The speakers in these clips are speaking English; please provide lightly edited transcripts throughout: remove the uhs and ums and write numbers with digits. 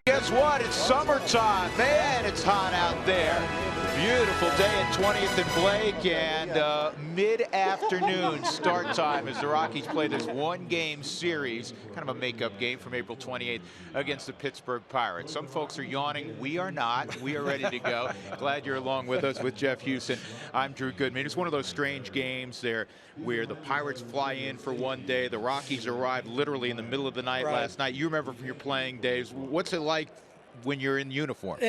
Guess what? It's summertime. Man, it's hot out there. Beautiful day at 20th and Blake, and mid-afternoon start time as the Rockies play this one-game series, kind of a makeup game from April 28th against the Pittsburgh Pirates. Some folks are yawning. We are not. We are ready to go. Glad you're along with us with Jeff Houston. I'm Drew Goodman. It's one of those strange games there where the Pirates fly in for one day. The Rockies arrived literally in the middle of the night last night. You remember from your playing days. What's it like when you're in uniform?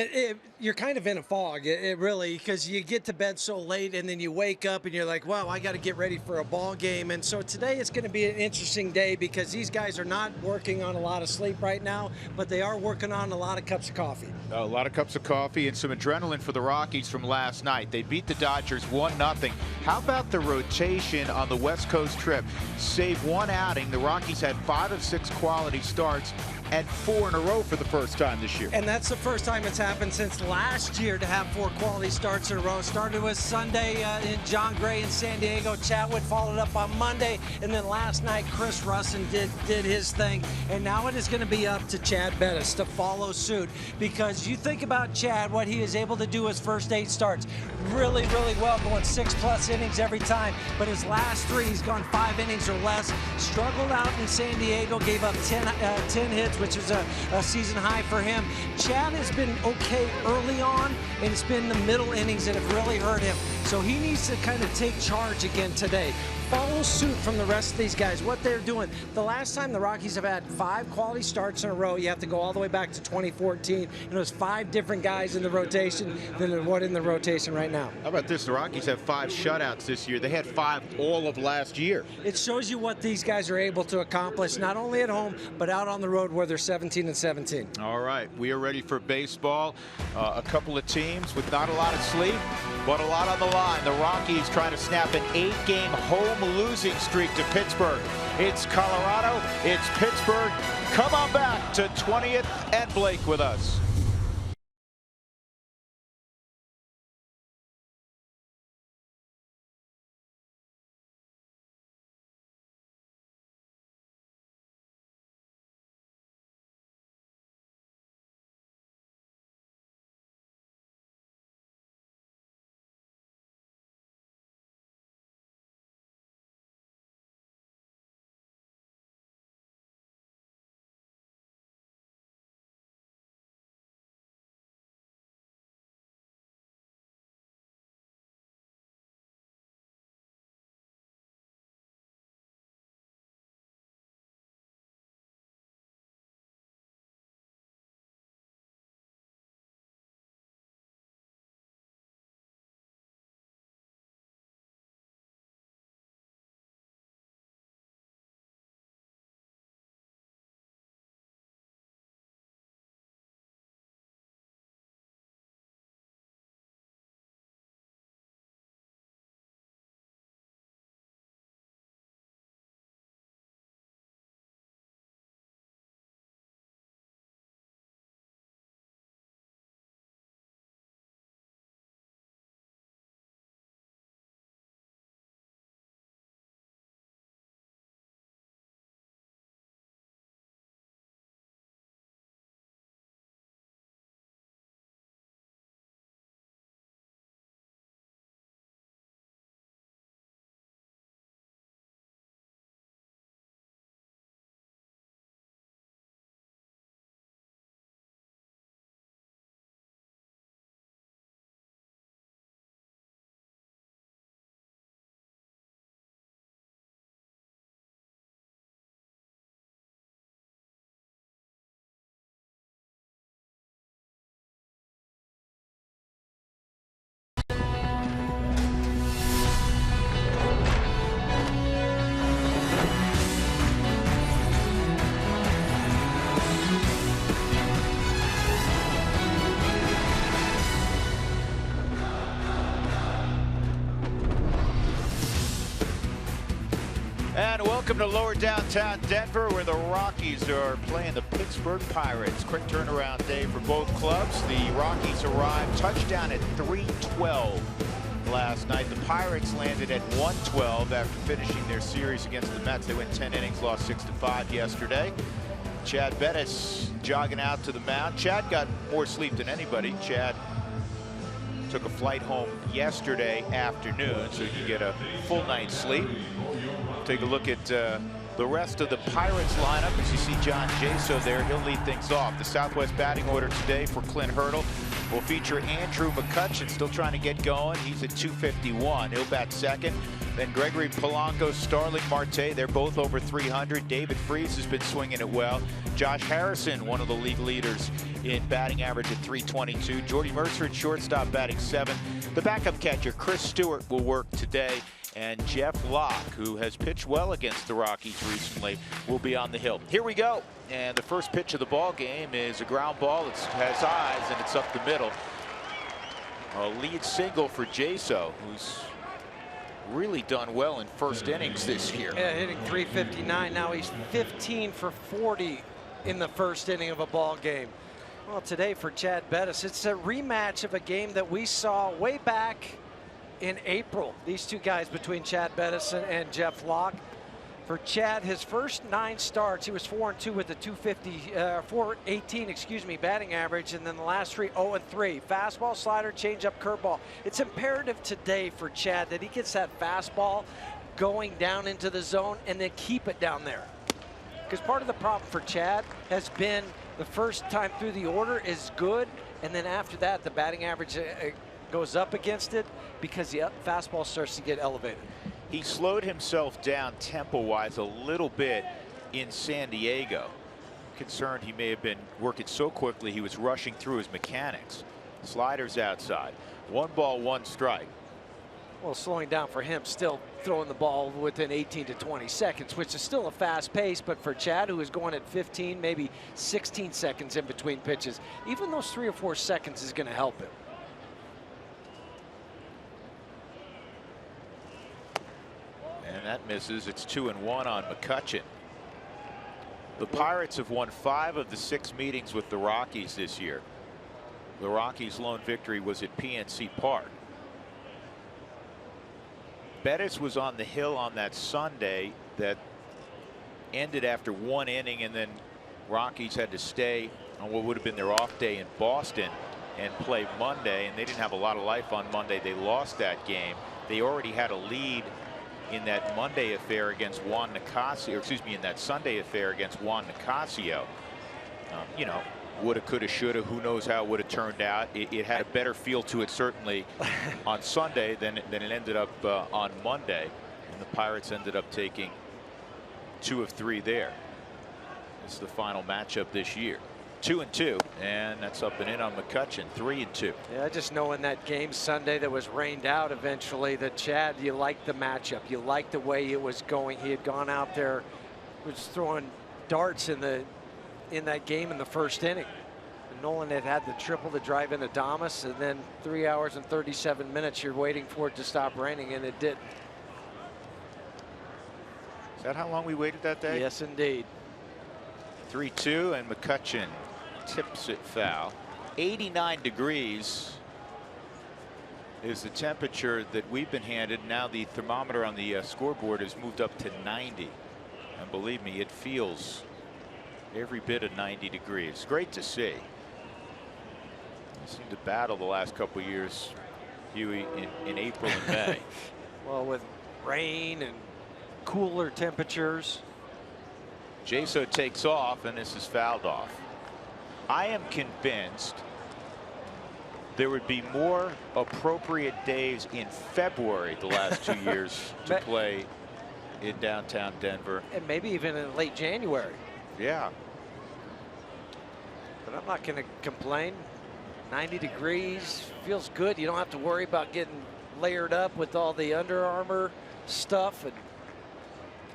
You're kind of in a fog, it really, because you get to bed so late and then you wake up and you're like, wow, I got to get ready for a ball game. And so today it's going to be an interesting day because these guys are not working on a lot of sleep right now, but they are working on a lot of cups of coffee. A lot of cups of coffee and some adrenaline for the Rockies from last night. They beat the Dodgers 1-0. How about the rotation on the West Coast trip? Save one outing, the Rockies had 5 of 6 quality starts and 4 in a row for the first time this year. And that's the first time it's happened since last year to have 4 quality starts in a row. Started with Sunday in John Gray in San Diego. Chatwood followed up on Monday. And then last night, Chris Russin did his thing. And now it is going to be up to Chad Bettis to follow suit. Because you think about Chad, what he is able to do his first 8 starts. Really, really well, going 6+ innings every time. But his last 3, he's gone 5 innings or less. Struggled out in San Diego, gave up 10 hits, which is a season high for him. Chad has been okay early on, and it's been the middle innings that have really hurt him. So he needs to kind of take charge again today. Follow suit from the rest of these guys, what they're doing. The last time the Rockies have had 5 quality starts in a row, you have to go all the way back to 2014, and it was 5 different guys in the rotation than what in the rotation right now. How about this? The Rockies have 5 shutouts this year. They had 5 all of last year. It shows you what these guys are able to accomplish, not only at home, but out on the road where they're 17-17. All right, we are ready for baseball. A couple of teams with not a lot of sleep, but a lot on the line. The Rockies trying to snap an 8-game home losing streak to Pittsburgh. It's Colorado, it's Pittsburgh. Come on back to 20th and Blake with us. And welcome to lower downtown Denver, where the Rockies are playing the Pittsburgh Pirates. Quick turnaround day for both clubs. The Rockies arrived touchdown at 3:12 last night. The Pirates landed at 1:12 after finishing their series against the Mets. They went 10 innings, lost 6-5 yesterday. Chad Bettis jogging out to the mound. Chad got more sleep than anybody. Chad took a flight home yesterday afternoon, so he could get a full night's sleep. Take a look at the rest of the Pirates lineup. As you see John Jaso there, he'll lead things off. The Southwest batting order today for Clint Hurdle will feature Andrew McCutchen, still trying to get going. He's at 251. He'll bat second. Then Gregory Polanco, Starling Marte, they're both over 300. David Freese has been swinging it well. Josh Harrison, one of the league leaders in batting average at 322. Jordy Mercer at shortstop, batting 7th. The backup catcher, Chris Stewart, will work today. And Jeff Locke, who has pitched well against the Rockies recently, will be on the hill. Here we go. And the first pitch of the ball game is a ground ball. It has eyes, and it's up the middle. A lead single for Jaso, who's really done well in first innings this year. Yeah, hitting 359. Now he's 15 for 40 in the first inning of a ball game. Well, today for Chad Bettis, it's a rematch of a game that we saw way back in April. These two guys between Chad Bettis and Jeff Locke. For Chad, his first 9 starts, he was 4-2 with a 418, excuse me, batting average, and then the last 3, 0-3. Fastball, slider, changeup, curveball. It's imperative today for Chad that he gets that fastball going down into the zone and then keep it down there. Because part of the problem for Chad has been the first time through the order is good, and then after that, the batting average goes up against it because the fastball starts to get elevated. He slowed himself down tempo-wise a little bit in San Diego. Concerned he may have been working so quickly he was rushing through his mechanics. Sliders outside. 1 ball, 1 strike. Well, slowing down for him, still throwing the ball within 18 to 20 seconds, which is still a fast pace, but for Chad, who is going at 15, maybe 16 seconds in between pitches, even those 3 or 4 seconds is going to help him. And that misses. It's 2-1 on McCutchen. The Pirates have won 5 of the 6 meetings with the Rockies this year. The Rockies' lone victory was at PNC Park. Bettis was on the hill on that Sunday that ended after 1 inning, and then Rockies had to stay on what would have been their off day in Boston and play Monday, and they didn't have a lot of life on Monday. They lost that game. They already had a lead in that Monday affair against Juan Nicasio, or excuse me, in that Sunday affair against Juan Nicasio. You know, woulda, coulda, shoulda, who knows how it would have turned out. It had a better feel to it certainly on Sunday than it ended up on Monday, and the Pirates ended up taking 2 of 3 there. This is the final matchup this year. 2-2, and that's up and in on McCutchen. 3-2. Yeah, just knowing that game Sunday that was rained out eventually, that Chad, you liked the matchup. You liked the way it was going. He had gone out there, was throwing darts in that game in the first inning. And Nolan had the triple to drive into Adames, and then 3 hours and 37 minutes you're waiting for it to stop raining, and it didn't. Is that how long we waited that day? Yes, indeed. 3-2, and McCutchen tips it foul. 89 degrees is the temperature that we've been handed. Now the thermometer on the scoreboard has moved up to 90, and believe me, it feels every bit of 90 degrees. Great to see. They seem to battle the last couple of years, Huey, in April and May. Well, with rain and cooler temperatures. Jaso takes off, and this is fouled off. I am convinced there would be more appropriate days in February the last 2 years to play in downtown Denver. And maybe even in late January. Yeah. But I'm not going to complain. 90 degrees feels good. You don't have to worry about getting layered up with all the Under Armour stuff. And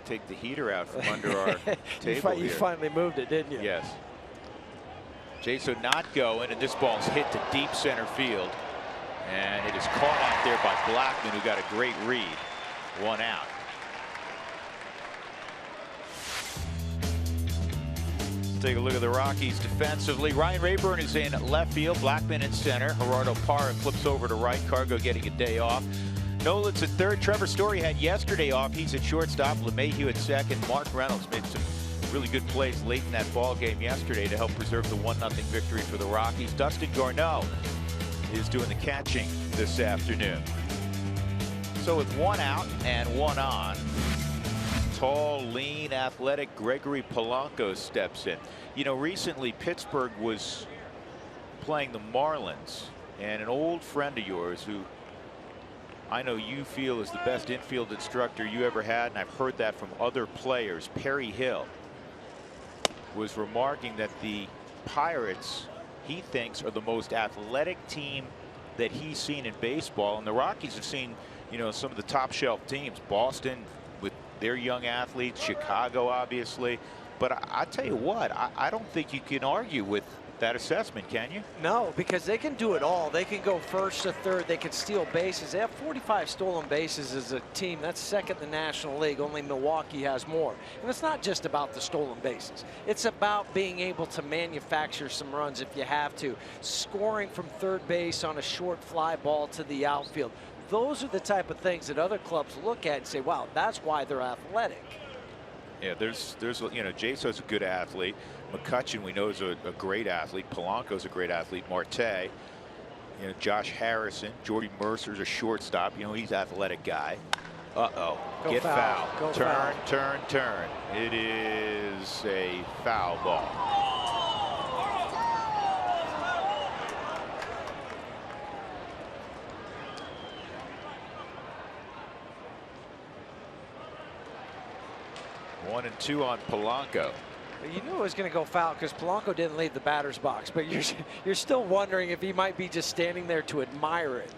take the heater out from under our table you here. finally moved it, didn't you? Yes. Jaso not going, and this ball's hit to deep center field, and it is caught out there by Blackman, who got a great read. 1 out. Take a look at the Rockies defensively. Ryan Rayburn is in left field, Blackman in center. Gerardo Parra flips over to right. Cargo getting a day off. Nolan's at third. Trevor Story had yesterday off. He's at shortstop. LeMahieu at second. Mark Reynolds made some really good plays late in that ball game yesterday to help preserve the 1-0 victory for the Rockies. Dustin Garneau is doing the catching this afternoon. So with 1 out and 1 on, tall, lean, athletic Gregory Polanco steps in. You know, recently Pittsburgh was playing the Marlins, and an old friend of yours who I know you feel is the best infield instructor you ever had, and I've heard that from other players, Perry Hill, was remarking that the Pirates, he thinks, are the most athletic team that he's seen in baseball, and the Rockies have seen, you know, some of the top shelf teams, Boston with their young athletes, Chicago obviously, but I tell you what, I don't think you can argue with that assessment, can you? No, because they can do it all. They can go first to third. They can steal bases. They have 45 stolen bases as a team. That's second in the National League. Only Milwaukee has more. And it's not just about the stolen bases. It's about being able to manufacture some runs if you have to. Scoring from third base on a short fly ball to the outfield. Those are the type of things that other clubs look at and say, wow, that's why they're athletic. Yeah, there's you know, Jaso's a good athlete. McCutchen, we know, is a great athlete. Polanco's a great athlete. Marte, you know, Josh Harrison, Jordy Mercer's a shortstop. You know, he's an athletic guy. Get foul. Go turn, foul. turn. It is a foul ball. One and two on Polanco. You knew it was going to go foul because Polanco didn't leave the batter's box, but you're still wondering if he might be just standing there to admire it.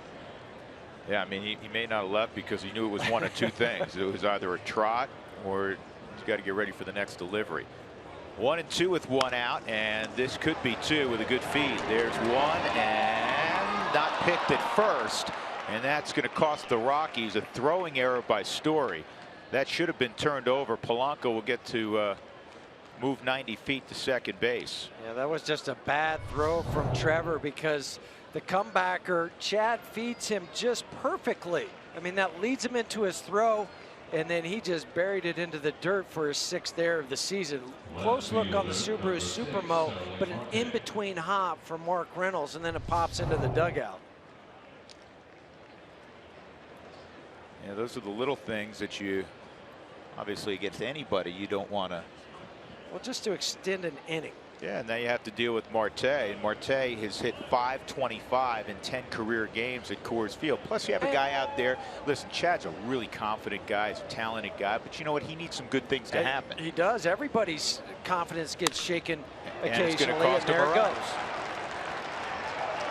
Yeah, I mean, he may not have left because he knew it was one of two things. It was either a trot or he's got to get ready for the next delivery. 1 and 2 with 1 out, and this could be 2 with a good feed. There's 1 and not picked at first, and that's going to cost the Rockies a throwing error by Story. That should have been turned over. Polanco will get to move 90 feet to second base. Yeah, that was just a bad throw from Trevor because the comebacker, Chad, feeds him just perfectly. I mean, that leads him into his throw, and then he just buried it into the dirt for his 6th error of the season. Close look on the Subaru Supermo, but an in-between hop from Mark Reynolds, and then it pops into the dugout. Yeah, those are the little things that you, obviously against anybody, you don't want to. Well, just to extend an inning. Yeah, and now you have to deal with Marte, and Marte has hit .525 in 10 career games at Coors Field. Plus, you have a guy out there. Listen, Chad's a really confident guy, he's a talented guy, but you know what? He needs some good things to happen. He does. Everybody's confidence gets shaken occasionally, and there it goes.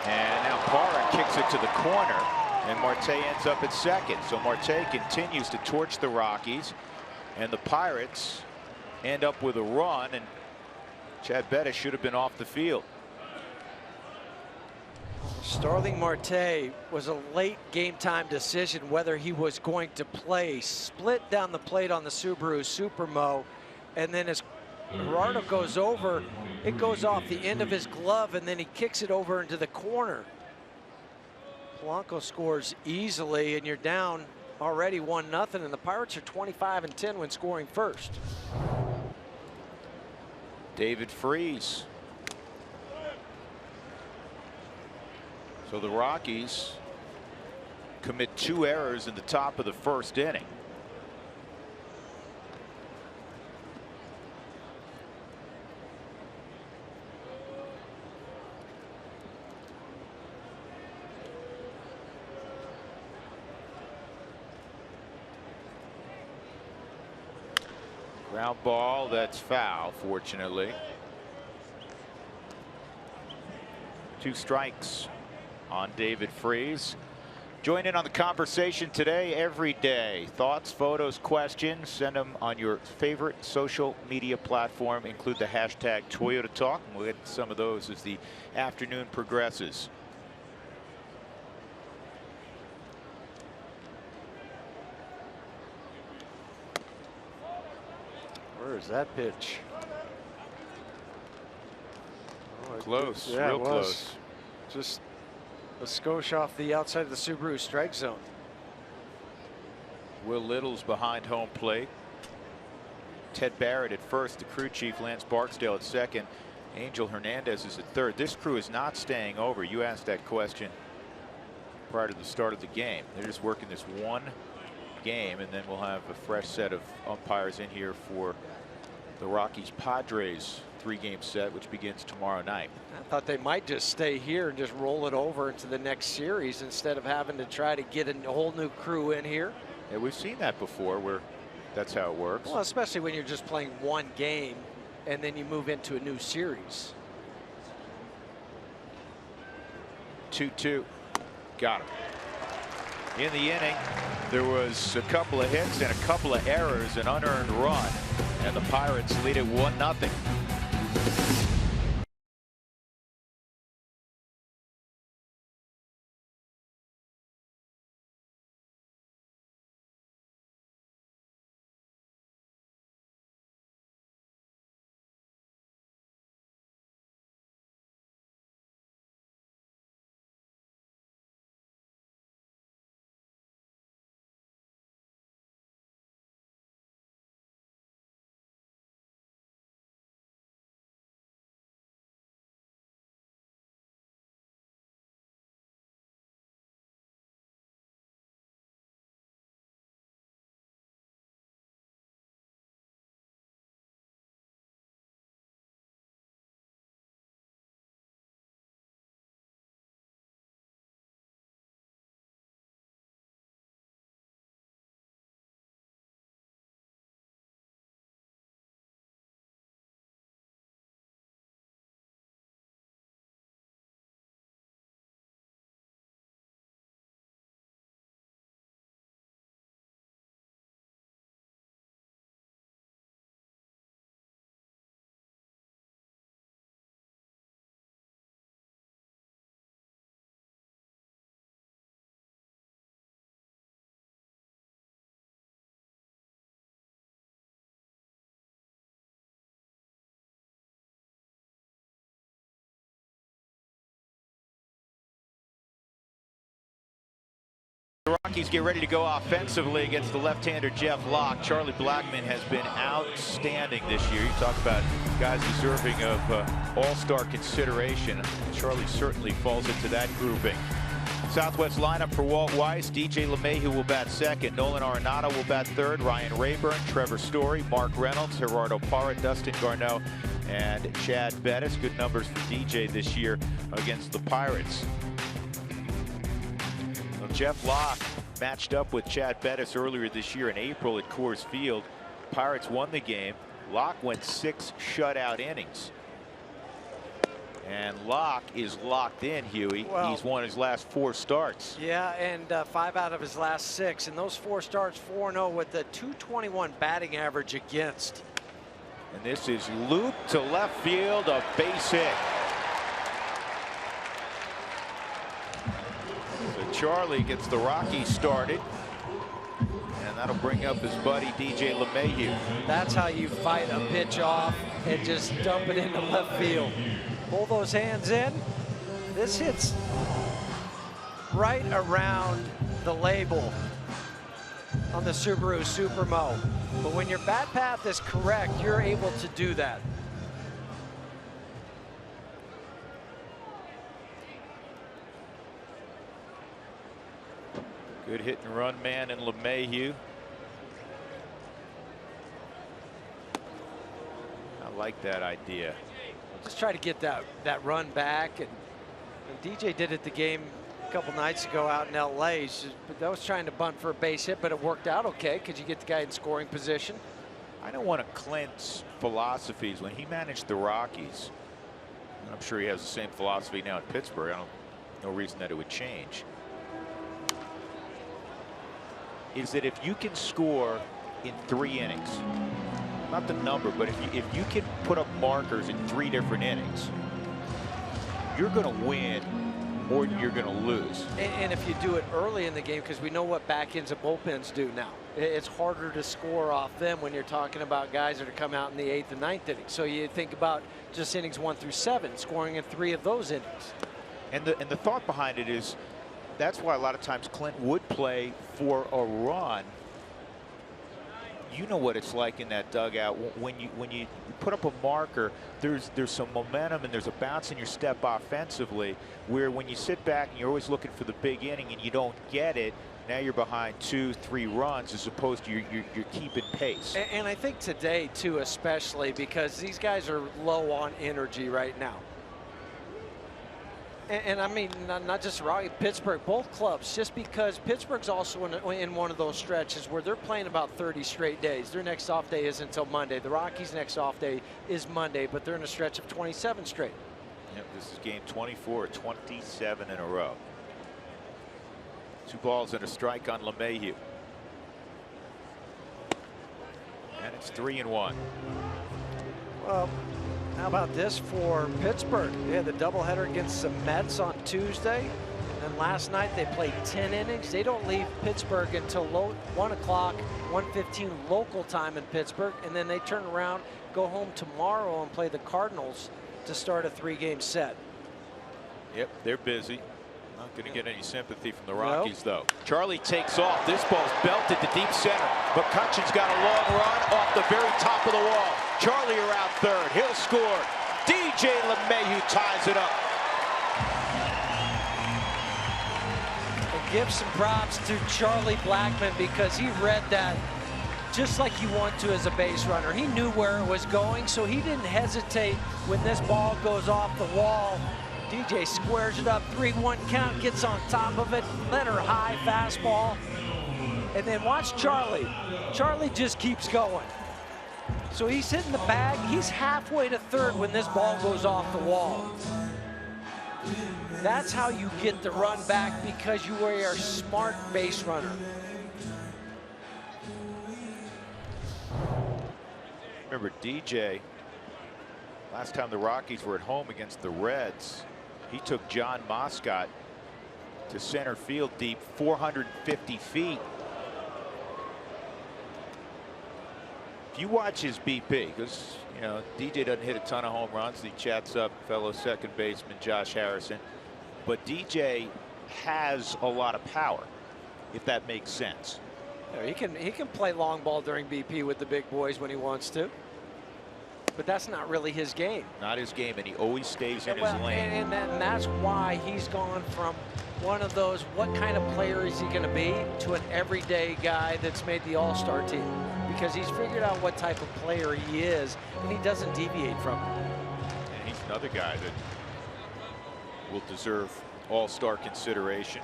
And now Parra kicks it to the corner, and Marte ends up at second. So Marte continues to torch the Rockies, and the Pirates end up with a run, and Chad Bettis should have been off the field. Starling Marte was a late game time decision whether he was going to play. Split down the plate on the Subaru Supermo, and then as Gerardo goes over, it goes off the end of his glove, and then he kicks it over into the corner. Polanco scores easily, and you're down already 1-0, and the Pirates are 25-10 when scoring first. David Freese. So the Rockies commit 2 errors in the top of the first inning. Ground ball, that's foul, fortunately. 2 strikes on David Freese. Join in on the conversation today, every day. Thoughts, photos, questions, send them on your favorite social media platform. Include the hashtag Toyota Talk, and we'll get to some of those as the afternoon progresses. Where is that pitch? Oh, Close, yeah, real close. Just a skosh off the outside of the Subaru strike zone. Will Little's behind home plate. Ted Barrett at first, the crew chief Lance Barksdale at second, Angel Hernandez is at third. This crew is not staying over. You asked that question prior to the start of the game. They're just working this one game, and then we'll have a fresh set of umpires in here for the Rockies Padres 3-game set, which begins tomorrow night. I thought they might just stay here and just roll it over into the next series instead of having to try to get a whole new crew in here. Yeah, we've seen that before where that's how it works. Well, especially when you're just playing one game and then you move into a new series. 2-2. Got him. In the inning, there was a couple of hits and a couple of errors, an unearned run, and the Pirates lead it 1-0. The Rockies get ready to go offensively against the left-hander Jeff Locke. Charlie Blackmon has been outstanding this year. You talk about guys deserving of all-star consideration. Charlie certainly falls into that grouping. Southwest lineup for Walt Weiss. DJ LeMahieu will bat second. Nolan Arenado will bat third. Ryan Rayburn, Trevor Story, Mark Reynolds, Gerardo Parra, Dustin Garneau, and Chad Bettis. Good numbers for DJ this year against the Pirates. Jeff Locke matched up with Chad Bettis earlier this year in April at Coors Field. Pirates won the game. Locke went 6 shutout innings. And Locke is locked in, Huey. Well, he's won his last 4 starts. Yeah, and 5 out of his last 6. And those 4 starts, 4-0 with a .221 batting average against. And this is looped to left field, a base hit. Charlie gets the Rockies started, and that'll bring up his buddy DJ LeMahieu. That's how you fight a pitch off and just dump it into left field. Pull those hands in. This hits right around the label on the Subaru Supermo. But when your bat path is correct, you're able to do that. Good hit and run man in LeMahieu. I like that idea. Just try to get that run back. And DJ did it the game a couple nights ago out in LA. But that was trying to bunt for a base hit, but it worked out okay because you get the guy in scoring position. I know one of Clint's philosophies when he managed the Rockies, and I'm sure he has the same philosophy now in Pittsburgh. No reason that it would change. Is that if you can score in 3 innings, not the number, but if you can put up markers in 3 different innings, you're going to win more than you're going to lose. And if you do it early in the game, because we know what back ends of bullpens do now. It's harder to score off them when you're talking about guys that are coming out in the 8th and 9th inning. So you think about just innings 1 through 7, scoring in 3 of those innings. And the thought behind it is, that's why a lot of times Clint would play for a run you know what it's like in that dugout when you put up a marker. There's some momentum and there's a bounce in your step offensively, where when you sit back and you're always looking for the big inning and you don't get it, now you're behind 2-3 runs as opposed to you're keeping pace. And I think today too, especially because these guys are low on energy right now. And I mean, not just Rockies, Pittsburgh, both clubs, just because Pittsburgh's also in one of those stretches where they're playing about 30 straight days. Their next off day isn't until Monday. The Rockies' next off day is Monday, but they're in a stretch of 27 straight. Yep, this is game 24, 27 in a row. 2 balls and a strike on LeMahieu. And it's 3-1. Well, how about this for Pittsburgh? They had the doubleheader against the Mets on Tuesday. And then last night they played 10 innings. They don't leave Pittsburgh until 1 o'clock, 1:15 local time in Pittsburgh. And then they turn around, go home tomorrow and play the Cardinals to start a 3-game set. Yep, they're busy. Not going to get any sympathy from the Rockies, though. Charlie takes off. This ball's belted to deep center. McCutcheon's got a long run off the very top of the wall. Charlie around third. He'll score. DJ LeMahieu ties it up. And give some props to Charlie Blackmon because he read that just like you want to as a base runner. He knew where it was going, so he didn't hesitate when this ball goes off the wall. DJ squares it up, 3-1 count, gets on top of it, let her high fastball. And then watch Charlie. Charlie just keeps going. So he's hitting the bag. He's halfway to third when this ball goes off the wall. That's how you get the run back because you are a smart base runner. Remember DJ, last time the Rockies were at home against the Reds, he took John Moscott to center field deep 450 feet. If you watch his BP, because you know DJ doesn't hit a ton of home runs, he chats up fellow second baseman Josh Harrison, but DJ has a lot of power, if that makes sense. Yeah, he can play long ball during BP with the big boys when he wants to. But that's not really his game. Not his game, and he always stays in his lane. And that's why he's gone from one of those, what kind of player is he going to be, to an everyday guy that's made the All-Star team. Because he's figured out what type of player he is, and he doesn't deviate from it. And he's another guy that will deserve All-Star consideration.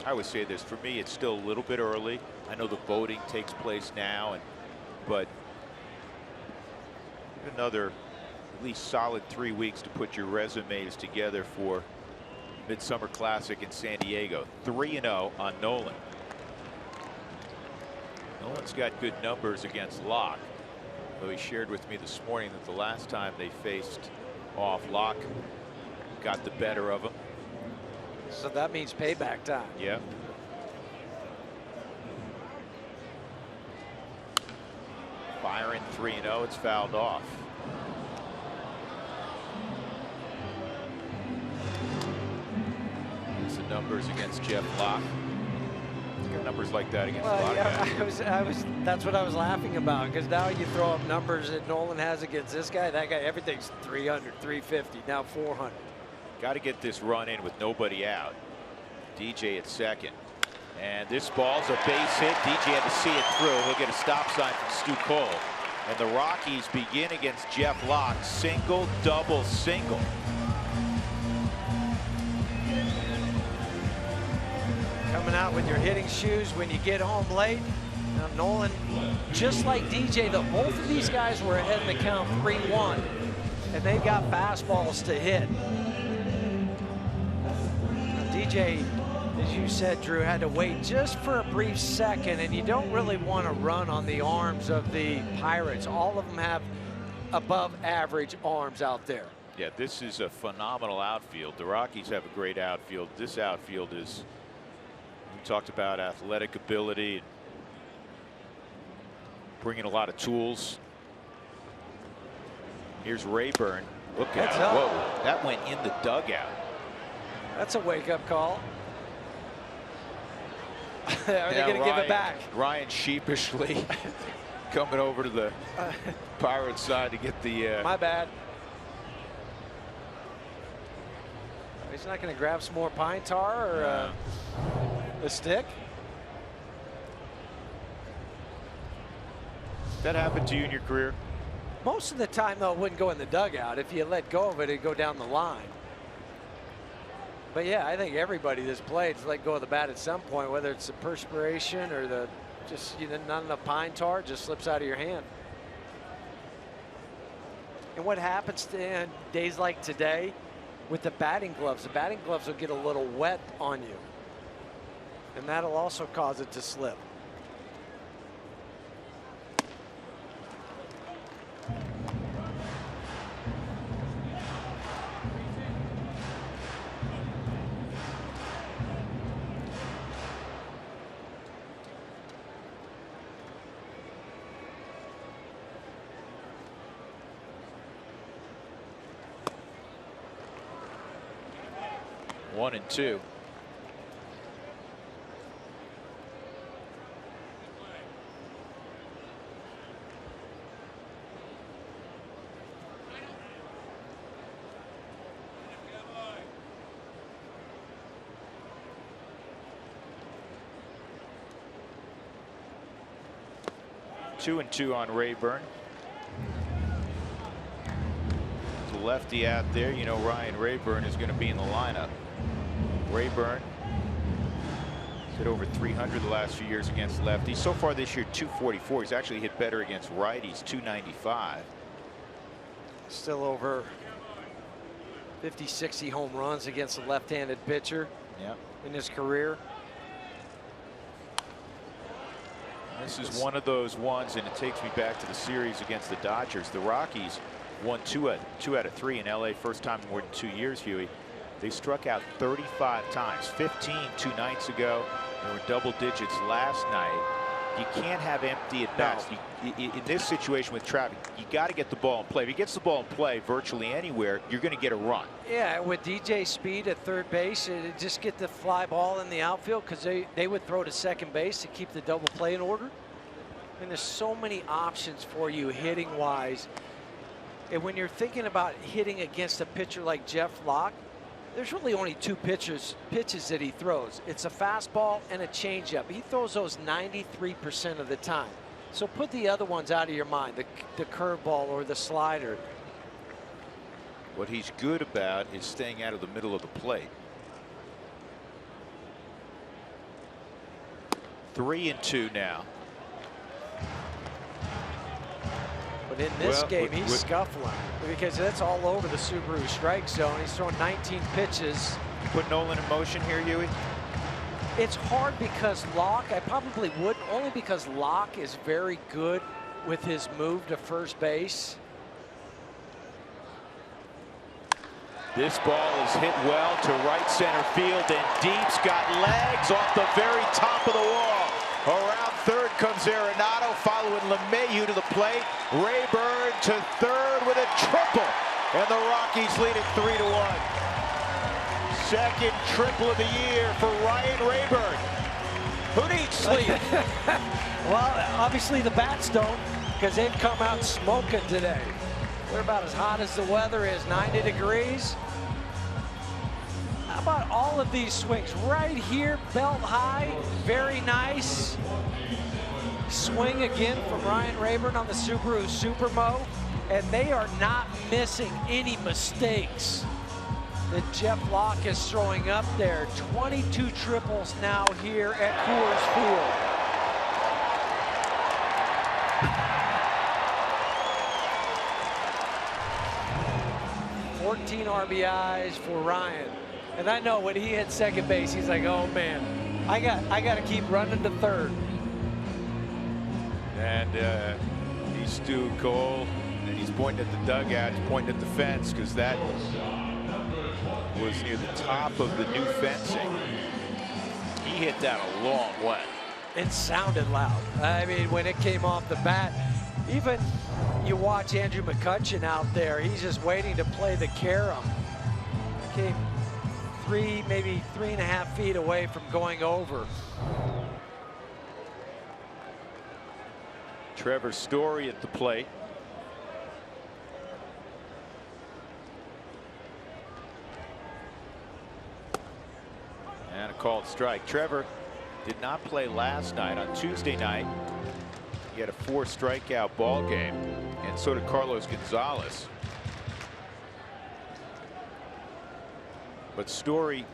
I would say this, for me, it's still a little bit early. I know the voting takes place now, but another at least solid 3 weeks to put your resumes together for Midsummer Classic in San Diego. 3-0 on Nolan. Nolan's got good numbers against Locke, though he shared with me this morning that the last time they faced off, Locke got the better of him. So that means payback time. Yeah. Byron 3-0. It's fouled off. It's the numbers against Jeff Locke. He's got numbers like that against a lot of guys. That's what I was laughing about, because now you throw up numbers that Nolan has against this guy, that guy, everything's 300, 350, now 400. Got to get this run in with nobody out. DJ at second. And this ball's a base hit. DJ had to see it through. He'll get a stop sign from Stu Cole. And the Rockies begin against Jeff Locke. Single, double, single. Coming out with your hitting shoes when you get home late. Now Nolan, just like DJ, though, both of these guys were ahead in the count 3-1. And they've got fastballs to hit. DJ, as you said, Drew, had to wait just for a brief second, and you don't really want to run on the arms of the Pirates. All of them have above average arms out there. Yeah, this is a phenomenal outfield. The Rockies have a great outfield. This outfield is, we talked about athletic ability, bringing a lot of tools. Here's Rayburn. Look out. Whoa, that went in the dugout. That's a wake-up call. Are they going to give it back? Ryan sheepishly coming over to the Pirates side to get the. My bad. He's not going to grab some more pine tar or a stick. That happened to you in your career? Most of the time, though, it wouldn't go in the dugout. If you let go of it, it'd go down the line. But yeah, I think everybody that's played has let go of the bat at some point, whether it's the perspiration or the just not enough pine tar, just slips out of your hand. And what happens to days like today with the batting gloves? The batting gloves will get a little wet on you, and that'll also cause it to slip. One and two. Two and two on Rayburn. There's a lefty out there. You know, Ryan Rayburn is going to be in the lineup. Rayburn hit over 300 the last few years against lefties. So far this year, 244. He's actually hit better against righties, 295. Still over 50, 60 home runs against a left-handed pitcher in his career. This is one of those ones, and it takes me back to the series against the Dodgers. The Rockies won two out of three in LA, first time in more than 2 years, Huey. They struck out 35 times, 15 2 nights ago. They were double digits last night. You can't have empty at bats. No. In this situation with Travis, you got to get the ball in play. If he gets the ball in play virtually anywhere, you're going to get a run. Yeah, with DJ Speed at third base, just get the fly ball in the outfield, because they would throw to second base to keep the double play in order. And there's so many options for you hitting wise. And when you're thinking about hitting against a pitcher like Jeff Locke, there's really only two pitches that he throws. It's a fastball and a changeup. He throws those 93% of the time. So put the other ones out of your mind, the curveball or the slider. What he's good about is staying out of the middle of the plate. 3 and 2 now. But in this game, he's scuffling, because that's all over the Subaru strike zone. He's throwing 19 pitches. You put Nolan in motion here, Huey? It's hard because Locke, I probably wouldn't, only because Locke is very good with his move to first base. This ball is hit well to right center field, and deep's got legs off the very top of the wall. Around third comes Arenado, following LeMahieu to the plate. Rayburn to third with a triple, and the Rockies lead it 3-1. Second triple of the year for Ryan Rayburn. Who needs sleep? Well, obviously the bats don't, because they've come out smoking today. They're about as hot as the weather is, 90 degrees. How about all of these swings right here, belt high, very nice. Swing again from Ryan Rayburn on the Subaru Supermo, and they are not missing any mistakes that Jeff Locke is throwing up there. 22 triples now here at Coors Field. $14 RBIs for Ryan. And I know when he hit second base, he's like, oh man, I got to keep running to third. And he's Stu Cole, and he's pointing at the dugout, he's pointing at the fence, because that was near the top of the new fencing. He hit that a long way. It sounded loud. I mean, when it came off the bat, even you watch Andrew McCutcheon out there, he's just waiting to play the carom. Came maybe 3.5 feet away from going over. Trevor Story at the plate. And a called strike. Trevor did not play last night. On Tuesday night, he had a 4 strikeout ball game, and so did Carlos Gonzalez. But Story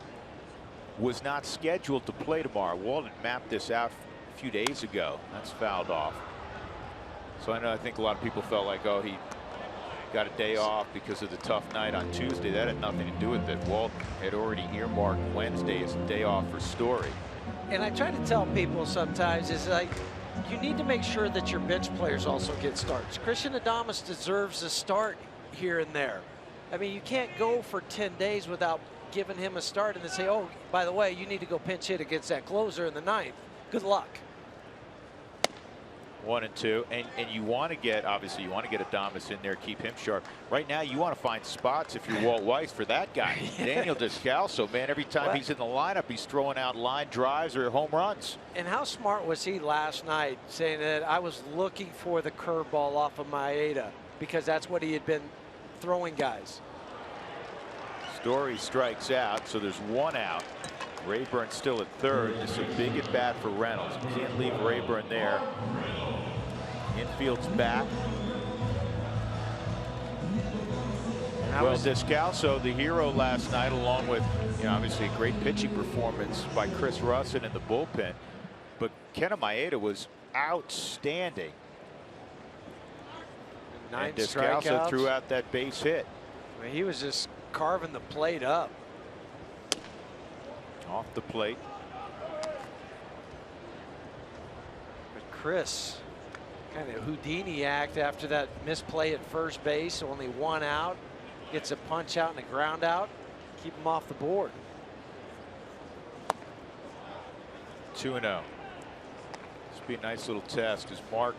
was not scheduled to play tomorrow. Walden mapped this out a few days ago. That's fouled off. So I think a lot of people felt like, oh, he got a day off because of the tough night on Tuesday. That had nothing to do with it. Walden had already earmarked Wednesday as a day off for Story. And I try to tell people sometimes is like, you need to make sure that your bench players also get starts. Christian Adames deserves a start here and there. I mean, you can't go for 10 days without giving him a start and then say, oh, by the way, you need to go pinch hit against that closer in the 9th. Good luck. 1 and 2, and you want to get, obviously you want to get Adames in there, keep him sharp. Right now you want to find spots if you're Walt Weiss for that guy. Daniel Descalso, man, every time he's in the lineup he's throwing out line drives or home runs. And how smart was he last night saying that I was looking for the curveball off of Maeda because that's what he had been throwing guys. Story strikes out, so there's 1 out. Rayburn still at third. This is a big at bat for Reynolds. You can't leave Rayburn there. Infield's back. Well, Descalso, the hero last night, along with, obviously a great pitching performance by Chris Russin in the bullpen. But Kenta Maeda was outstanding. 9 and Descalso strikeouts. threw out that base hit. I mean, he was just carving the plate up. Off the plate. But Chris, kind of Houdini act after that misplay at first base, only 1 out, gets a punch out and a ground out, keep him off the board. 2-0. This will be a nice little test as Mark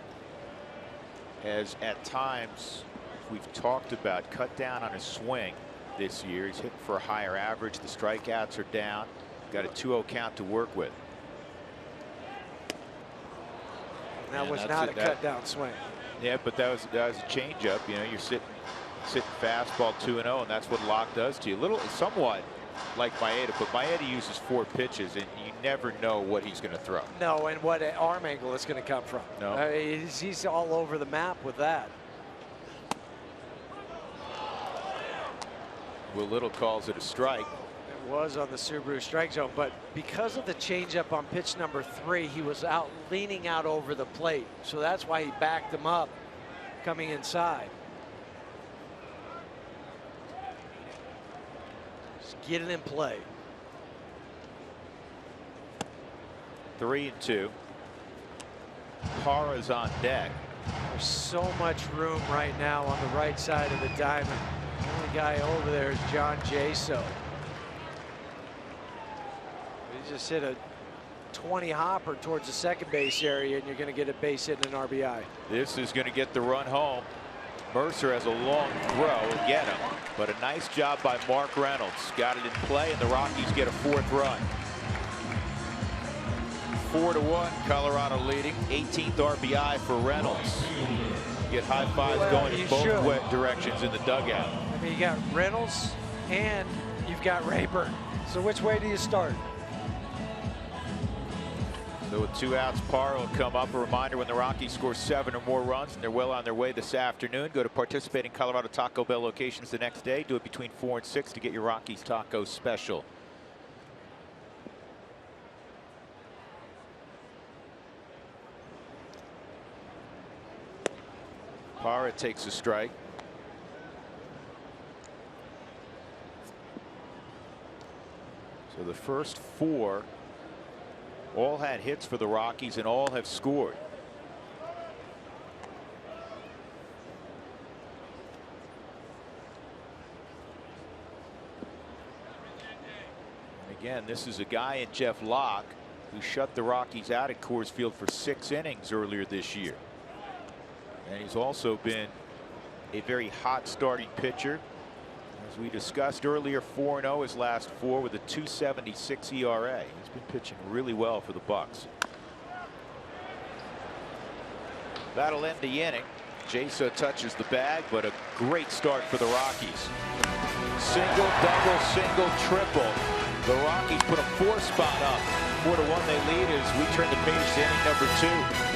has at times, we've talked about, cut down on his swing this year. He's hitting for a higher average. The strikeouts are down. Got a 2-0 count to work with. That was not a cut down swing. Yeah, but that was a changeup. You're sitting fastball 2-0, and that's what Locke does to you. Somewhat like Maeda, but Maeda uses 4 pitches, and you never know what he's going to throw. No, and what arm angle it's going to come from. No, he's all over the map with that. Will Little calls it a strike. It was on the Subaru strike zone, but because of the changeup on pitch number 3, he was leaning out over the plate. So that's why he backed him up coming inside. Just get it in play. 3-2. Parra's on deck. There's so much room right now on the right side of the diamond. The only guy over there is John Jaso. He just hit a 20 hopper towards the second base area, and you're going to get a base hit and an RBI. This is going to get the run home. Mercer has a long throw, will get him, but a nice job by Mark Reynolds. Got it in play, and the Rockies get a 4th run. 4-1, Colorado leading. 18th RBI for Reynolds. Get high fives going in both directions in the dugout. I mean, you got Reynolds and you've got Rayburn. So which way do you start? So with 2 outs, Parra will come up. A reminder, when the Rockies score 7 or more runs, and they're well on their way this afternoon, go to participating Colorado Taco Bell locations the next day. Do it between 4 and 6 to get your Rockies taco special. Parra takes a strike. So the first 4 all had hits for the Rockies, and all have scored. And again, this is a guy in Jeff Locke who shut the Rockies out at Coors Field for 6 innings earlier this year. And he's also been a very hot starting pitcher. As we discussed earlier, 4-0 his last 4 with a 2.76 ERA. He's been pitching really well for the Bucks. That'll end the inning. Jasa touches the bag, but a great start for the Rockies. Single, double, single, triple. The Rockies put a 4-spot up. 4-1 they lead as we turn the page to inning number 2.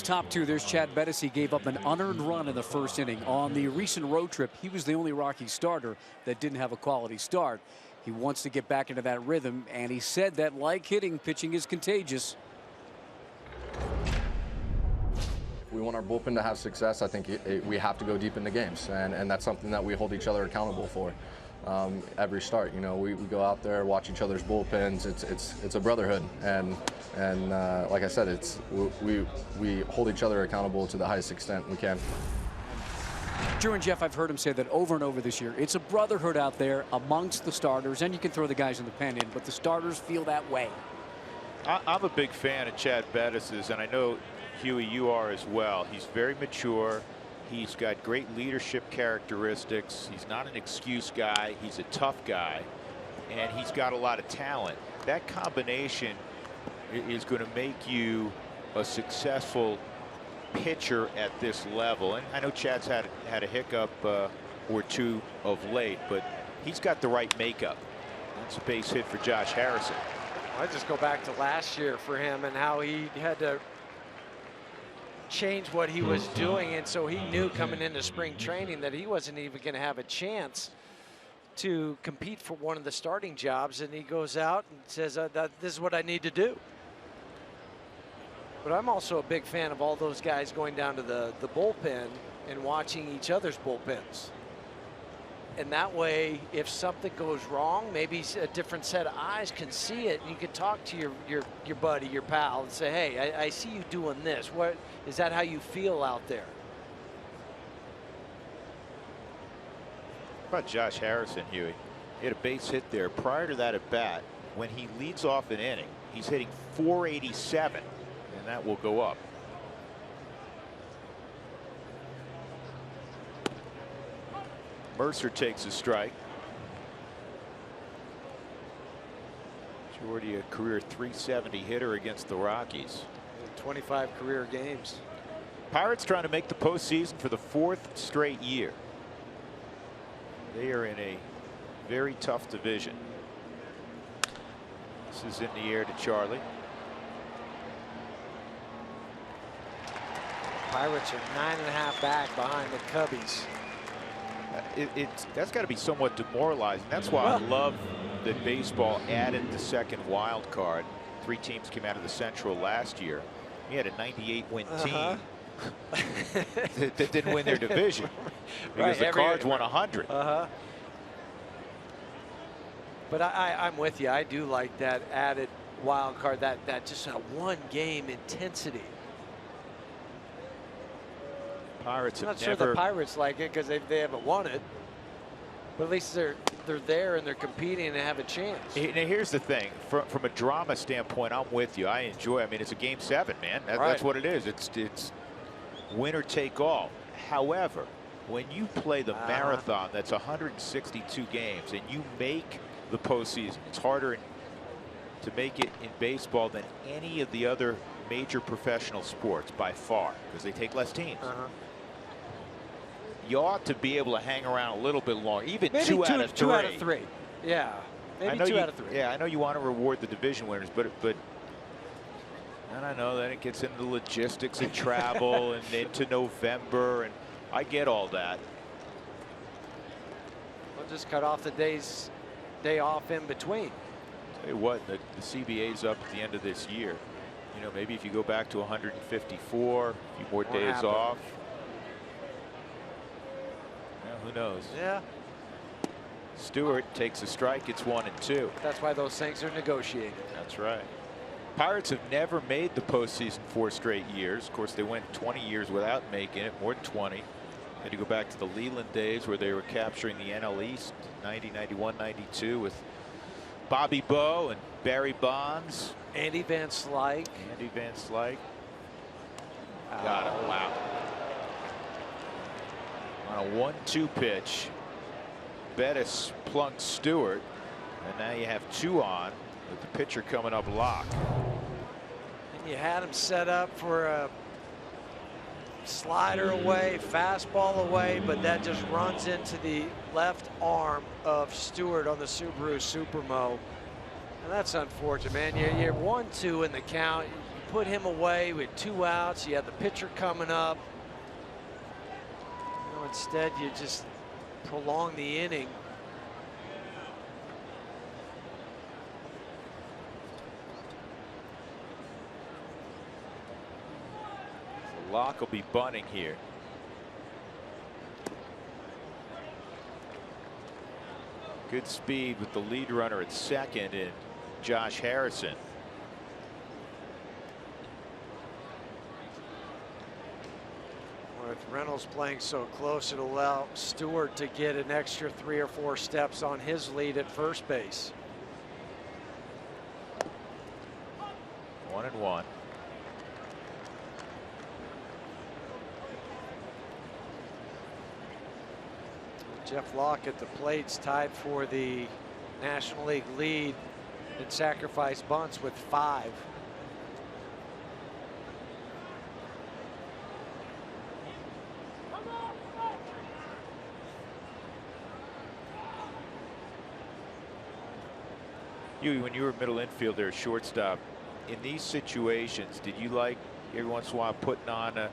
Top 2, there's Chad Bettis. He gave up an unearned run in the first inning. On the recent road trip, he was the only Rocky starter that didn't have a quality start. He wants to get back into that rhythm, and he said that, like hitting, pitching is contagious. If we want our bullpen to have success, I think we have to go deep in the games, and that's something that we hold each other accountable for. Every start, you know, we go out there, watch each other's bullpens. It's a brotherhood, and like I said, we hold each other accountable to the highest extent we can. Drew and Jeff, I've heard him say that over and over this year. It's a brotherhood out there amongst the starters, and you can throw the guys in the pen in, but the starters feel that way. I'm a big fan of Chad Bettis's, and I know, Huey, you are as well. He's very mature. He's got great leadership characteristics. He's not an excuse guy. He's a tough guy, and he's got a lot of talent. That combination is going to make you a successful pitcher at this level. And I know Chad's had a hiccup or two of late, but he's got the right makeup. That's a base hit for Josh Harrison. I just go back to last year for him and how he had to change what he was doing, and so he knew coming into spring training that he wasn't even going to have a chance to compete for one of the starting jobs, and he goes out and says that this is what I need to do. But I'm also a big fan of all those guys going down to the bullpen and watching each other's bullpens. And that way, if something goes wrong, maybe a different set of eyes can see it, and you can talk to your buddy, your pal, and say, hey, I see you doing this. What is that? How you feel out there? How about Josh Harrison, Huey? He had a base hit there prior to that at bat. When he leads off an inning, he's hitting .487, and that will go up. Mercer takes a strike. Jordy, a career .370 hitter against the Rockies. 25 career games. Pirates trying to make the postseason for the 4th straight year. They are in a very tough division. This is in the air to Charlie. Pirates are 9.5 back behind the Cubbies. That's got to be somewhat demoralizing. That's why I love that baseball added the second wild card. 3 teams came out of the Central last year. He had a 98-win team that didn't win their division because the Cards won 100. But I'm with you. I do like that added wild card, that just a one-game intensity. Pirates I'm have not sure the Pirates like it because they haven't won it. But at least they're there and they're competing and have a chance. Now here's the thing, from a drama standpoint, I'm with you. I enjoy. I mean, it's a Game 7, man. That's what it is. It's winner take all. However, when you play the marathon, that's 162 games, and you make the postseason, it's harder to make it in baseball than any of the other major professional sports by far, because they take less teams. You ought to be able to hang around a little bit longer, even maybe two out of three. 2 out of 3. Yeah, maybe 2 out of 3. Yeah, I know you want to reward the division winners, but and I know then it gets into the logistics of travel and into November, and I get all that. We'll just cut off the day off in between. Tell you what, the CBA's up at the end of this year. You know, maybe if you go back to 154, a few more days off. Who knows? Yeah. Stewart takes a strike. It's 1-2. That's why those things are negotiated. That's right. Pirates have never made the postseason 4 straight years. Of course, they went 20 years without making it, more than 20. Had to go back to the Leland days where they were capturing the NL East, 90, 91, 92 with Bobby Bowe and Barry Bonds. Andy Van Slyke. Got it. Wow. On a 1-2 pitch, Bettis plunks Stewart, and now you have 2 on with the pitcher coming up Locke. And you had him set up for a slider away, fastball away, but that just runs into the left arm of Stewart on the Subaru Supermo. And that's unfortunate, man. You're 1-2 in the count. You put him away with 2 outs. You have the pitcher coming up. Instead, you just prolong the inning. So Locke will be bunting here. Good speed with the lead runner at second in Josh Harrison. With Reynolds playing so close, it'll allow Stewart to get an extra 3 or 4 steps on his lead at first base. 1-1. Jeff Locke at the plate's tied for the National League lead in sacrifice bunts with 5. When you were middle infielder, shortstop, in these situations, did you like every once in a while putting on a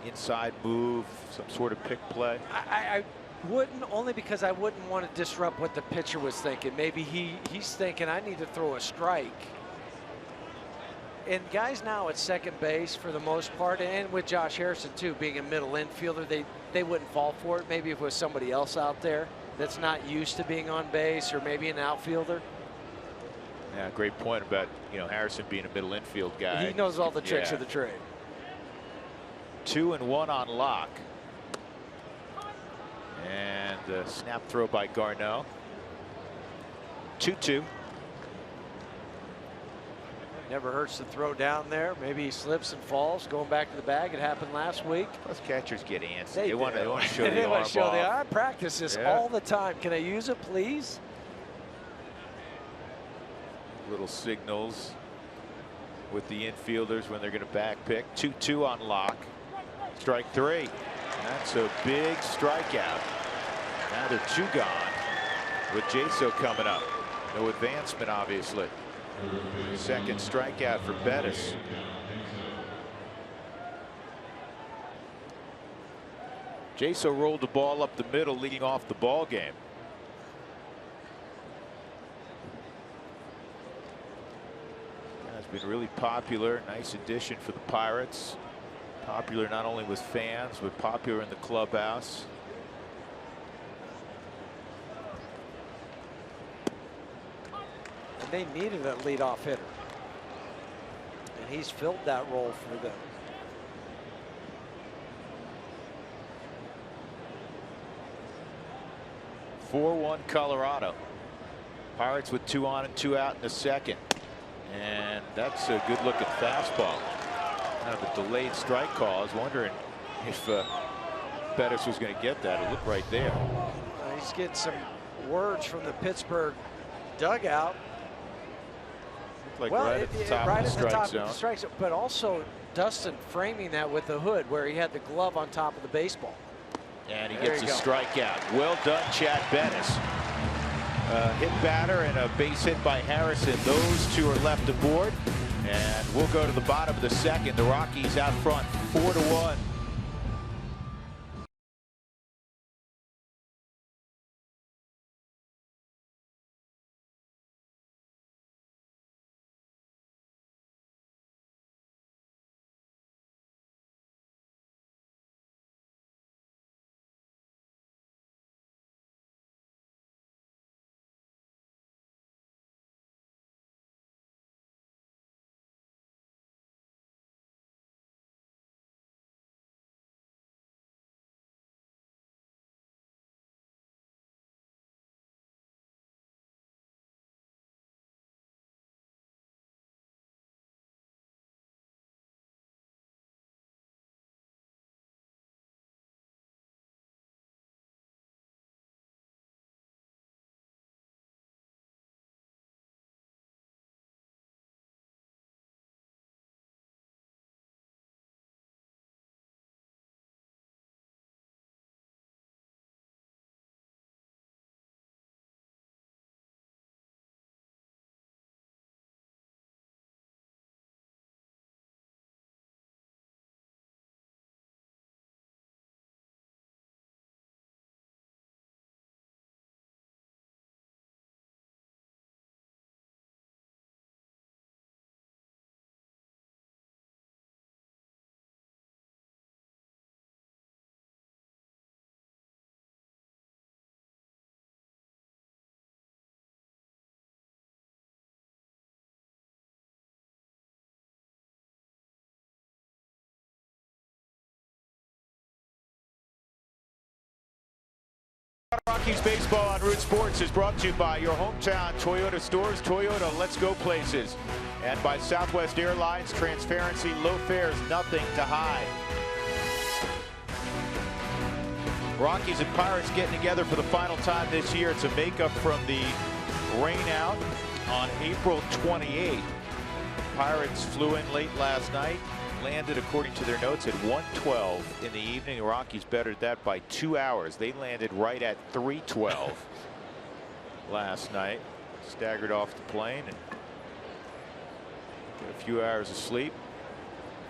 inside move, some sort of pick play? I wouldn't, only because I wouldn't want to disrupt what the pitcher was thinking. Maybe he's thinking I need to throw a strike. And guys now at second base for the most part, and with Josh Harrison too, being a middle infielder, they wouldn't fall for it. Maybe if it was somebody else out there that's not used to being on base, or maybe an outfielder. Yeah, great point about, Harrison being a middle infield guy. He knows all the tricks of the trade. 2-1 on Locke. And a snap throw by Garneau. 2-2. Never hurts to throw down there. Maybe he slips and falls going back to the bag. It happened last week. Plus catchers get antsy. They want to show the they arm want to show off. I practice this all the time. Can I use it, please? Little signals with the infielders when they're going to back pick. 2-2 on Locke. Strike 3. That's a big strikeout. Now they're 2 gone with Jaso coming up. No advancement, obviously. Second strikeout for Bettis. Jaso rolled the ball up the middle, leading off the ball game. Has been really popular. Nice addition for the Pirates. Popular not only with fans, but popular in the clubhouse. And they needed a leadoff hitter. And he's filled that role for them. 4-1 Colorado. Pirates with 2 on and 2 out in the second. And that's a good looking fastball. Kind of a delayed strike call. I was wondering if Bettis was going to get that. It looked right there. He's getting some words from the Pittsburgh dugout. Like right at the top of the strike zone. But also Dustin framing that with the hood where he had the glove on top of the baseball. And he gets a strikeout. Well done, Chad Bettis. Hit batter and a base hit by Harrison. Those two are left aboard. And we'll go to the bottom of the second. The Rockies out front 4-1. Rockies baseball on Root Sports is brought to you by your hometown Toyota stores, Toyota Let's Go Places, and by Southwest Airlines. Transparency, low fares, nothing to hide. Rockies and Pirates getting together for the final time this year. It's a makeup from the rainout on April 28th. Pirates flew in late last night, landed according to their notes at 1:12 in the evening. The Rockies bettered that by 2 hours. They landed right at 3:12 last night. Staggered off the plane and got a few hours of sleep.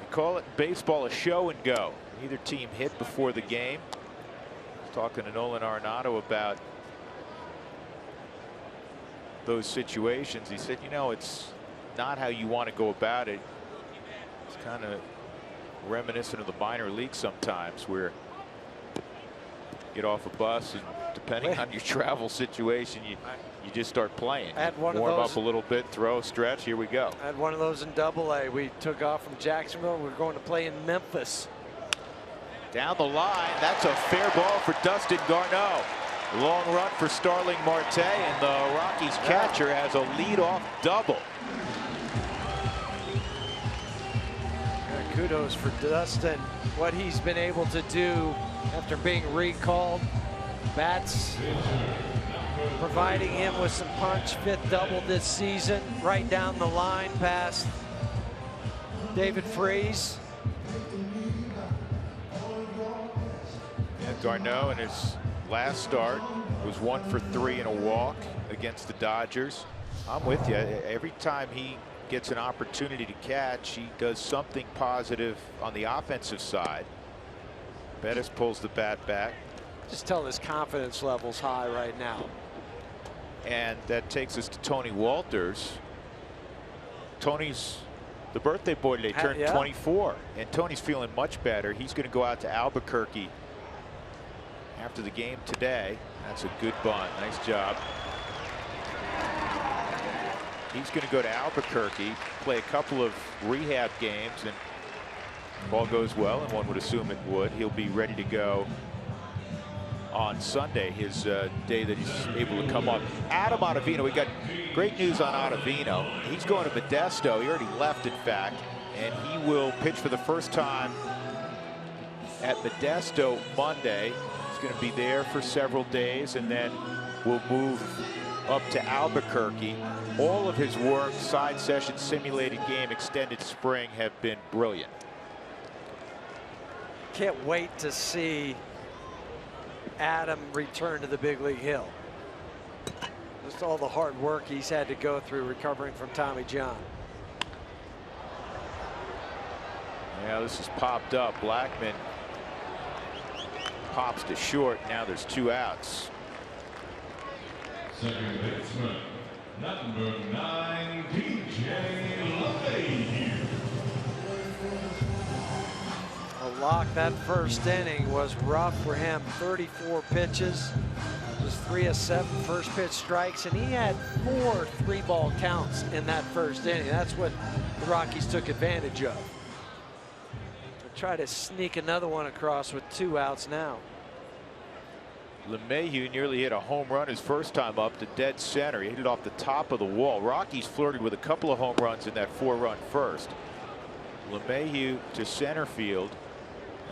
You call it baseball a show and go. Neither team hit before the game. I was talking to Nolan Arenado about those situations. He said, you know, it's not how you want to go about it. It's kind of reminiscent of the minor league sometimes, where you get off a bus and depending on your travel situation, you just start playing. Warm up a little bit, throw, stretch, here we go. I had one of those in Double-A. We took off from Jacksonville. We're going to play in Memphis. Down the line, that's a fair ball for Dustin Garneau. Long run for Starling Marte, and the Rockies catcher has a leadoff double. Kudos for Dustin, what he's been able to do after being recalled. Bats providing him with some punch. 5th double this season, right down the line past David Freese. Yeah, Garneau in his last start was 1 for 3 and a walk against the Dodgers. I'm with you. Every time he gets an opportunity to catch, he does something positive on the offensive side. Bettis pulls the bat back. Just tell his confidence level's high right now. And that takes us to Tony Walters. Tony's the birthday boy today, turned 24, and Tony's feeling much better. He's going to go out to Albuquerque after the game today. That's a good bunt. Nice job. He's going to go to Albuquerque, play a couple of rehab games, and if all goes well, and one would assume it would, he'll be ready to go on Sunday, his day that he's able to come on. Adam Ottavino, we got great news on Ottavino. He's going to Modesto. He already left, in fact, and he will pitch for the first time at Modesto Monday. He's going to be there for several days, and then will move up to Albuquerque. All of his work, side session, simulated game, extended spring, have been brilliant. Can't wait to see Adam return to the big league hill. Just all the hard work he's had to go through recovering from Tommy John. Yeah, this is popped up. Blackman pops to short. Now there's 2 outs. Second baseman, number 9, DJ LeMahieu. Lock, that first inning was rough for him. 34 pitches, was 3 of 7 first pitch strikes, and he had 4 3-ball counts in that first inning. That's what the Rockies took advantage of. They'll try to sneak another one across with 2 outs now. LeMahieu nearly hit a home run his first time up to dead center. He hit it off the top of the wall. Rockies flirted with a couple of home runs in that 4-run first. LeMahieu to center field,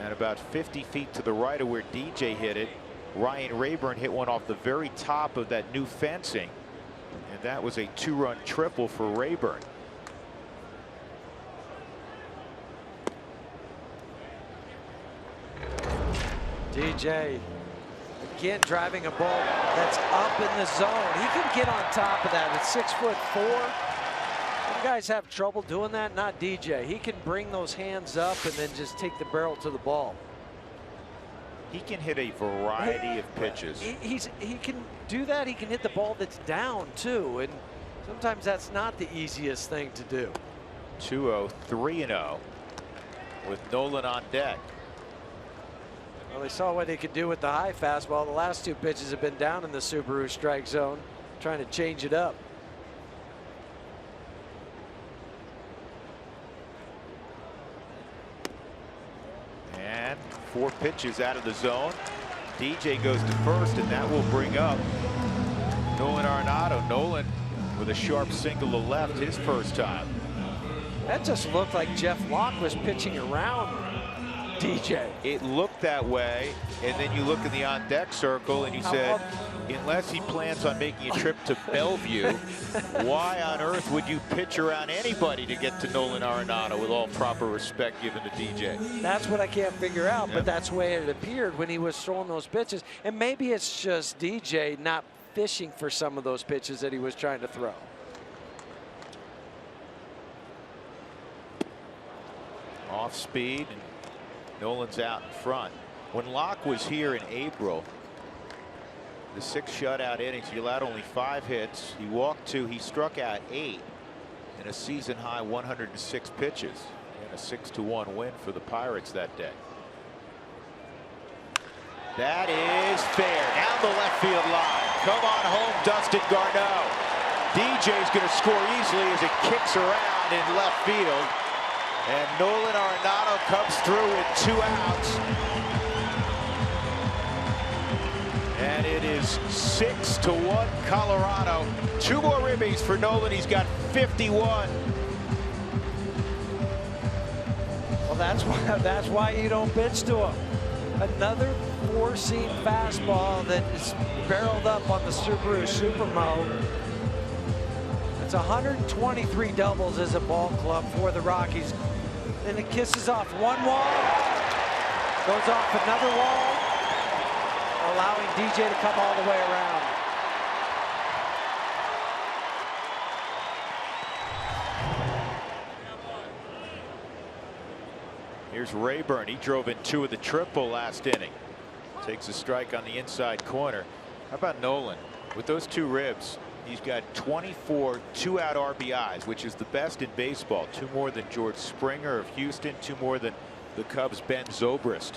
and about 50 feet to the right of where DJ hit it, Ryan Rayburn hit one off the very top of that new fencing, and that was a 2-run triple for Rayburn. DJ again driving a ball that's up in the zone. He can get on top of that at 6'4". Some guys have trouble doing that. Not DJ. He can bring those hands up and then just take the barrel to the ball. He can hit a variety of pitches. He can do that. He can hit the ball that's down too, and sometimes that's not the easiest thing to do. 2-0, 3-0 with Nolan on deck. Well, they saw what he could do with the high fastball. The last 2 pitches have been down in the Subaru strike zone, trying to change it up. And 4 pitches out of the zone. DJ goes to first, and that will bring up Nolan Arenado. Nolan with a sharp single to left his first time. That just looked like Jeff Locke was pitching around DJ. It looked that way, and then you look in the on-deck circle and you said, unless he plans on making a trip to Bellevue, why on earth would you pitch around anybody to get to Nolan Arenado, with all proper respect given to DJ? That's what I can't figure out, but that's the way it appeared when he was throwing those pitches. And maybe it's just DJ not fishing for some of those pitches that he was trying to throw. Off speed, and Nolan's out in front. When Locke was here in April, the 6 shutout innings, he allowed only 5 hits. He walked 2, he struck out 8 in a season high 106 pitches, and a 6-1 win for the Pirates that day. That is fair, down the left field line. Come on home, Dustin Garneau. DJ's going to score easily as it kicks around in left field. And Nolan Arenado comes through with 2 outs. And it is 6-1 Colorado. 2 more ribbies for Nolan. He's got 51. Well, that's why you don't pitch to him. Another 4-seam fastball that is barreled up on the Subaru Supermo. It's 123 doubles as a ball club for the Rockies. Then it kisses off one wall, goes off another wall, allowing DJ to come all the way around. Here's Rayburn. He drove in 2 of the triple last inning. Takes a strike on the inside corner. How about Nolan? With those 2 ribs, he's got 24 2-out RBIs, which is the best in baseball. 2 more than George Springer of Houston, 2 more than the Cubs' Ben Zobrist.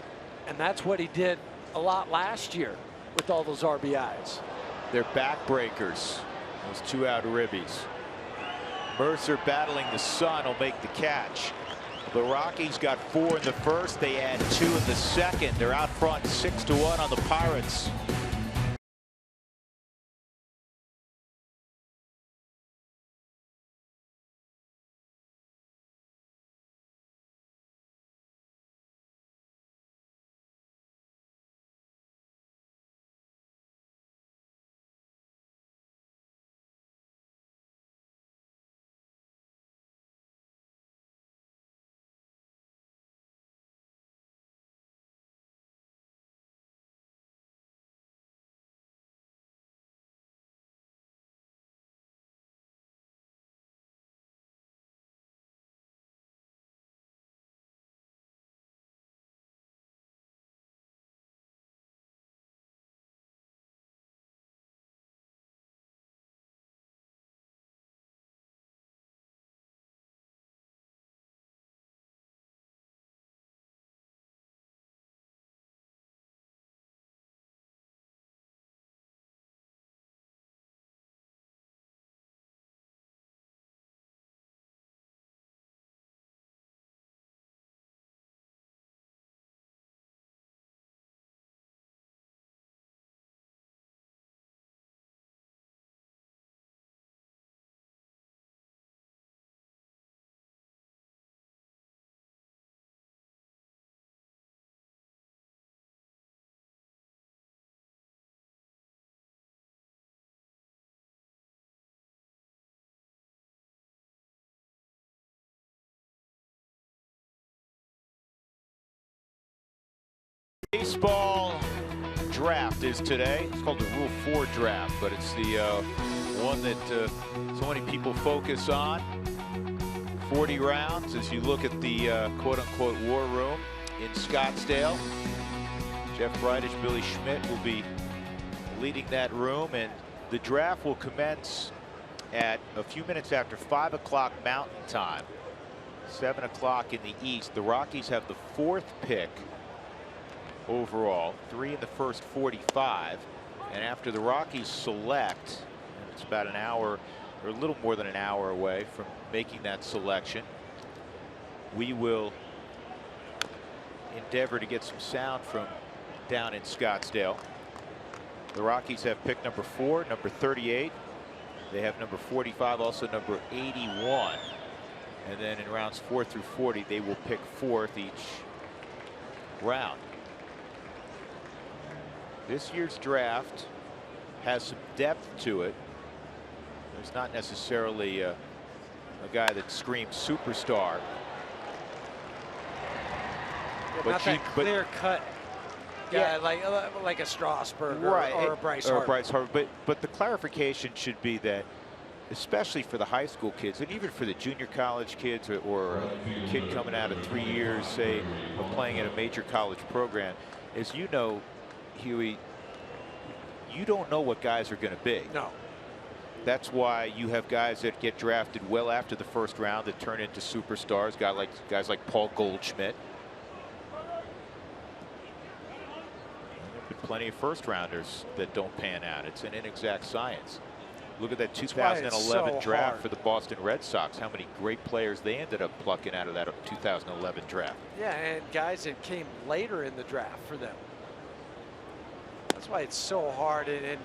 And that's what he did a lot last year with all those RBIs. They're backbreakers, those 2-out ribbies. Mercer battling the sun will make the catch. The Rockies got 4 in the first. They add 2 in the second. They're out front 6-1 on the Pirates. Baseball draft is today. It's called the Rule 4 draft, but it's the one that so many people focus on. 40 rounds as you look at the quote-unquote war room in Scottsdale. Jeff Bridich, Billy Schmidt will be leading that room, and the draft will commence at a few minutes after 5 o'clock Mountain Time, 7 o'clock in the East. The Rockies have the 4th pick overall, 3 in the first 45, and after the Rockies select, and it's about an hour or a little more than an hour away from making that selection, we will endeavor to get some sound from down in Scottsdale. The Rockies have pick number 4, number 38. They have number 45, also number 81, and then in rounds 4 through 40 they will pick 4th each round. This year's draft has some depth to it. There's not necessarily a guy that screams superstar. But not that clear cut guy, yeah, like a Strasburg, right, or a Bryce Harper. But the clarification should be that, especially for the high school kids and even for the junior college kids, or a kid coming out of 3 years, say, of playing in a major college program, as you know, Huey, you don't know what guys are going to be. No. That's why you have guys that get drafted well after the first round that turn into superstars, guys like Paul Goldschmidt. There've been plenty of first rounders that don't pan out. It's an inexact science. Look at that 2011 draft for the Boston Red Sox. How many great players they ended up plucking out of that 2011 draft. Yeah, and guys that came later in the draft for them. That's why it's so hard, and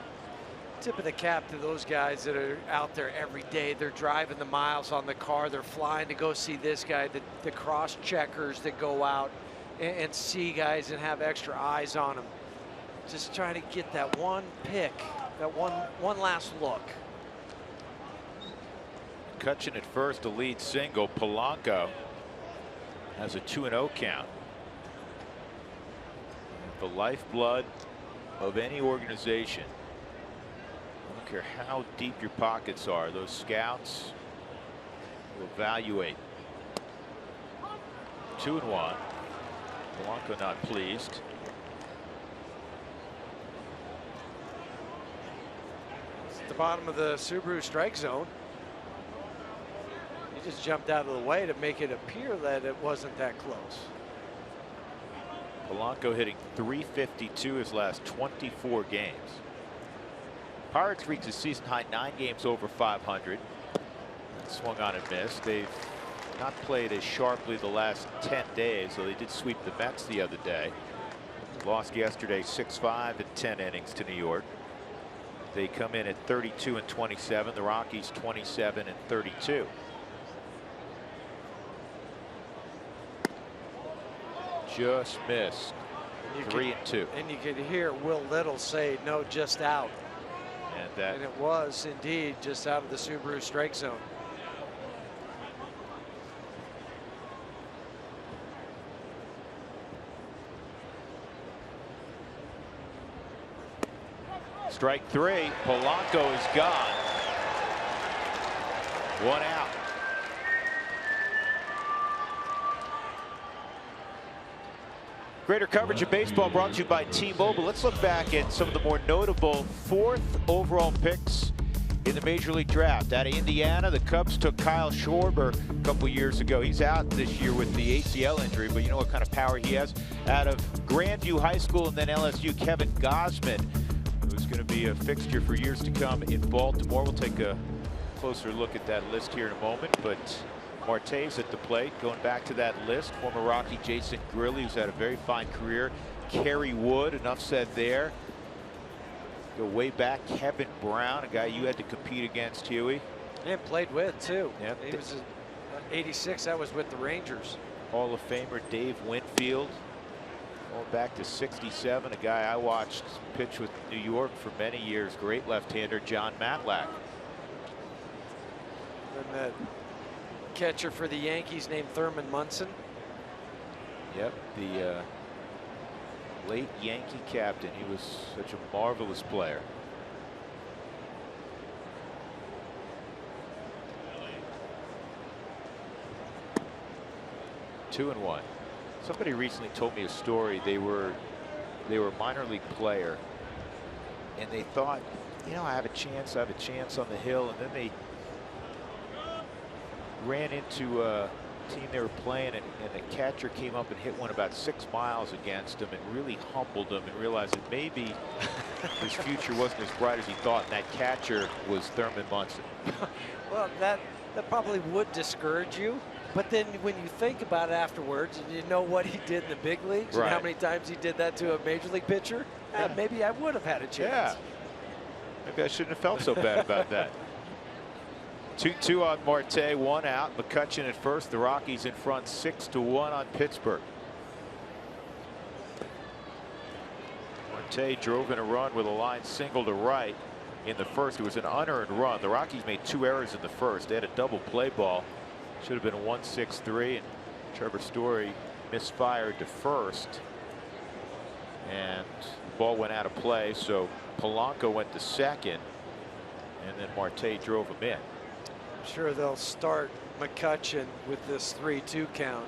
tip of the cap to those guys that are out there every day. They're driving the miles on the car. They're flying to go see this guy, the cross checkers that go out and see guys and have extra eyes on them. Just trying to get that one pick, that one last look. Cutchin at first, a lead single. Polanco has a 2-0 count. The lifeblood of any organization. I don't care how deep your pockets are, those scouts will evaluate. 2-1. Polanco not pleased. It's at the bottom of the Subaru strike zone. He just jumped out of the way to make it appear that it wasn't that close. Polanco hitting .352 his last 24 games. Pirates reached a season high 9 games over 500. Swung on and missed. They've not played as sharply the last 10 days, so they did sweep the Mets the other day. Lost yesterday 6-5 in 10 innings to New York. They come in at 32-27. The Rockies 27-32. Just missed. 3-2. And you could hear Will Little say, "No, just out." And it was indeed just out of the Subaru strike zone. strike 3. Polanco is gone. 1 out. Greater coverage of baseball brought to you by T-Mobile. Let's look back at some of the more notable 4th overall picks in the Major League Draft. Out of Indiana, the Cubs took Kyle Schwarber a couple years ago. He's out this year with the ACL injury, but you know what kind of power he has. Out of Grandview High School and then LSU, Kevin Gausman, who's going to be a fixture for years to come in Baltimore. We'll take a closer look at that list here in a moment, but Marte's at the plate. Going back to that list, former Rocky Jason Grilli, who's had a very fine career. Kerry Wood, enough said there. Go way back, Kevin Brown, a guy you had to compete against, Huey. And played with, too. Yep. He was in '86, that was with the Rangers. Hall of Famer Dave Winfield. Going back to '67, a guy I watched pitch with New York for many years. Great left-hander, John Matlack. And that catcher for the Yankees named Thurman Munson. Yep, the late Yankee captain. He was such a marvelous player. Two and one. Somebody recently told me a story. They were a minor league player, and they thought, you know, I have a chance on the hill, and then they ran into a team they were playing, and the catcher came up and hit one about 6 miles against him and really humbled him, and realized that maybe his future wasn't as bright as he thought, and that catcher was Thurman Munson. Well, that probably would discourage you, but then when you think about it afterwards and you know what he did in the big leagues, right, and how many times he did that to a major league pitcher, maybe I would have had a chance. Yeah, maybe I shouldn't have felt so bad about that. 2-2 on Marte, 1 out. McCutchen at first. The Rockies in front 6-1 on Pittsburgh. Marte drove in a run with a line single to right in the first. It was an unearned run. The Rockies made 2 errors in the first. They had a double play ball. Should have been a 1-6-3, and Trevor Story misfired to first, and the ball went out of play. So Polanco went to second, and then Marte drove him in. I'm sure they'll start McCutchen with this 3-2 count.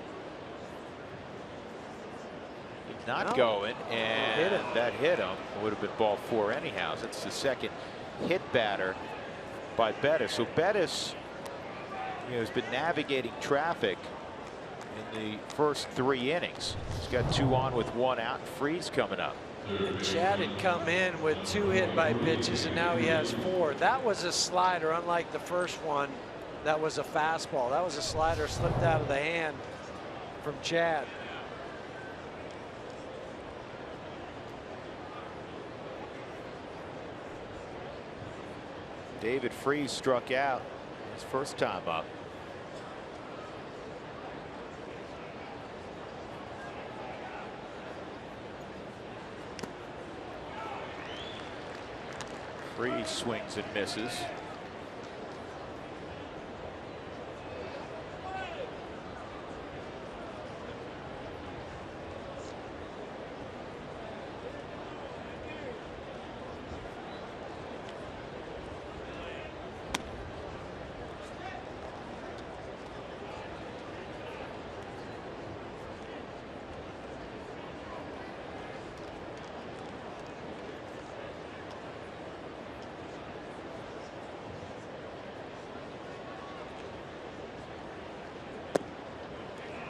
He's not going, and that hit him. It would have been ball 4 anyhow. That's the second hit batter by Bettis. So Bettis, you know, has been navigating traffic in the first 3 innings. He's got 2 on with 1 out. Freeze coming up. And Chad had come in with 2 hit by pitches, and now he has 4. That was a slider, unlike the first one. That was a fastball. That was a slider slipped out of the hand from Chad. David Freeze struck out his first time up. Freeze swings and misses.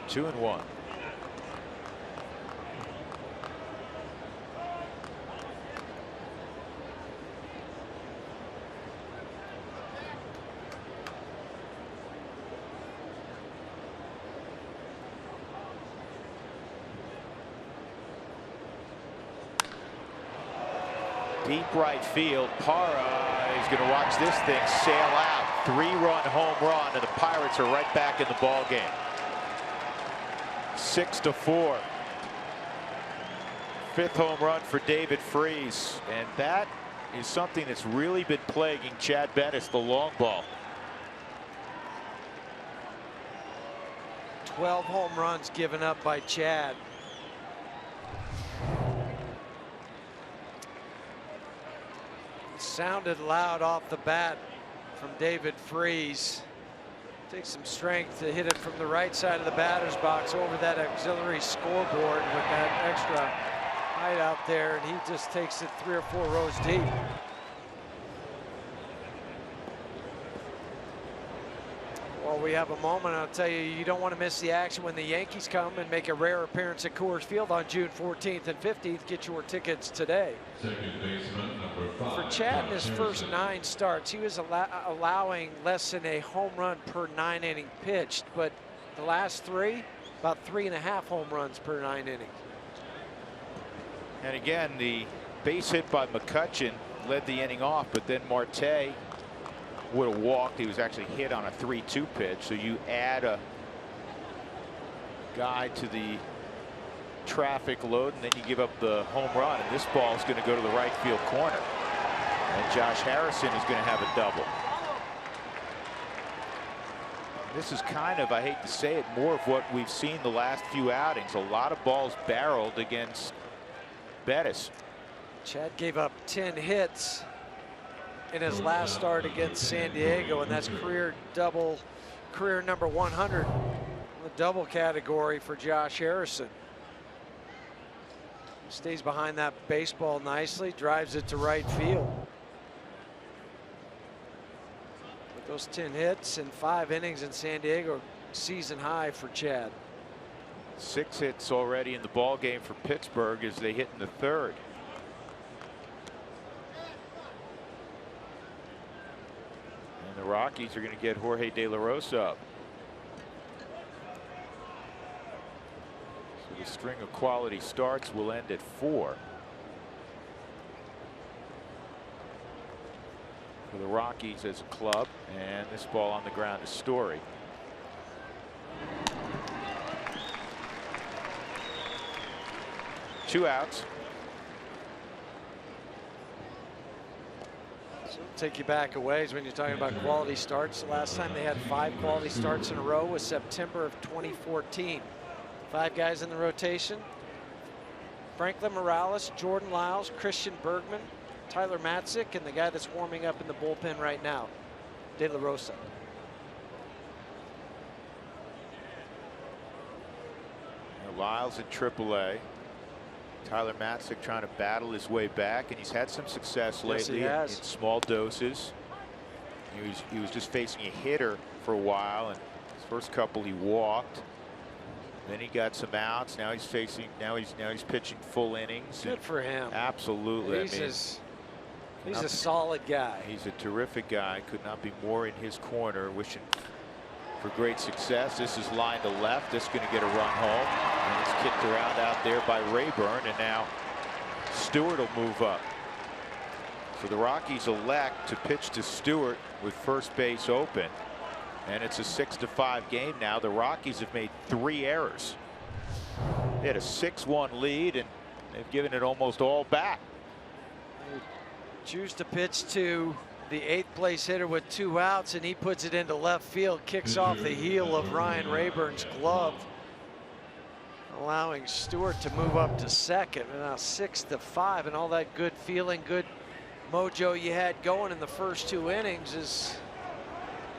Two and one. deep right field. Parra is going to watch this thing sail out. 3-run home run, and the Pirates are right back in the ball game. 6-4. 5th home run for David Freese, and that is something that's really been plaguing Chad Bettis, the long ball. 12 home runs given up by Chad. Sounded loud off the bat from David Freese. Takes some strength to hit it from the right side of the batter's box over that auxiliary scoreboard with that extra height out there, and he just takes it 3 or 4 rows deep. Well, we have a moment. I'll tell you, you don't want to miss the action when the Yankees come and make a rare appearance at Coors Field on June 14th and 15th. Get your tickets today. Second baseman, number 5. For Chad, in his first 9 starts, he was allowing less than a home run per 9-inning pitched, but the last 3, about 3.5 home runs per 9 innings. And again, the base hit by McCutchen led the inning off, but then Marte would have walked. He was actually hit on a 3-2 pitch. So you add a guy to the traffic load, and then you give up the home run, and this ball is going to go to the right field corner, and Josh Harrison is going to have a double. This is kind of, I hate to say it, more of what we've seen the last few outings. A lot of balls barreled against Bettis. Chad gave up 10 hits in his last start against San Diego, and that's career number 100 in the double category for Josh Harrison. Stays behind that baseball nicely, drives it to right field. With those 10 hits and 5 innings in San Diego, season high for Chad. 6 hits already in the ball game for Pittsburgh as they hit in the 3rd. And the Rockies are going to get Jorge De La Rosa up. So the string of quality starts will end at 4 for the Rockies as a club, and this ball on the ground is Story. Two outs. So take you back a ways when you're talking about quality starts. The last time they had 5 quality starts in a row was September of 2014. 5 guys in the rotation: Franklin Morales, Jordan Lyles, Christian Bergman, Tyler Matzik, and the guy that's warming up in the bullpen right now, De La Rosa. Lyles at AAA. Tyler Matzik trying to battle his way back, and he's had some success lately in small doses. He was just facing a hitter for a while, and his first couple he walked. Then he got some outs. Now he's pitching full innings. Good for him. Absolutely. He's a solid guy. He's a terrific guy. Could not be more in his corner. Wishing for great success. This is line to left. This is going to get a run home. And it's kicked around out there by Rayburn, and now Stewart will move up. So the Rockies elect to pitch to Stewart with first base open, and it's a 6-5 game now. The Rockies have made 3 errors. They had a 6-1 lead, and they've given it almost all back. They choose to pitch to the 8th place hitter with 2 outs, and he puts it into left field, kicks off the heel of Ryan Rayburn's glove, allowing Stewart to move up to second. And now 6-5, and all that good feeling, good mojo you had going in the first 2 innings is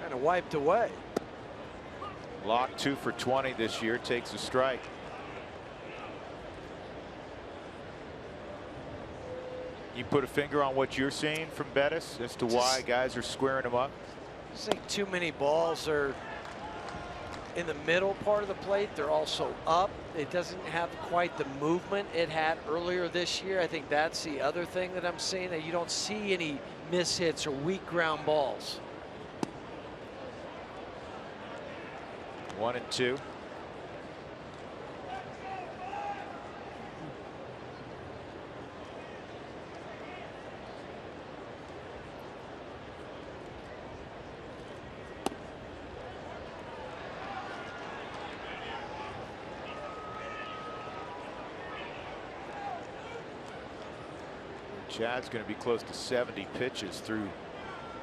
kind of wiped away. Locke 2 for 20 this year, takes a strike. You put a finger on what you're seeing from Bettis as to why guys are squaring him up? I think too many balls are in the middle part of the plate. They're also up. It doesn't have quite the movement it had earlier this year. I think that's the other thing that I'm seeing, that you don't see any mishits or weak ground balls. 1-2. Chad's going to be close to 70 pitches through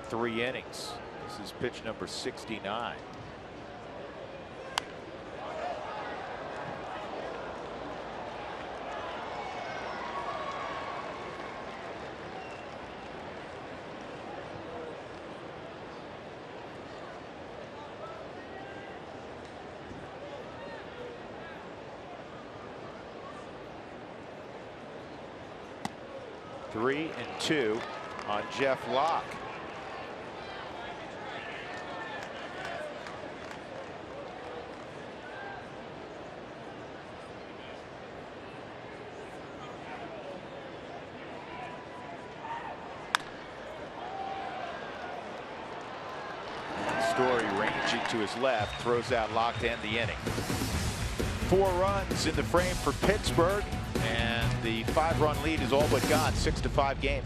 3 innings. This is pitch number 69. Three and 2 on Jeff Locke. Story ranging to his left, throws out Locke to end the inning. 4 runs in the frame for Pittsburgh, and the 5-run lead is all but gone. 6-5 game.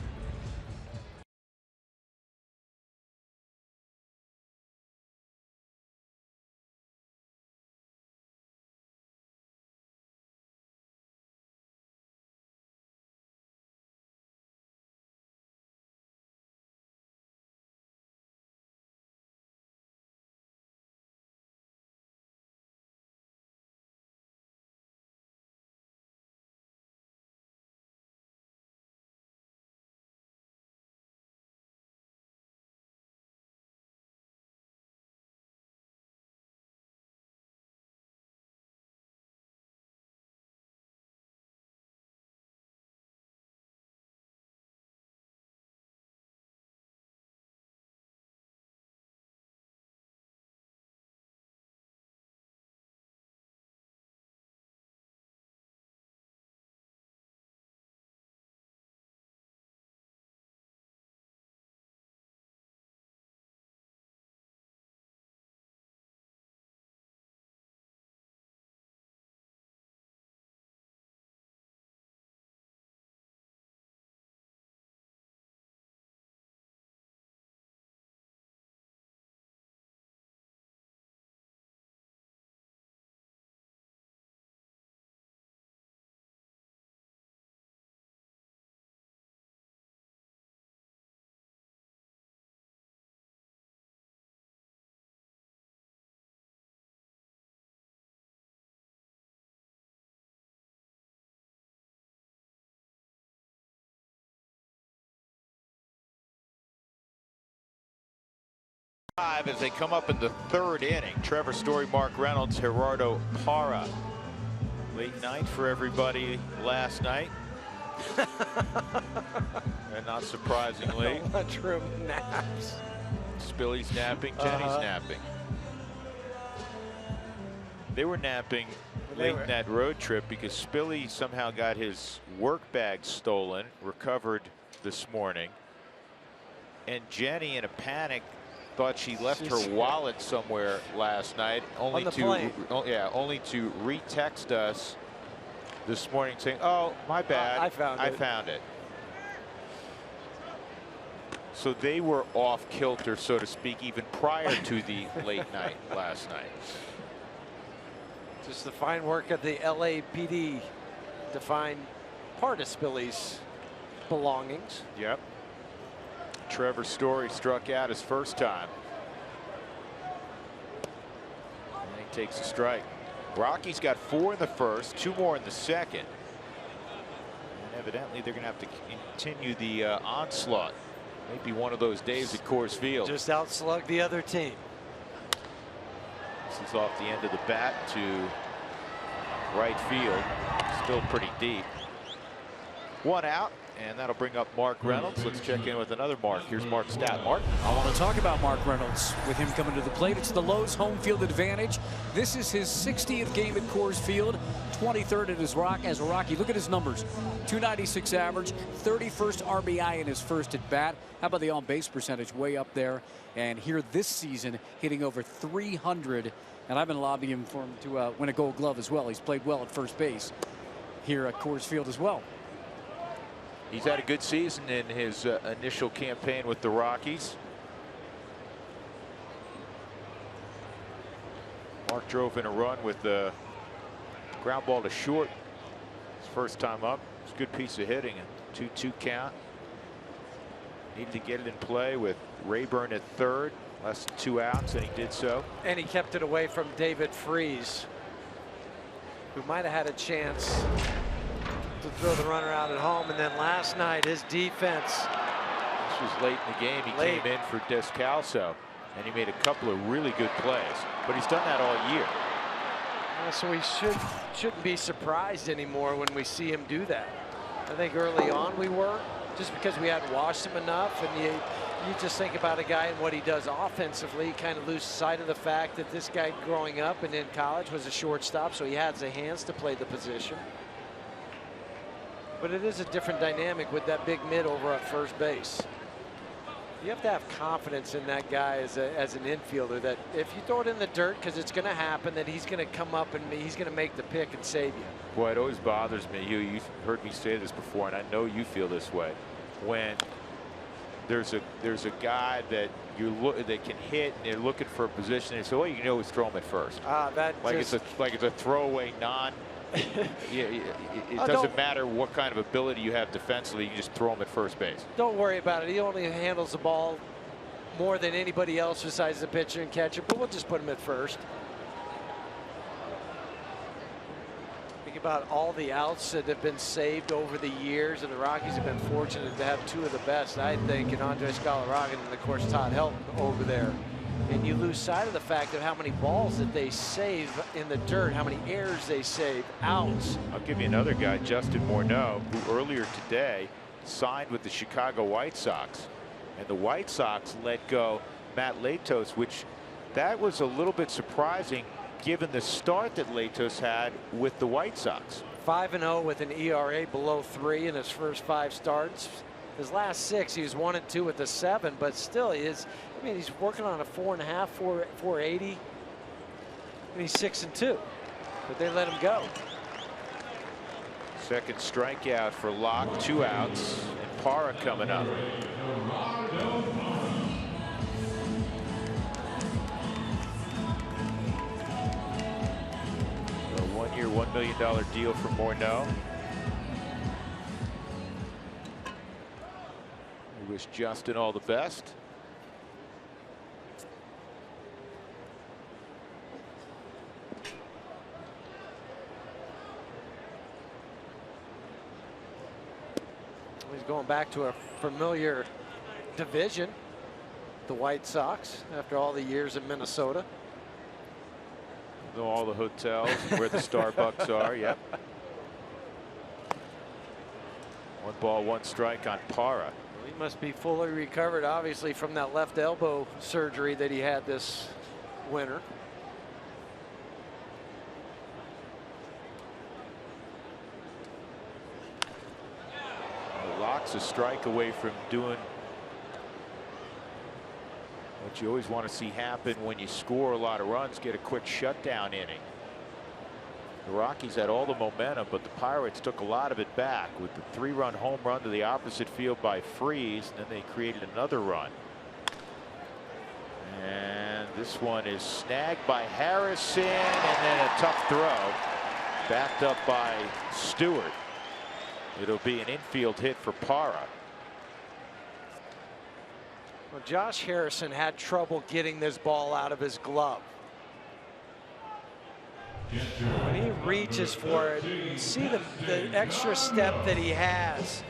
As they come up in the 3rd inning, Trevor Story, Mark Reynolds, Gerardo Parra. Late night for everybody last night. And not surprisingly, lunchroom naps. Spilly's napping, Jenny's napping. They were napping late in that road trip because Spilly somehow got his work bag stolen, recovered this morning. And Jenny, in a panic, thought she left her wallet somewhere last night, only to re-text us this morning saying, "Oh, my bad, I found it." So they were off kilter, so to speak, even prior to the late night last night. Just the fine work of the LAPD to find part of Spilly's belongings. Yep. Trevor Story struck out his first time. And he takes a strike. Rockies got 4 in the first, 2 more in the second. And evidently they're going to have to continue the onslaught. Maybe one of those days at Coors Field. Just outslug the other team. This is off the end of the bat to right field. Still pretty deep. 1 out. And that'll bring up Mark Reynolds. Let's check in with another Mark. Here's Mark's stat. Mark? I want to talk about Mark Reynolds with him coming to the plate. It's the Lowe's home field advantage. This is his 60th game at Coors Field, 23rd at his as a Rocky. Look at his numbers. 296 average, 31st RBI in his first at bat. How about the on-base percentage? Way up there. And here this season, hitting over 300. And I've been lobbying for him to win a Gold Glove as well. He's played well at first base here at Coors Field as well. He's had a good season in his initial campaign with the Rockies. Mark drove in a run with the ground ball to short his first time up. It's a good piece of hitting. A 2-2 count. Needed to get it in play with Rayburn at third, less than 2 outs, and he did so. And he kept it away from David Freese, who might have had a chance to throw the runner out at home. And then last night, his defense. This was late in the game. He came in for Descalso, and he made a couple of really good plays. But he's done that all year. So we shouldn't be surprised anymore when we see him do that. I think early on we were, just because we hadn't watched him enough, and you just think about a guy and what he does offensively, kind of lose sight of the fact that this guy growing up and in college was a shortstop, so he has the hands to play the position. But it is a different dynamic with that big mid over at first base. You have to have confidence in that guy as an infielder, that if you throw it in the dirt, because it's going to happen, that he's going to come up and he's going to make the pick and save you. Boy, it always bothers me. You've heard me say this before, and I know you feel this way. When there's a guy that that can hit, and they're looking for a position, and so all you can do is throw him at first. It's a throwaway non. It doesn't matter what kind of ability you have defensively. You can just throw him at first base. Don't worry about it. He only handles the ball more than anybody else besides the pitcher and catcher, but we'll just put him at first. Think about all the outs that have been saved over the years, and the Rockies have been fortunate to have 2 of the best, I think, in Andres Galarraga and, of course, Todd Helton over there. And you lose sight of the fact of how many balls that they save in the dirt, how many errors they save, outs. I'll give you another guy, Justin Morneau, who earlier today signed with the Chicago White Sox. And the White Sox let go Matt Latos, which that was a little bit surprising given the start that Latos had with the White Sox. 5-0 with an ERA below 3 in his first 5 starts. His last 6, he was 1-2 with the 7, but still he is. I mean, he's working on a 4.5, 480, and he's 6-2. But they let him go. Second strikeout for Locke, 2 outs, and Parra coming up. A 1-year, $1 million deal for Morneau. We wish Justin all the best. He's going back to a familiar division, the White Sox, after all the years in Minnesota. Know all the hotels, where the Starbucks are. Yep. 1 ball, 1 strike on Parra. He must be fully recovered, obviously, from that left elbow surgery that he had this winter. Locke's a strike away from doing what you always want to see happen when you score a lot of runs, get a quick shutdown inning. The Rockies had all the momentum, but the Pirates took a lot of it back with the 3-run home run to the opposite field by Freese, and then they created another run. And this one is snagged by Harrison, and then a tough throw backed up by Stewart. It'll be an infield hit for Parra. Well, Josh Harrison had trouble getting this ball out of his glove. When he reaches for it, you see the extra step that he has.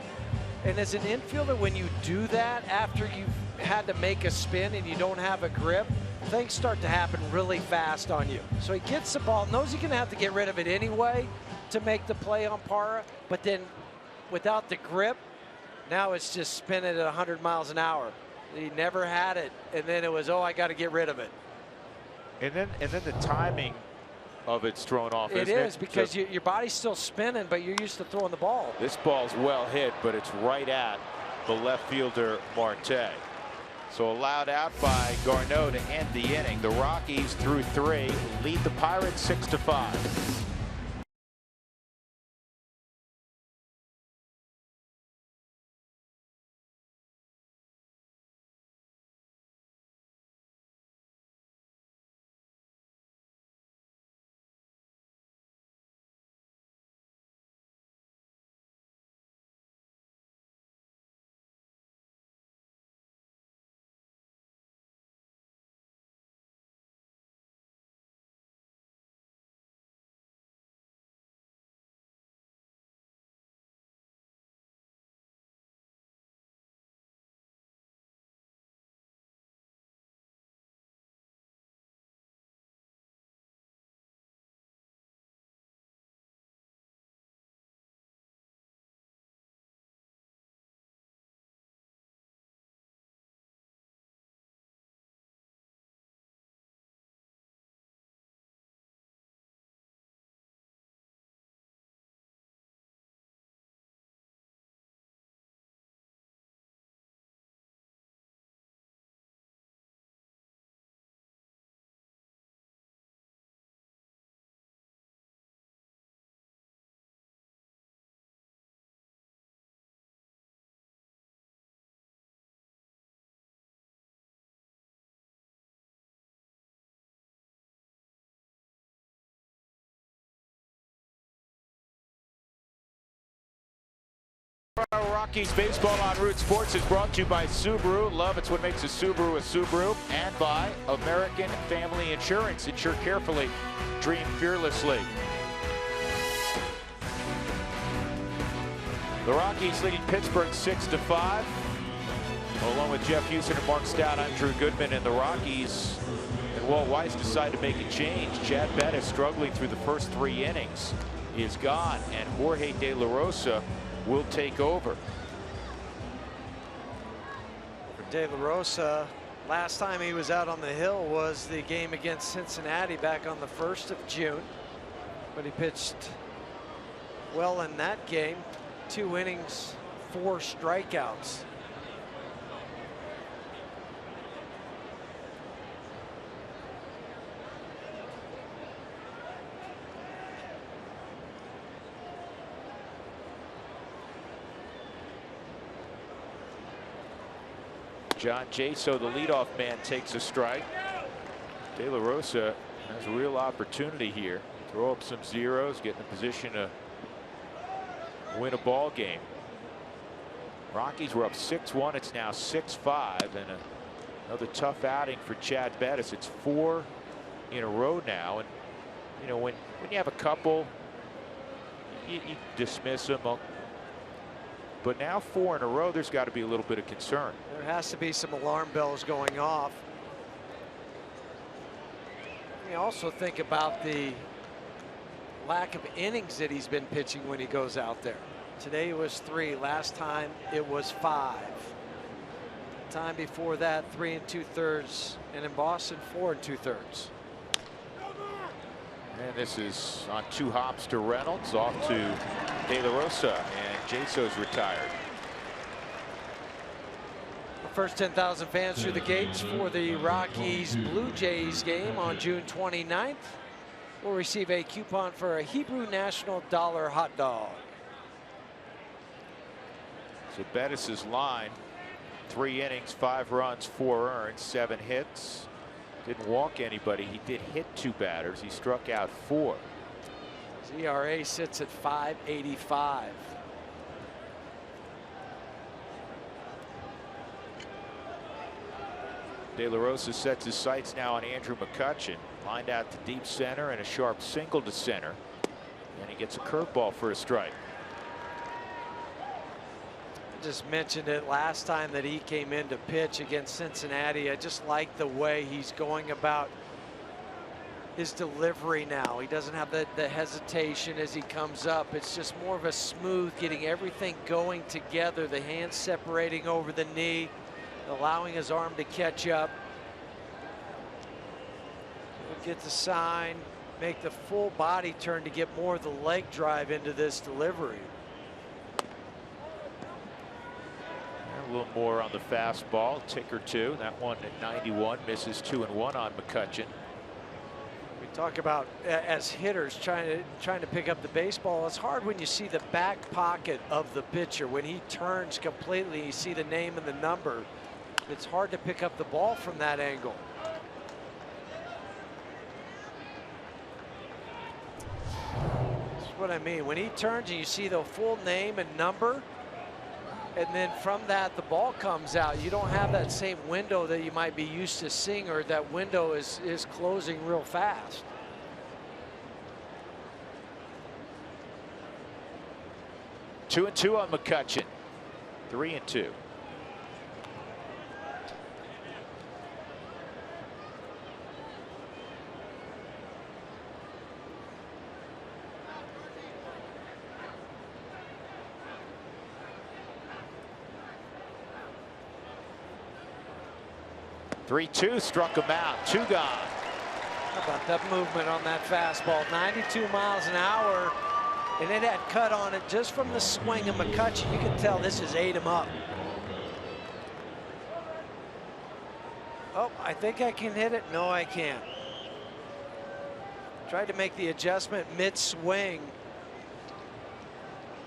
And as an infielder, when you do that after you've had to make a spin and you don't have a grip, things start to happen really fast on you. So he gets the ball, knows he's going to have to get rid of it anyway to make the play on Parra, but then without the grip, now it's just spinning at 100 miles an hour. He never had it, and then it was, oh, I got to get rid of it. And then the timing of it's thrown off. It is, because your body's still spinning, but you're used to throwing the ball. This ball's well hit, but it's right at the left fielder Marte. So allowed out by Garneau to end the inning. The Rockies through 3 lead the Pirates 6-5. Rockies baseball on Root Sports is brought to you by Subaru. Love, it's what makes a Subaru a Subaru. And by American Family Insurance. Insure carefully, dream fearlessly. The Rockies leading Pittsburgh 6-5. Along with Jeff Houston and Mark Stout, I'm Drew Goodman. And the Rockies and Walt Weiss decide to make a change. Chad Bettis, struggling through the first 3 innings, is gone, and Jorge De La Rosa will take over. For De La Rosa, last time he was out on the hill was the game against Cincinnati back on the 1st of June. But he pitched well in that game. 2 innings, 4 strikeouts. John Jaso, the leadoff man, takes a strike. De La Rosa has a real opportunity here. Throw up some zeros, get in a position to win a ball game. Rockies were up 6-1. It's now 6-5, and another tough outing for Chad Bettis. It's 4 in a row now, and you know when you have a couple, you dismiss them. But now 4 in a row, there's got to be a little bit of concern. There has to be some alarm bells going off. You also think about the lack of innings that he's been pitching when he goes out there. Today it was 3. Last time it was 5. The time before that, 3 2/3, and in Boston, 4 2/3. And this is on 2 hops to Reynolds, off to De La Rosa, and Jaso's retired. The first 10,000 fans through the gates for the Rockies Blue Jays game on June 29th will receive a coupon for a Hebrew National Dollar hot dog. So Bettis's line, 3 innings, 5 runs, 4 earned, 7 hits. Didn't walk anybody. He did hit 2 batters. He struck out 4. His ERA sits at 5.85. De La Rosa sets his sights now on Andrew McCutchen. Lined out to deep center and a sharp single to center. And he gets a curveball for a strike. Just mentioned it last time that he came in to pitch against Cincinnati. I just like the way he's going about his delivery now. He doesn't have the hesitation as he comes up. It's just more of a smooth, getting everything going together, the hands separating over the knee, allowing his arm to catch up. Get the sign, make the full body turn to get more of the leg drive into this delivery. A little more on the fastball, tick or 2. That one at 91, misses 2-1 on McCutchen. We talk about as hitters trying to pick up the baseball. It's hard when you see the back pocket of the pitcher. When he turns completely, you see the name and the number. It's hard to pick up the ball from that angle. That's what I mean. When he turns and you see the full name and number, and then from that the ball comes out, you don't have that same window that you might be used to seeing, or that window is closing real fast. Two and 2 on McCutchen. 3 and 2. Three-2, struck him out. 2 gone. How about that movement on that fastball? 92 miles an hour, and it had cut on it just from the swing of McCutchen. You can tell this has ate him up. Oh, I think I can hit it. No, I can't. Tried to make the adjustment mid-swing.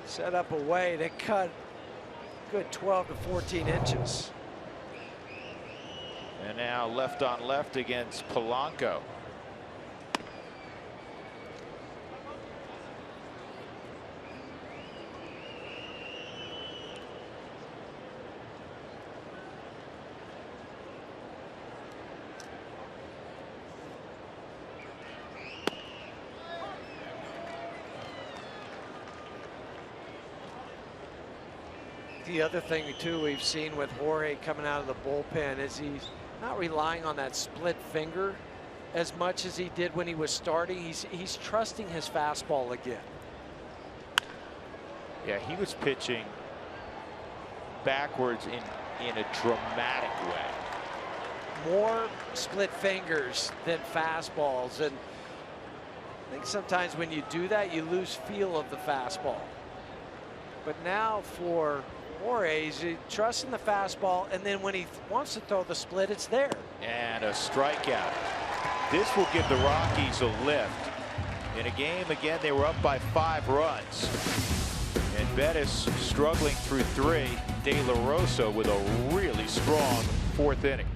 Set up a way to cut good 12 to 14 inches. And now left on left against Polanco. the other thing too we've seen with Jorge coming out of the bullpen is he's not relying on that split finger as much as he did when he was starting. He's trusting his fastball again. Yeah, he was pitching backwards in a dramatic way. More split fingers than fastballs, and I think sometimes when you do that, you lose feel of the fastball. But now for Jorge, he's trusting the fastball, and then when he wants to throw the split, it's there. And a strikeout. This will give the Rockies a lift. In a game, again, they were up by 5 runs. And Bettis struggling through 3. De La Rosa with a really strong 4th inning.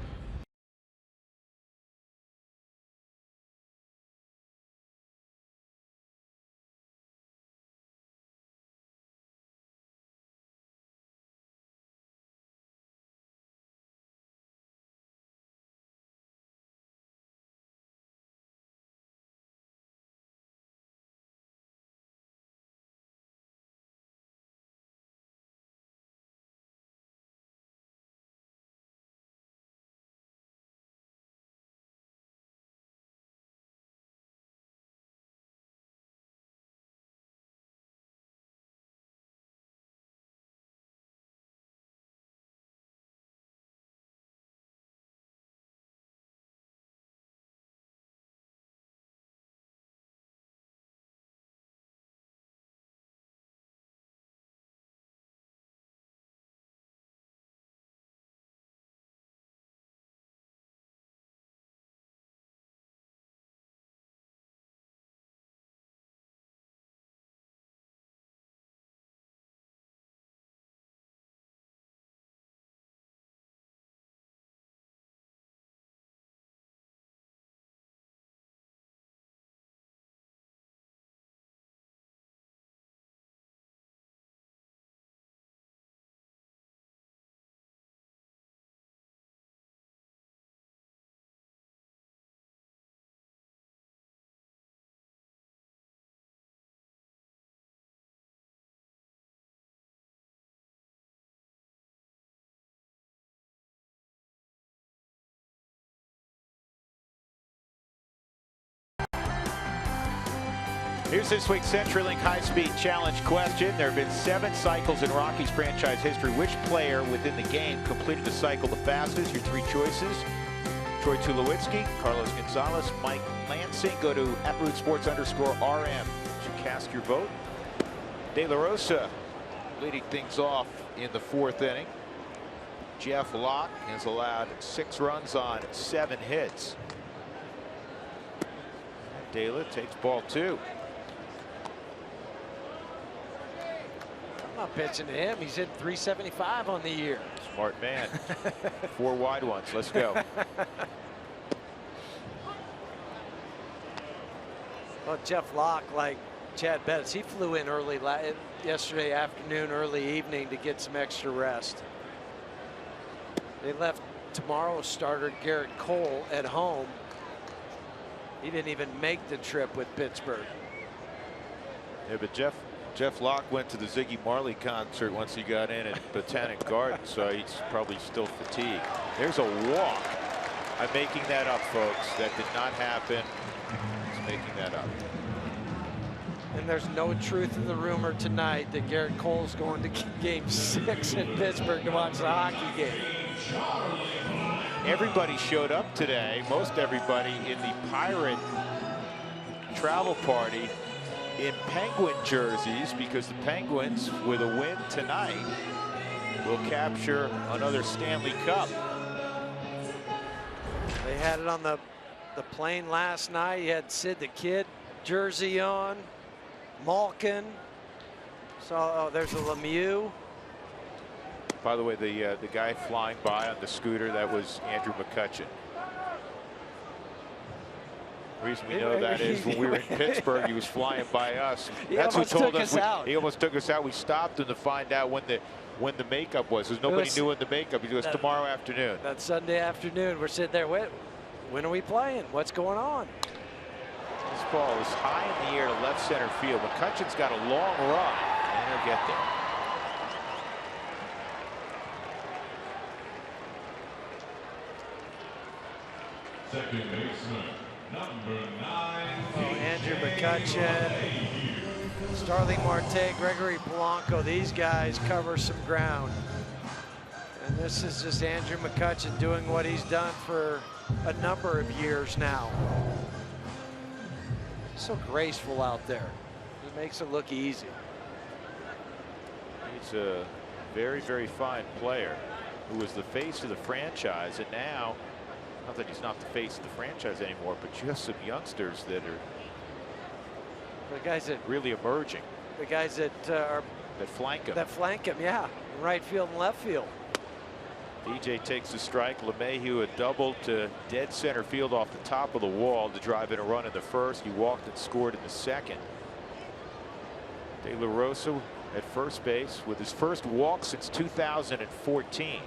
Here's this week's CenturyLink High-Speed Challenge question. There have been 7 cycles in Rockies franchise history. Which player within the game completed the cycle the fastest? Your 3 choices: Troy Tulowitzki, Carlos Gonzalez, Mike Lansing. Go to @RootSports_RM to cast your vote. De La Rosa leading things off in the 4th inning. Jeff Locke has allowed 6 runs on 7 hits. De La takes ball 2. I'm not pitching to him. He's hit .375 on the year. Smart man. 4 wide ones. Let's go. Well, Jeff Locke, like Chad Bettis, he flew in early yesterday afternoon, early evening to get some extra rest. They left tomorrow's starter Garrett Cole at home. He didn't even make the trip with Pittsburgh. Yeah, but Jeff Locke went to the Ziggy Marley concert once he got in at Botanic Garden, so he's probably still fatigued. There's a walk. I'm making that up, folks. That did not happen. He's making that up. And there's no truth in the rumor tonight that Garrett Cole's going to Game 6 in Pittsburgh to watch the hockey game. Everybody showed up today, most everybody, in the Pirate travel party in Penguin jerseys, because the Penguins, with a win tonight, will capture another Stanley Cup. They had it on the plane last night. You had Sid the Kid jersey on, Malkin. So there's a Lemieux. By the way, the guy flying by on the scooter, that was Andrew McCutcheon. The reason we know that is when we were in Pittsburgh, he was flying by us. That's who told us. He almost took us out. We stopped him to find out when the makeup was. Because nobody knew when the makeup. He goes, tomorrow afternoon. That Sunday afternoon. We're sitting there. When are we playing? What's going on? This ball is high in the air to left center field. McCutcheon's got a long run, and he'll get there. Second baseman, number 9. Oh, Andrew McCutchen, Starling Marte, Gregory Polanco, these guys cover some ground. And this is just Andrew McCutchen doing what he's done for a number of years now. So graceful out there. He makes it look easy. He's a very, very fine player who was the face of the franchise, and now, not that he's not the face of the franchise anymore, but you have some youngsters that are The guys that really emerging. the guys that are That flank him. that flank him, yeah, in right field and left field. DJ takes the strike. LeMahieu a double to dead center field off the top of the wall to drive in a run in the first. He walked and scored in the second. De La Rosa at first base with his first walk since 2014.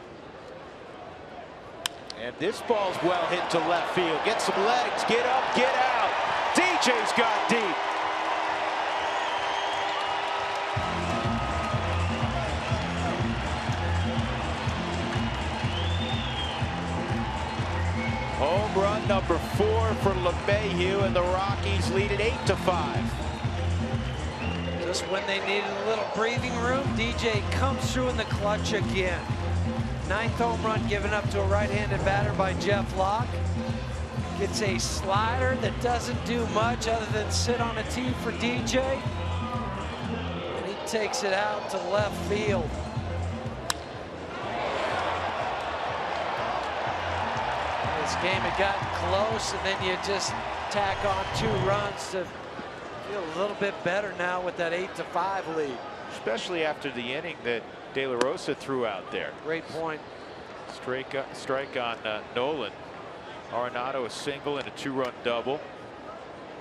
And this ball's well hit to left field. Get some legs, get up, get out. DJ's got deep. Home run number 4 for LeMahieu, and the Rockies lead it 8-5. Just when they needed a little breathing room, DJ comes through in the clutch again. 9th home run given up to a right-handed batter by Jeff Locke. Gets a slider that doesn't do much other than sit on a tee for DJ. And he takes it out to left field. This game had gotten close, and then you just tack on 2 runs to feel a little bit better now with that 8-5 lead. Especially after the inning that De La Rosa threw out there. Great point. Strike on Nolan. Arenado a single and a 2-run double.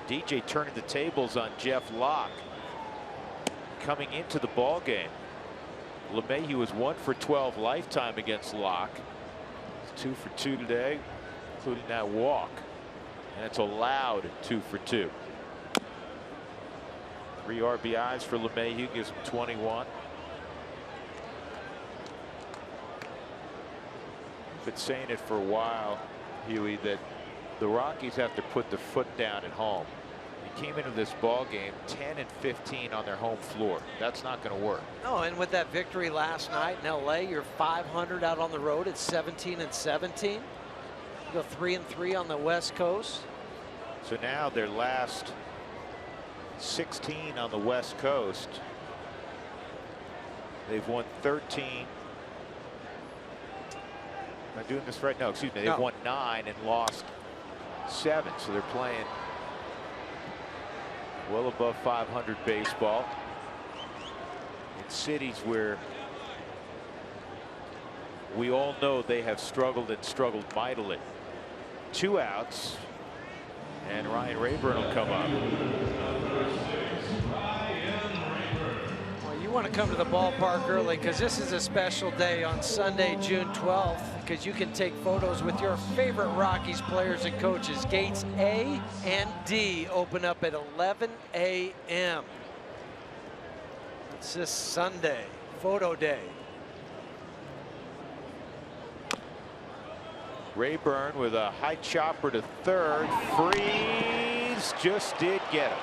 DJ turning the tables on Jeff Locke. Coming into the ball game, LeMahieu was 1 for 12 lifetime against Locke. He's 2 for 2 today, including that walk, and it's a loud 2 for 2. 3 RBIs for LeMahieu gives him 21. Been saying it for a while, Huey, that the Rockies have to put their foot down at home. They came into this ball game 10-15 on their home floor. That's not going to work. No, and with that victory last night in LA, you're 500 out on the road at 17-17. Go 3-3 on the West Coast. So now their last 16 on the West Coast, they've won 13. Am I doing this right? No, excuse me. They've won 9 and lost 7. So they're playing well above 500 baseball in cities where we all know they have struggled and struggled mightily. 2 outs, and Ryan Rayburn will come up. Well, you want to come to the ballpark early because this is a special day on Sunday, June 12th, because you can take photos with your favorite Rockies players and coaches. Gates A and D open up at 11 a.m. It's this Sunday, photo day. Rayburn with a high chopper to third. Freeze just did get him.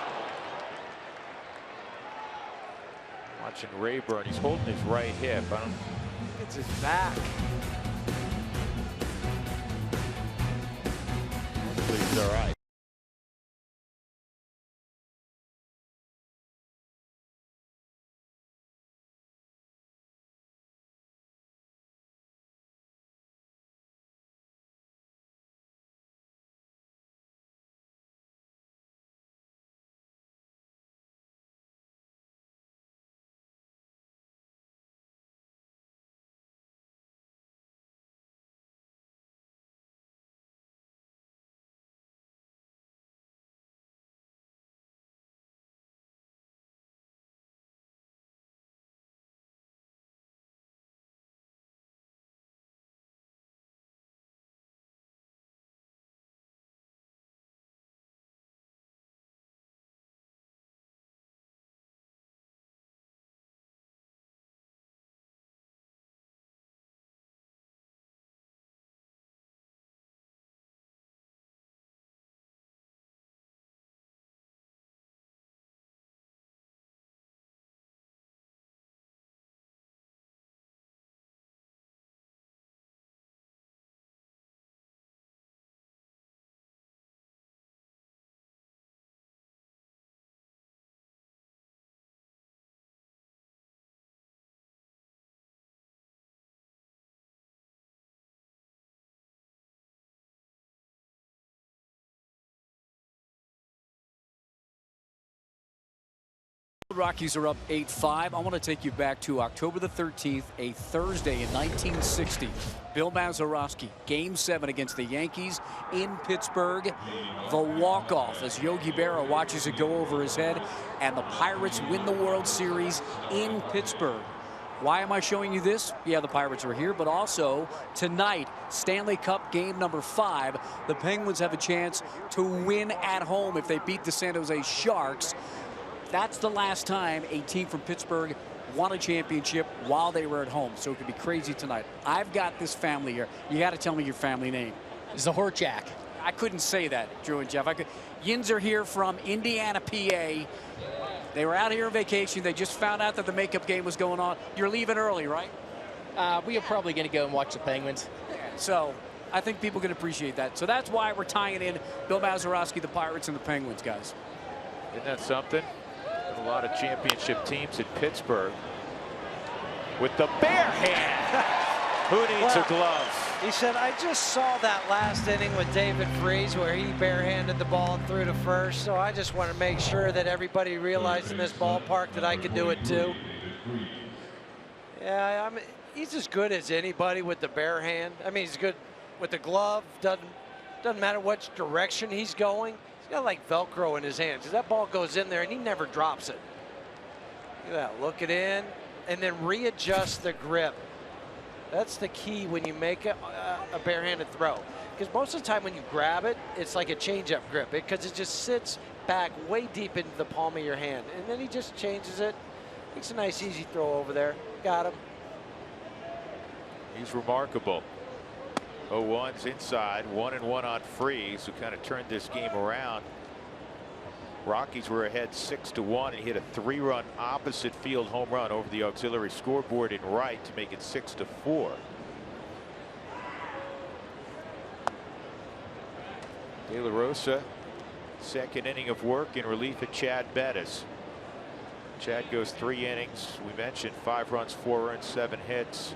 Watching Rayburn, he's holding his right hip. I think It's his back. hopefully he's all right. Rockies are up 8-5. I want to take you back to October the 13th, a Thursday in 1960. Bill Mazeroski, Game 7 against the Yankees in Pittsburgh. The walk-off as Yogi Berra watches it go over his head, and the Pirates win the World Series in Pittsburgh. Why am I showing you this? Yeah, the Pirates are here, but also tonight, Stanley Cup game number 5. The Penguins have a chance to win at home if they beat the San Jose Sharks. That's the last time a team from Pittsburgh won a championship while they were at home. So it could be crazy tonight. I've got this family here. You got to tell me your family name. Zahorchak. I couldn't say that, Drew and Jeff. Yins are here from Indiana, PA. They were out here on vacation. They just found out that the makeup game was going on. You're leaving early, right? We are probably going to go and watch the Penguins. So I think people can appreciate that. So that's why we're tying in Bill Mazeroski, the Pirates, and the Penguins, guys. Isn't that something? A lot of championship teams in Pittsburgh with the bare hand. Who needs a glove? He said, I just saw that last inning with David Freese where he barehanded the ball and threw to first. So I just want to make sure that everybody realized in this ballpark that I could do it too. Yeah, I mean, he's as good as anybody with the bare hand. I mean, he's good with the glove. Doesn't matter which direction he's going. He's got like Velcro in his hands because that ball goes in there and he never drops it. Look at that. Look it in and then readjust the grip. That's the key when you make a barehanded throw. Because most of the time when you grab it, it's like a change-up grip because it just sits back way deep into the palm of your hand. And then he just changes it. Makes a nice, easy throw over there. Got him. He's remarkable. 0-1's inside, 1-1 on Freese, who kind of turned this game around. Rockies were ahead 6-1 and hit a 3-run opposite field home run over the auxiliary scoreboard in right to make it 6-4. De La Rosa, second inning of work in relief of Chad Bettis. Chad goes 3 innings. We mentioned 5 runs, 4 earned, 7 hits.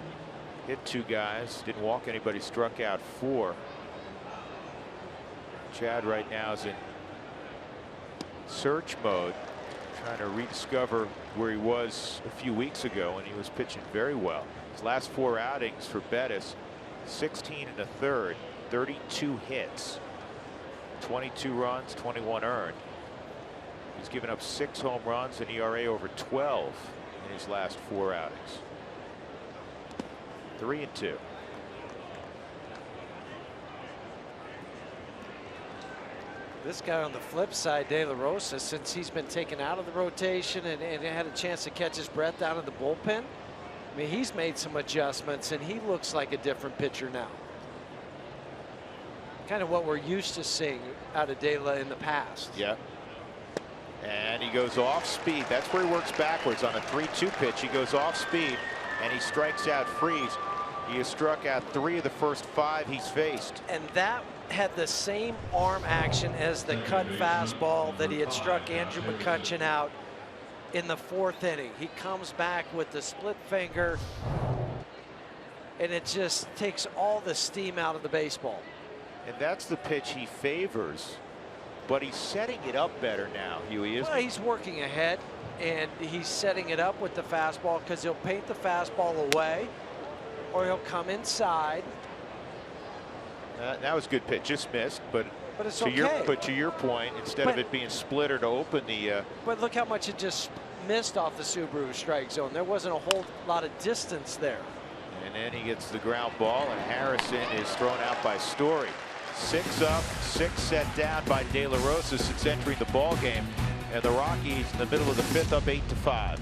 Hit 2 guys, didn't walk anybody, struck out 4. Chad right now is in search mode, trying to rediscover where he was a few weeks ago, and he was pitching very well. His last 4 outings for Bettis, 16 1/3, 32 hits, 22 runs, 21 earned. He's given up 6 home runs, an ERA over 12 in his last 4 outings. 3-2. This guy on the flip side, De La Rosa, since he's been taken out of the rotation and had a chance to catch his breath down in the bullpen, I mean, he's made some adjustments and he looks like a different pitcher now. Kind of what we're used to seeing out of De La in the past. Yeah. And he goes off speed. That's where he works backwards on a 3-2 pitch. He goes off speed and he strikes out Freese. He has struck out 3 of the first 5 he's faced. And that had the same arm action as the cut fastball that he had struck Andrew McCutchen out in the 4th inning. He comes back with the split finger and it just takes all the steam out of the baseball. And that's the pitch he favors, but he's setting it up better now, Huey, isn't Well, he? he's working ahead and he's setting it up with the fastball because he'll paint the fastball away or he'll come inside. That was a good pitch, just missed, but it's to okay. your point, instead of it being splitter to open the But look how much it just missed off the Subaru strike zone. There wasn't a whole lot of distance there. and then he gets the ground ball, and Harrison is thrown out by Story. 6 up, 6 set down by De La Rosa since entering the ball game, and the Rockies in the middle of the 5th up 8-5.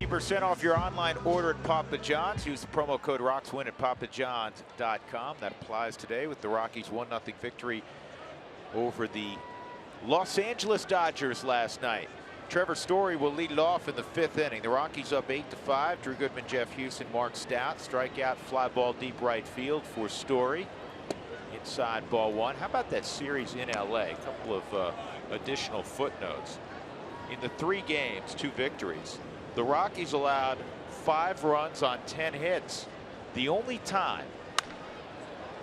50% off your online order at Papa John's. Use the promo code ROCKSWIN at papajohns.com. That applies today with the Rockies' 1-0 victory over the Los Angeles Dodgers last night. Trevor Story will lead it off in the 5th inning. The Rockies up 8-5. Drew Goodman, Jeff Houston, Mark Stout. Strikeout, fly ball deep right field for Story. Inside ball 1. How about that series in LA? A couple of additional footnotes. In the 3 games, 2 victories, the Rockies allowed 5 runs on 10 hits. The only time,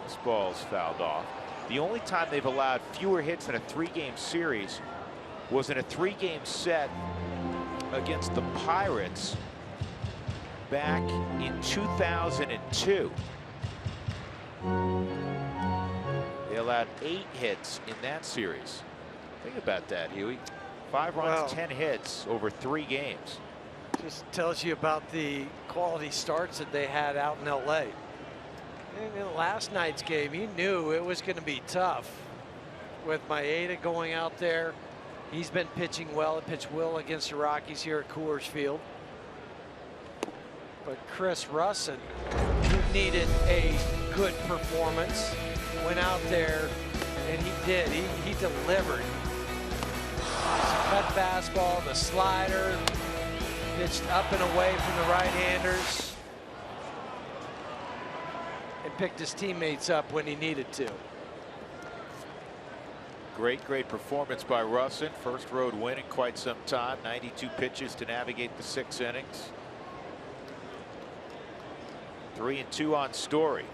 this ball's fouled off, the only time they've allowed fewer hits in a 3-game series was in a 3-game set against the Pirates back in 2002. They allowed 8 hits in that series. Think about that, Huey. 5 runs, 10 hits over 3 games. Just tells you about the quality starts that they had out in LA. In last night's game, you knew it was going to be tough with Maeda going out there. He's been pitching well. He pitched well against the Rockies here at Coors Field. But Chris Russin, who needed a good performance, went out there and he did. He delivered. Cut fastball, the slider, pitched up and away from the right-handers, and picked his teammates up when he needed to. Great performance by Russin. First road win in quite some time. 92 pitches to navigate the 6 innings. 3-2 on Story.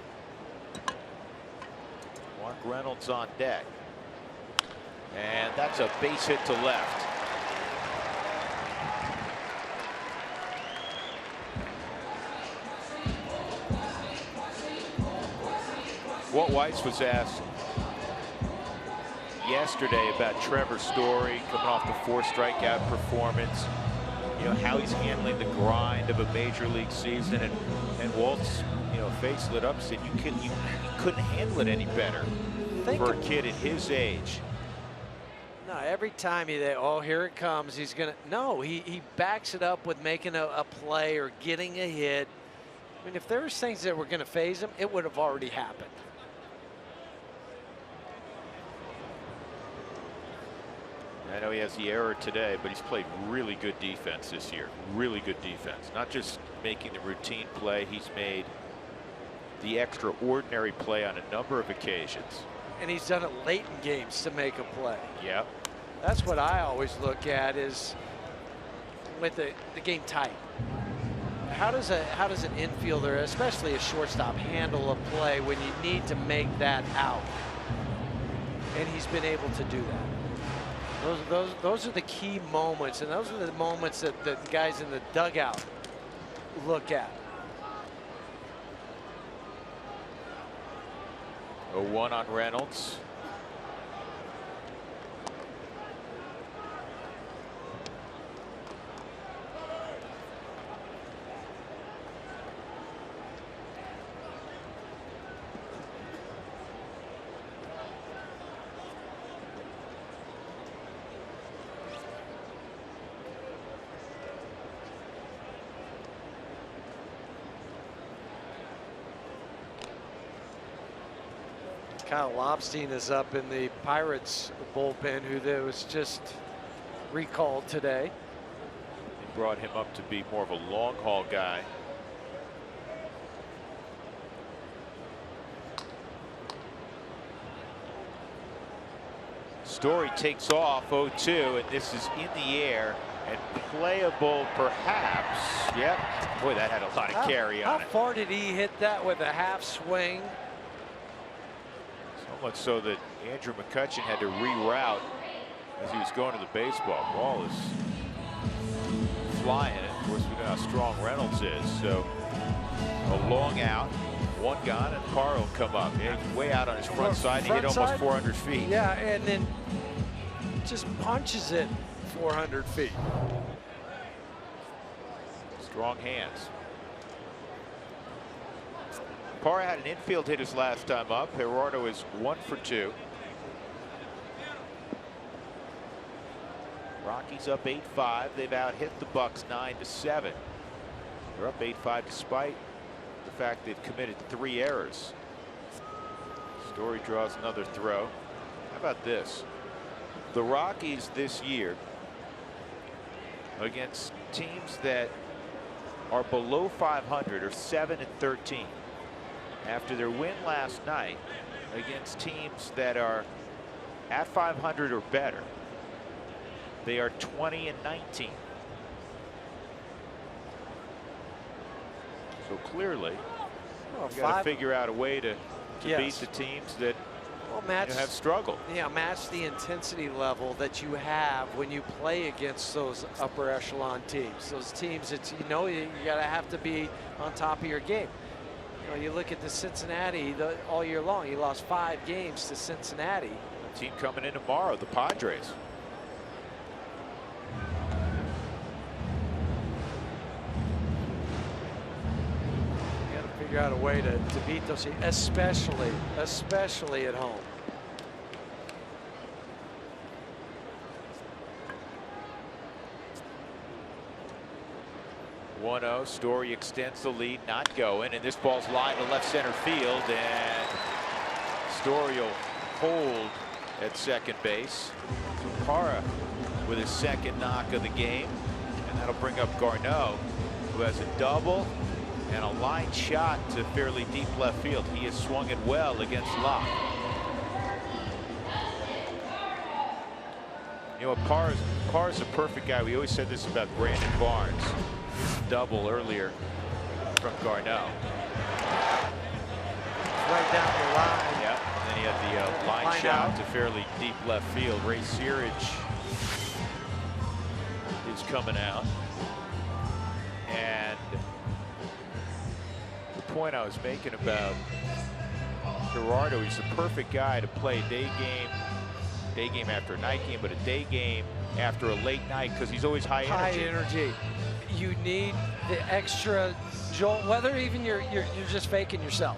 Mark Reynolds on deck. And that's a base hit to left. Walt Weiss was asked yesterday about Trevor Story coming off the 4 strikeout performance, you know, how he's handling the grind of a major league season, and Walt's, you know, face lit up, said you couldn't handle it any better for a kid at his age. No, every time oh, here it comes, he's gonna, no, he backs it up with making a play or getting a hit. I mean, if there was things that were gonna phase him, it would have already happened. I know he has the error today, but he's played really good defense this year. Really good defense. Not just making the routine play, he's made the extraordinary play on a number of occasions. And he's done it late in games to make a play. Yep. That's what I always look at, is with the game tight. How does an infielder, especially a shortstop, handle a play when you need to make that out? And he's been able to do that. Those are the key moments, and those are the moments that the guys in the dugout look at. 0-1 on Reynolds. Kyle Lobstein is up in the Pirates bullpen, who was just recalled today. They brought him up to be more of a long haul guy. Story takes off 0-2, and this is in the air and playable perhaps. Yep. Boy, that had a lot of carry on it. How far did he hit that with a half swing? So much so that Andrew McCutchen had to reroute as he was going to the baseball. Ball is flying. And of course, we know how strong Reynolds is. So a long out, one gone, and Parr will come up. Yeah, he's way out on his front side. He hit almost 400 feet. Yeah, and then just punches it 400 feet. Strong hands. Parr had an infield hit his last time up. Gerardo is 1 for 2. Rockies up 8-5. They've out hit the Bucks 9-7. They're up 8-5 despite the fact they've committed 3 errors. Story draws another throw. How about this? The Rockies this year against teams that are below 500 are 7-13. After their win last night against teams that are at 500 or better, they are 20-19. So clearly, you've got to figure out a way to beat the teams that have struggled. Yeah, match the intensity level that you have when you play against those upper echelon teams. Those teams that you gotta have to be on top of your game. You look at the Cincinnati all year long. You lost 5 games to Cincinnati. The team coming in tomorrow, the Padres. Figure out a way to beat those, especially at home. Story extends the lead, not going, and this ball's lined to left center field, and Story will hold at second base. Parra with his second knock of the game, and that'll bring up Garneau, who has a double and a line shot to fairly deep left field. He has swung it well against Locke. Parr's a perfect guy. We always said this about Brandon Barnes. Double earlier from Garneau. Right down the line. Yeah, and then he had the line shot to fairly deep left field. Ray Searage is coming out. And the point I was making about Gerardo, he's the perfect guy to play a day game after a night game, but a day game after a late night, because he's always high energy. You need the extra jolt, whether even you're just faking yourself,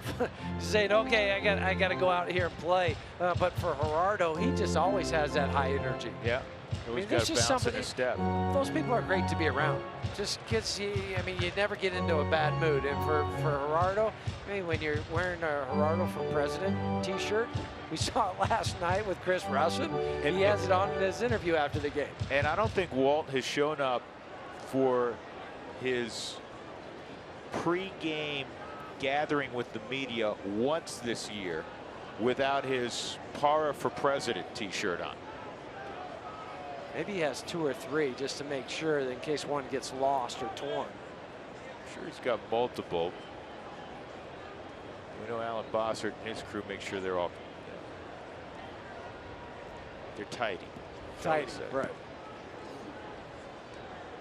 saying, okay, I got to go out here and play. But for Gerardo, he just always has that high energy. Yeah, always got to bounce in a step. Those people are great to be around. Just gets you. I mean, you never get into a bad mood. And for Gerardo, I mean, when you're wearing a Gerardo for President T-shirt, we saw it last night with Chris Russell. And he has it on in his interview after the game. And I don't think Walt has shown up for his pre-game gathering with the media once this year without his Parra for President T-shirt on. Maybe he has 2 or 3 just to make sure that in case one gets lost or torn. I'm sure he's got multiple. We know Alan Bossert and his crew make sure they're tidy. Tidy, right.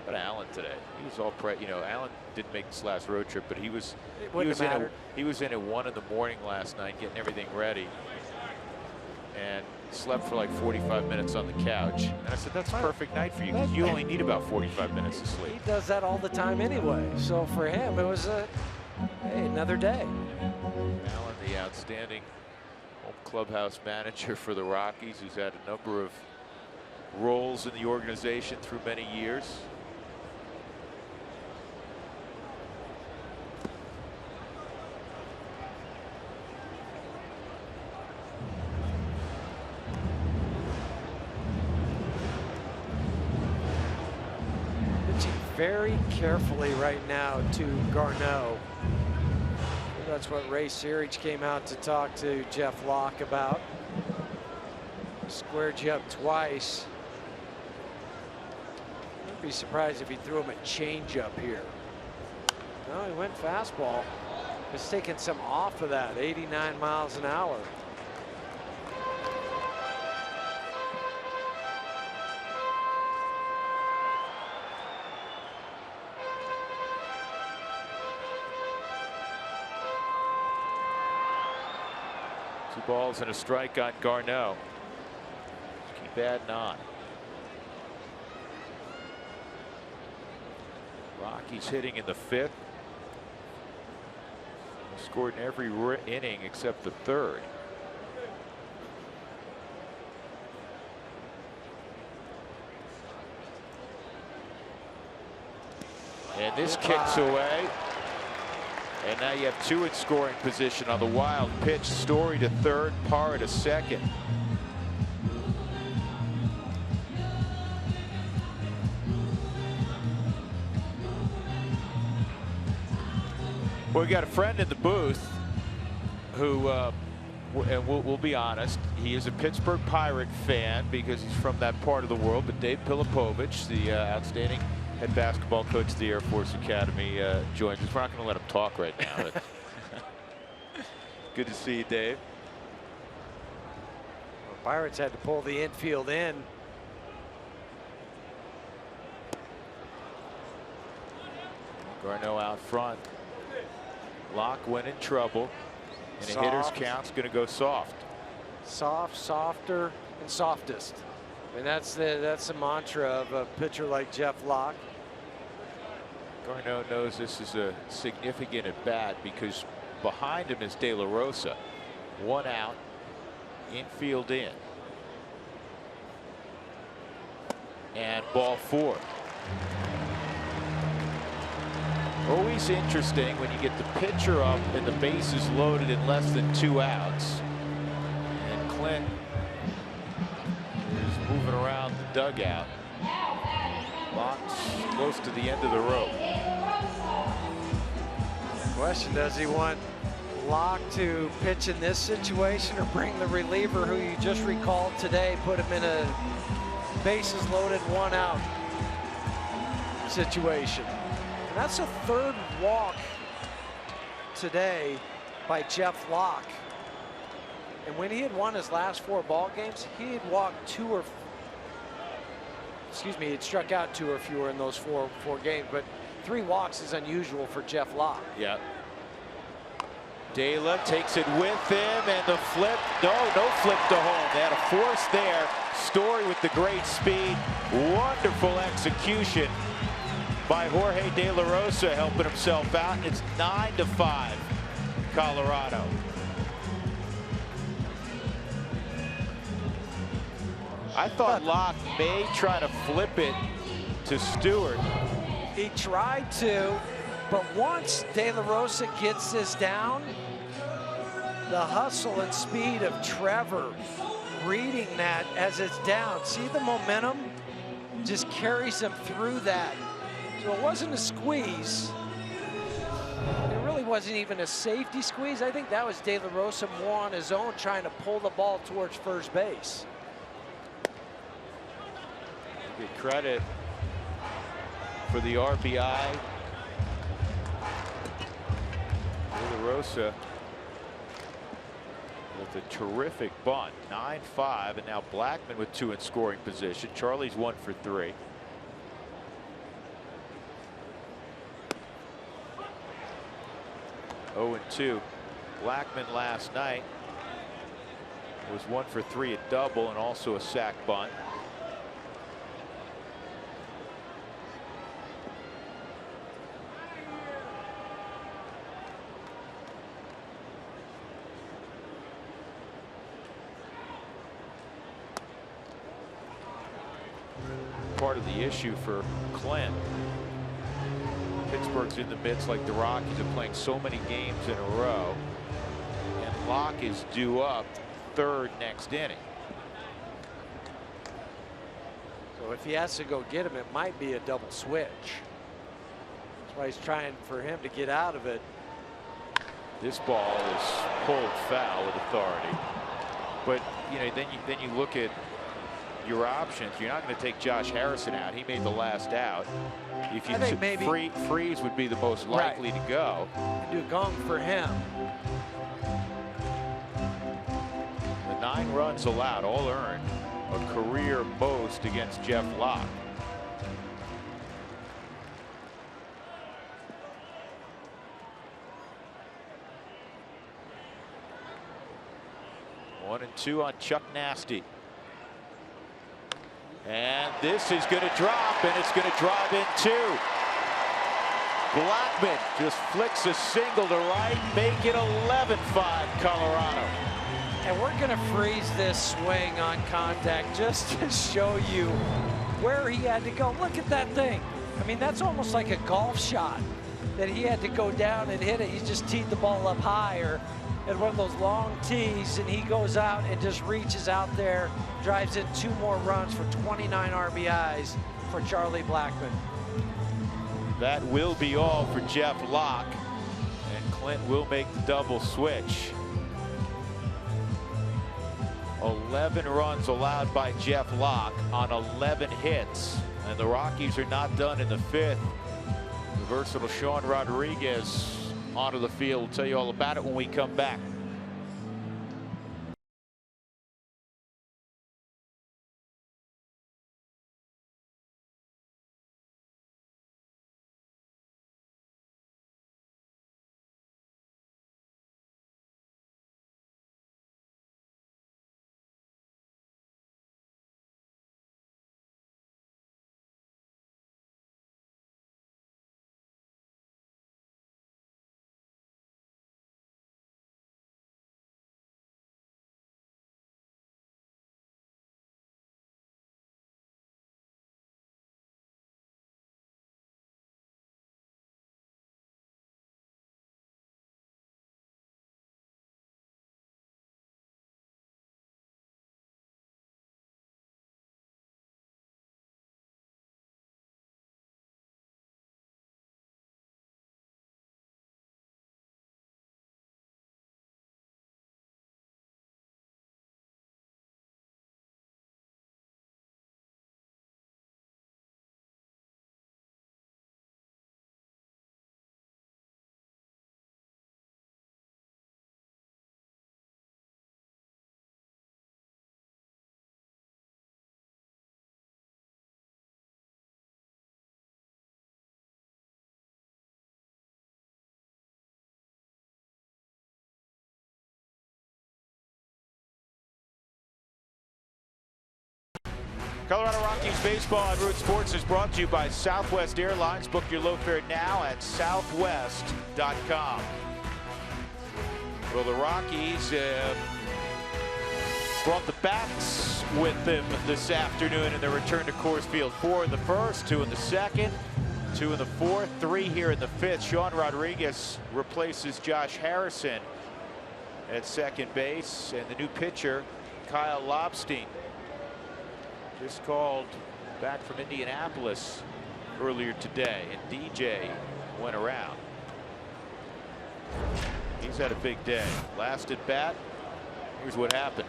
But Alan today, he was all Alan didn't make this last road trip, but he was in at 1 in the morning last night getting everything ready, and slept for like 45 minutes on the couch. And I said, that's a perfect night for you, because you only need about 45 minutes of sleep. He does that all the time anyway. So for him, it was another day. Alan, the outstanding home clubhouse manager for the Rockies, who's had a number of roles in the organization through many years. Very carefully right now to Garneau. That's what Ray Searage came out to talk to Jeff Locke about. Squared you up twice. I'd be surprised if he threw him a changeup here. No, he went fastball. It's taking some off of that, 89 miles an hour. Two balls and a strike on Garneau. Keep adding on. Rockies hitting in the 5th. Scored in every inning except the 3rd. And this kicks away. And now you have 2 in scoring position on the wild pitch. Story to third, Parra to second. Well, we got a friend in the booth who, and we'll be honest, he is a Pittsburgh Pirate fan because he's from that part of the world. But Dave Pilipovich, the outstanding head basketball coach at the Air Force Academy, joins us. We're not going to let him talk right now. Good to see you, Dave. Well, Pirates had to pull the infield in. Garneau out front. Locke went in trouble, and a hitter's count's going to go soft. Soft, softer, and softest. And that's the mantra of a pitcher like Jeff Locke. Garneau knows this is a significant at bat because behind him is De La Rosa. 1 out, infield in. And ball 4. Always interesting when you get the pitcher up and the bases loaded in less than 2 outs. And Clint is moving around the dugout. Locke's close to the end of the rope. Question, does he want Locke to pitch in this situation or bring the reliever who you just recalled today, put him in a bases loaded 1 out situation? And that's a 3rd walk today by Jeff Locke. And when he had won his last 4 ball games, he had walked 2 or, excuse me, he'd struck out 2 or fewer in those four games. But 3 walks is unusual for Jeff Locke. Yeah. De La takes it with him, and the flip. No flip to home. They had a force there. Story with the great speed. Wonderful execution by Jorge De La Rosa, helping himself out. It's 9-5, Colorado. I thought Locke may try to flip it to Stewart. He tried to, but once De La Rosa gets this down, the hustle and speed of Trevor, reading that as it's down. See the momentum? Just carries him through that. So it wasn't a squeeze. It really wasn't even a safety squeeze. I think that was De La Rosa more on his own, trying to pull the ball towards first base. Good credit for the RBI. De La Rosa with a terrific bunt. 9-5, and now Blackman with 2 in scoring position. Charlie's 1 for 3. Oh and 2. Blackman last night was 1 for 3 at double and also a sac bunt. Part of the issue for Clint. Pittsburgh's in the midst, like the Rockies, are playing so many games in a row, and Locke is due up 3rd next inning. So if he has to go get him, it might be a double switch. That's why he's trying for him to get out of it. This ball is pulled foul with authority. But you know, then you look at your options. You're not going to take Josh Harrison out. He made the last out. If you maybe Freeze would be the most likely to go. Do Gong for him. The 9 runs allowed, all earned, a career most against Jeff Locke. One and 2 on Chuck Nasty. And this is going to drop, and it's going to drive in 2. Blackman just flicks a single to right, make it 11-5 Colorado. And we're going to freeze this swing on contact just to show you where he had to go. Look at that thing. I mean, that's almost like a golf shot that he had to go down and hit it. He just teed the ball up higher at one of those long tees, and he goes out and just reaches out there, drives in 2 more runs for 29 RBIs for Charlie Blackmon. That will be all for Jeff Locke, and Clint will make the double switch. 11 runs allowed by Jeff Locke on 11 hits, and the Rockies are not done in the 5th. The versatile Sean Rodriguez onto the field. We'll tell you all about it when we come back. Colorado Rockies baseball on Root Sports is brought to you by Southwest Airlines. Book your low fare now at southwest.com. Well, the Rockies brought the bats with them this afternoon in their return to Coors Field. 4 in the first, 2 in the second, 2 in the fourth, 3 here in the 5th. Sean Rodriguez replaces Josh Harrison at second base, and the new pitcher, Kyle Lobstein, just called back from Indianapolis earlier today, and DJ went around. He's had a big day. Last at bat, here's what happened.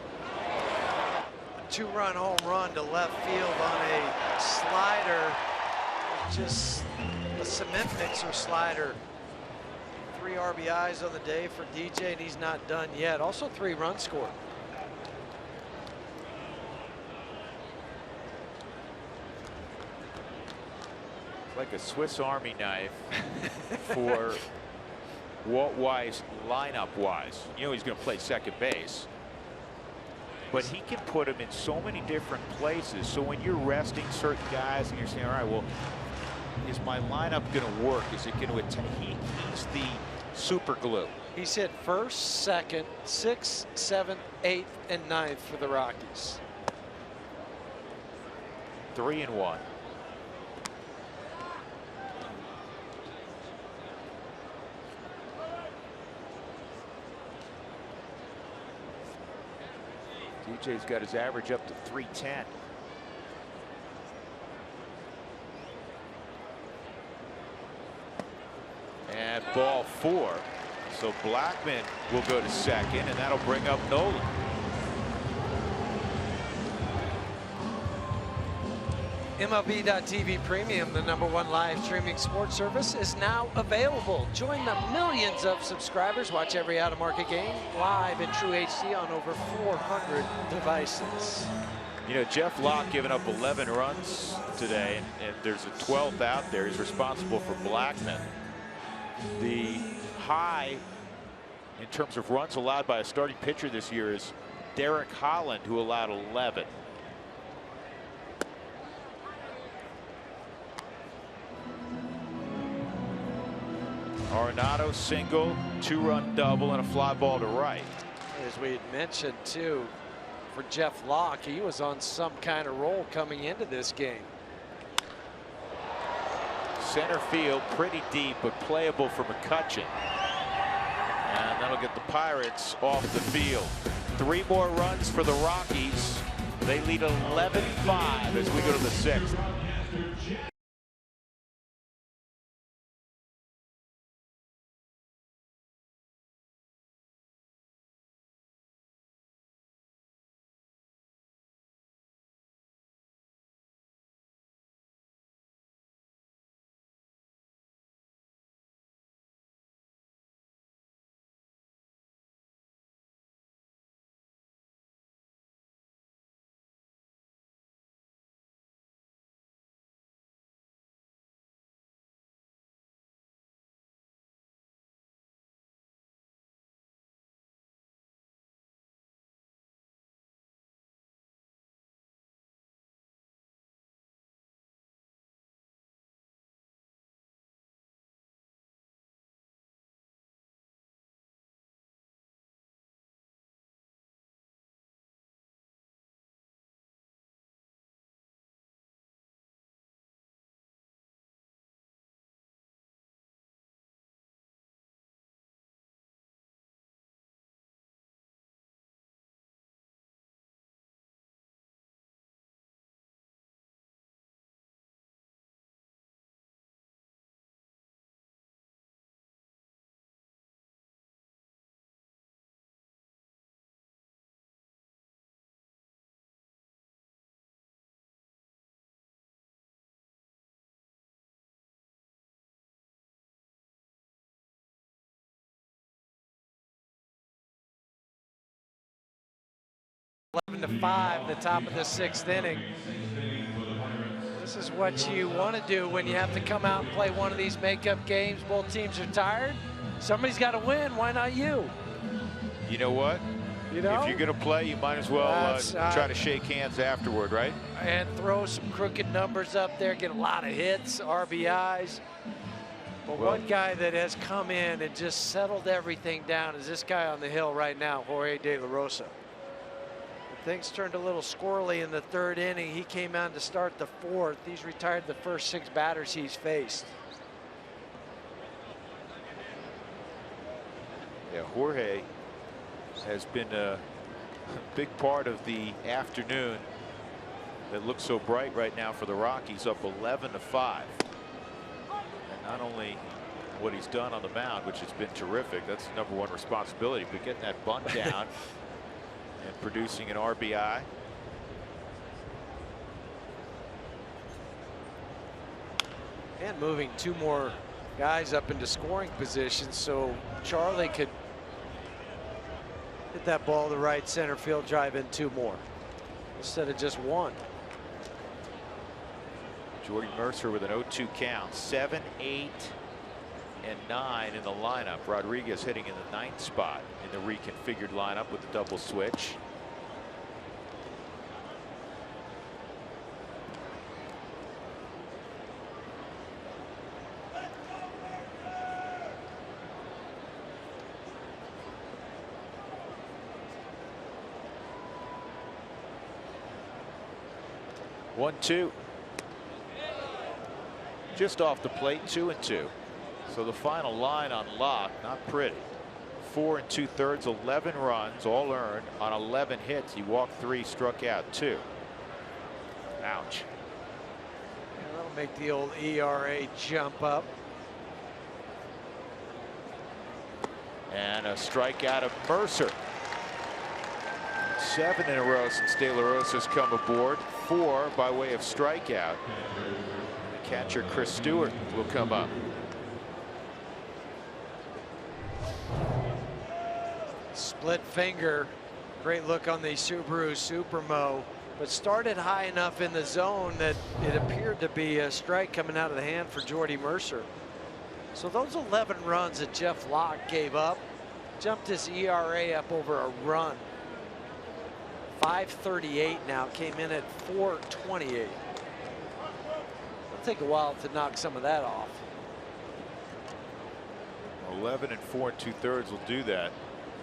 A 2-run home run to left field on a slider, just a cement mixer slider. 3 RBIs on the day for DJ, and he's not done yet. Also 3 runs scored. Like a Swiss Army knife for Walt Weiss lineup-wise. You know he's going to play second base, but he can put him in so many different places. So when you're resting certain guys and you're saying, all right, well, is my lineup going to work? Is it going to attack? He's the super glue. He's hit first, second, 6th, 7th, 8th, and 9th for the Rockies. 3-1. DJ's got his average up to 310. And ball 4. So Blackmon will go to second, and that'll bring up Nolan. MLB.TV Premium, the #1 live streaming sports service, is now available. Join the millions of subscribers. Watch every out-of-market game live in True HD on over 400 devices. You know, Jeff Locke giving up 11 runs today, and there's a 12th out there. He's responsible for Blackmon. The high in terms of runs allowed by a starting pitcher this year is Derek Holland, who allowed 11. Arenado single, 2-run double, and a fly ball to right. As we had mentioned too, for Jeff Locke, he was on some kind of roll coming into this game. center field, pretty deep, but playable for McCutchen. And that'll get the Pirates off the field. 3 more runs for the Rockies. They lead 11-5 as we go to the 6th. To 5, the top of the 6th inning. This is what you want to do when you have to come out and play one of these makeup games. Both teams are tired. Somebody's got to win. Why not you? You know what? You know? If you're going to play, you might as well try to shake hands afterward, right? And throw some crooked numbers up there, get a lot of hits, RBIs. But one guy that has come in and just settled everything down is this guy on the hill right now, Jorge De La Rosa. Things turned a little squirrely in the 3rd inning. He came out to start the 4th. He's retired the first 6 batters he's faced. Yeah, Jorge has been a big part of the afternoon that looks so bright right now for the Rockies, up 11-5. And not only what he's done on the mound, which has been terrific, that's the #1 responsibility, but getting that bunt down and producing an RBI. And moving 2 more guys up into scoring positions so Charlie could hit that ball to right center field, drive in 2 more instead of just 1. Jordy Mercer with an 0-2 count. 7, 8, and 9 in the lineup. Rodriguez hitting in the 9th spot in the reconfigured lineup with the double switch. One, 2. Just off the plate, 2-2. So the final line on Locke, not pretty. 4 2/3, 11 runs, all earned on 11 hits. He walked 3, struck out 2. Ouch. Yeah, that'll make the old ERA jump up. And a strikeout of Mercer. 7 in a row since De La Rosa's come aboard. 4 by way of strikeout. The catcher Chris Stewart will come up. Split finger. Great look on the Subaru Supermo, but started high enough in the zone that it appeared to be a strike coming out of the hand for Jordy Mercer. So those 11 runs that Jeff Locke gave up jumped his ERA up over a run. 5.38 now, came in at 4.28. It'll take a while to knock some of that off. 11 and 4 2/3 will do that.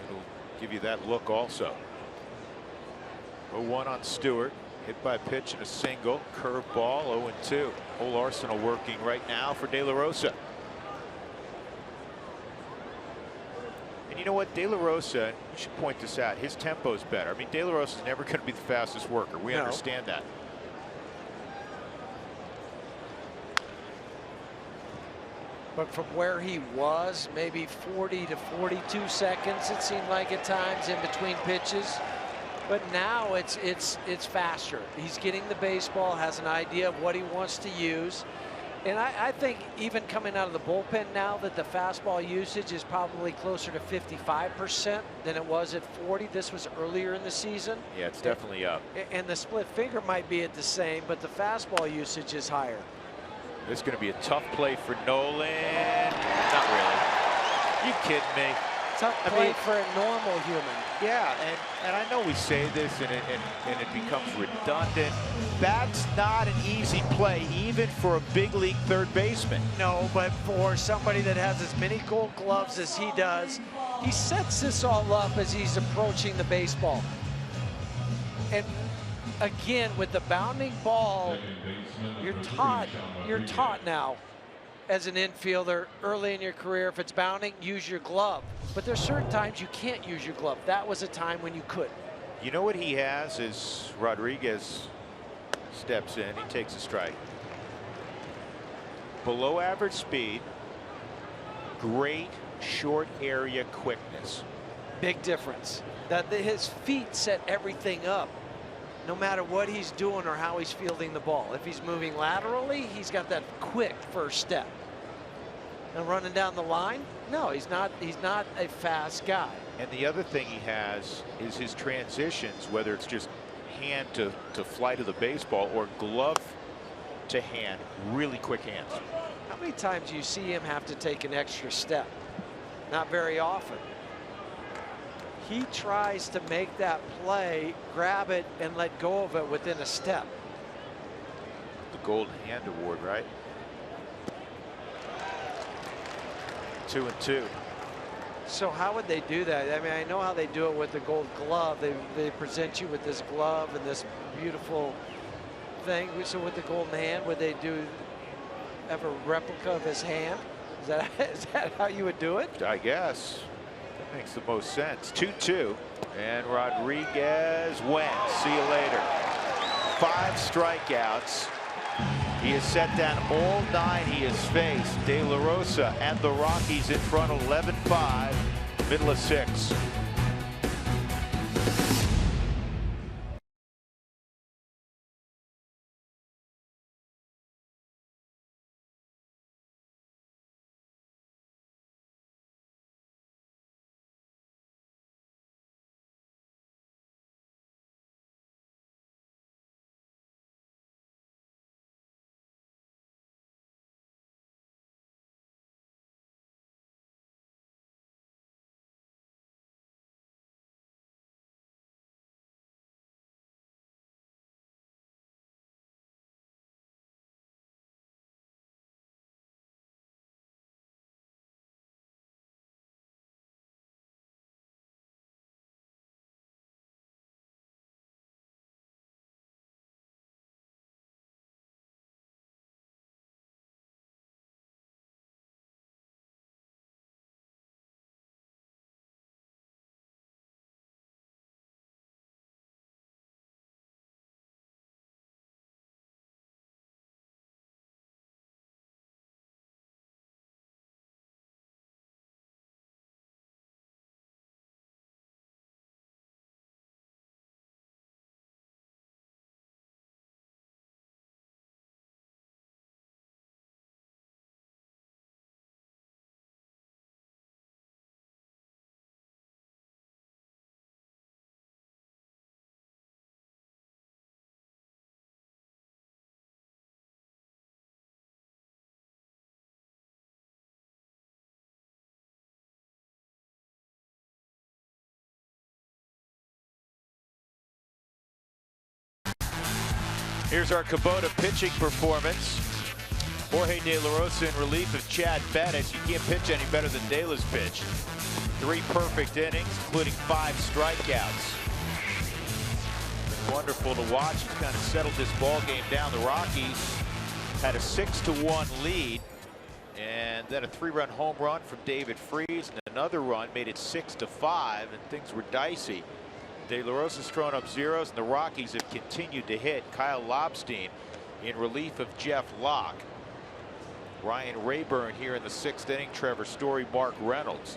It'll give you that look also. 0-1 on Stewart. Hit by a pitch and a single. Curveball, 0-2. Whole arsenal working right now for De La Rosa. And you know what? De La Rosa, you should point this out, his tempo is better. I mean, De La Rosa is never going to be the fastest worker. We understand that. But from where he was, maybe 40 to 42 seconds, it seemed like at times in between pitches. But now it's faster. He's getting the baseball, has an idea of what he wants to use. And I think even coming out of the bullpen now that the fastball usage is probably closer to 55% than it was at 40. This was earlier in the season. Yeah, it's definitely up. And the split finger might be at the same, but the fastball usage is higher. This is going to be a tough play for Nolan. Not really. You kidding me? Tough play for a normal human. Yeah, and I know we say this and it becomes redundant. That's not an easy play, even for a big league third baseman. No, but for somebody that has as many gold gloves as he does, he sets this all up as he's approaching the baseball. And again, with the bounding ball, you're taught now as an infielder early in your career, if it's bounding, use your glove. But there's certain times you can't use your glove. That was a time when you couldn't. You know what he has is Rodriguez steps in, he takes a strike. Below average speed, great short area quickness. Big difference. His feet set everything up, no matter what he's doing or how he's fielding the ball. If he's moving laterally, he's got that quick first step. And running down the line, no, he's not a fast guy. And the other thing he has is his transitions, whether it's just hand to fly to the baseball or glove to hand, really quick hands. How many times do you see him have to take an extra step? Not very often. He tries to make that play, grab it, and let go of it within a step. The Golden Hand Award, right? 2-2. So how would they do that? I mean, I know how they do it with the Gold Glove. They present you with this glove and this beautiful thing. So with the Golden Hand, would they have a replica of his hand? Is that how you would do it? I guess. That makes the most sense. 2-2. And Rodriguez wins. See you later. 5 strikeouts. He has set down all 9 he has faced. De La Rosa and the Rockies in front 11-5, middle of 6. Here's our Kubota pitching performance. Jorge De La Rosa in relief of Chad Bettis. You can't pitch any better than De La's pitch. 3 perfect innings, including 5 strikeouts. wonderful to watch. He's kind of settled this ball game down. The Rockies had a 6-1 lead, and then a 3-run home run from David Freese, and another run made it 6-5, and things were dicey. De La Rosa's thrown up zeros, and the Rockies have continued to hit. Kyle Lobstein in relief of Jeff Locke. Ryan Rayburn here in the 6th inning. Trevor Story, Mark Reynolds.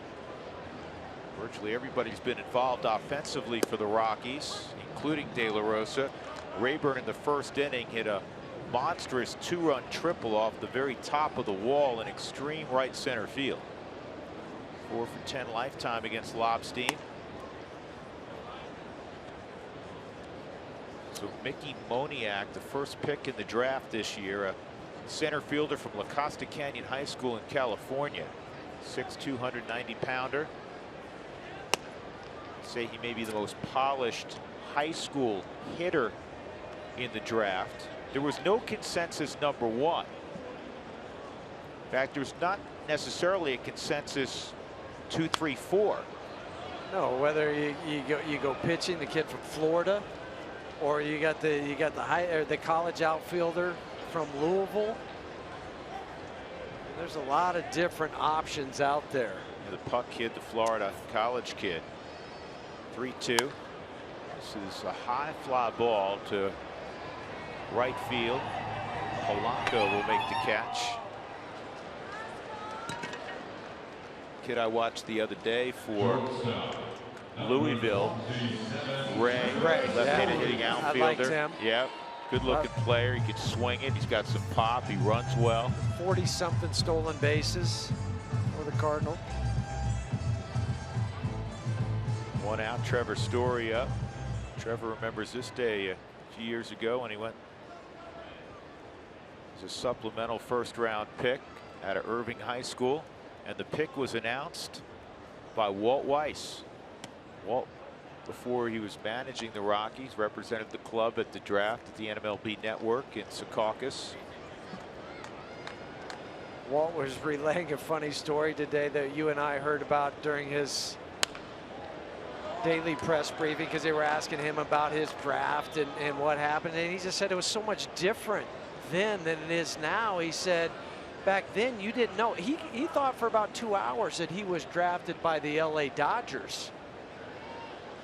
Virtually everybody's been involved offensively for the Rockies, including De La Rosa. Rayburn in the 1st inning hit a monstrous 2-run triple off the very top of the wall in extreme right center field. 4 for 10 lifetime against Lobstein. So Mickey Moniak, the first pick in the draft this year, a center fielder from La Costa Canyon High School in California. 6'2", 190-pounder. Say he may be the most polished high school hitter in the draft. There was no consensus number 1. In fact, there's not necessarily a consensus 2, 3, 4. No, whether you go pitching, the kid from Florida, or you got the college outfielder from Louisville. There's a lot of different options out there. Yeah, the Puck kid, the Florida college kid. 3-2. This is a high fly ball to right field. Polanco will make the catch. Kid I watched the other day for Louisville, Ray, left-handed hitting outfielder. I liked him. Yeah, good-looking player. He can swing it. He's got some pop. He runs well. 40-something stolen bases for the Cardinals. 1 out. Trevor Story up. Trevor remembers this day a few years ago when he went as a supplemental 1st-round pick out of Irving High School, and the pick was announced by Walt Weiss. Walt, before he was managing the Rockies, represented the club at the draft at the NMLB Network in Secaucus. Walt was relaying a funny story today that you and I heard about during his daily press briefing, because they were asking him about his draft and what happened, and he just said it was so much different then than it is now. He said back then you didn't know. He thought for about 2 hours that he was drafted by the LA Dodgers,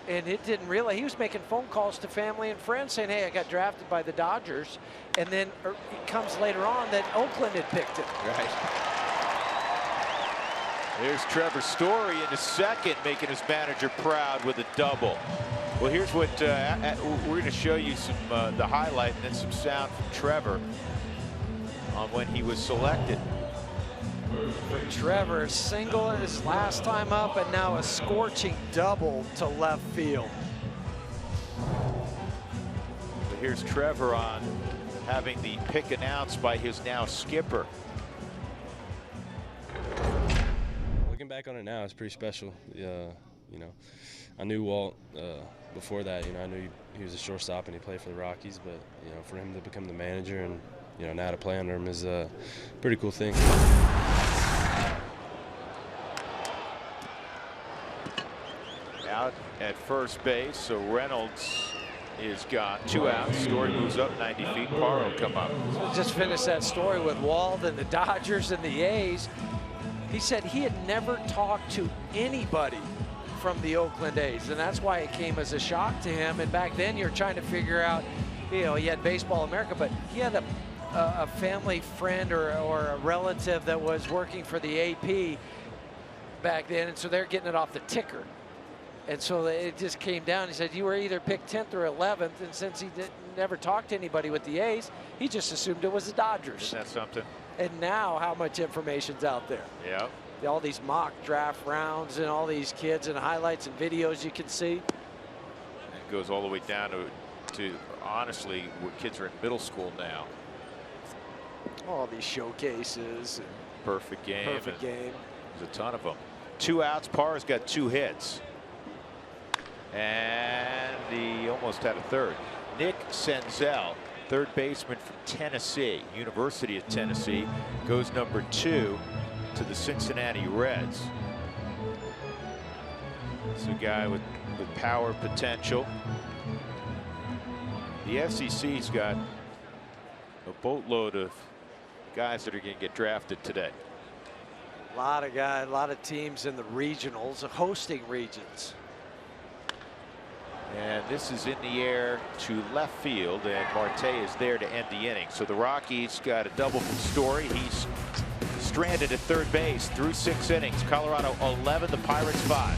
and it didn't realize he was making phone calls to family and friends saying, hey, I got drafted by the Dodgers, and then it comes later on that Oakland had picked him. Right. There's Trevor Story in the 2nd, making his manager proud with a double. Well, here's what we're going to show you some the highlight and then some sound from Trevor on when he was selected. For Trevor, single his last time up, and now a scorching double to left field. So here's Trevor on having the pick announced by his now skipper. Looking back on it now, it's pretty special. You know, I knew Walt before that. You know, I knew he was a shortstop and he played for the Rockies, but you know, for him to become the manager and you know now to play under him is a pretty cool thing. Out at first base, so Reynolds is gone. 2 outs. Story moves up 90 feet. Parr will come up. So just finished that story with Walt and the Dodgers and the A's. He said he had never talked to anybody from the Oakland A's, and that's why it came as a shock to him. And back then you're trying to figure out, you know, he had Baseball America, but he had a family friend or a relative that was working for the AP back then, and so they're getting it off the ticker. And so it just came down. He said you were either picked 10th or 11th, and since he never talked to anybody with the A's, he just assumed it was the Dodgers. Isn't that something? And now how much information's out there. Yeah. All these mock draft rounds and all these kids and highlights and videos you can see. It goes all the way down to honestly where kids are in middle school now. All these showcases. And perfect game. Perfect game. There's a ton of them. 2 outs. Parr's got 2 hits. And he almost had a third. Nick Senzel, third baseman from Tennessee, University of Tennessee, goes number 2 to the Cincinnati Reds. It's a guy with power potential. The FCC's got a boatload of guys that are going to get drafted today. A lot of guys, a lot of teams in the regionals, hosting regions. And this is in the air to left field, and Marte is there to end the inning. So the Rockies got a double from Story. He's stranded at third base through 6 innings. Colorado 11, the Pirates 5.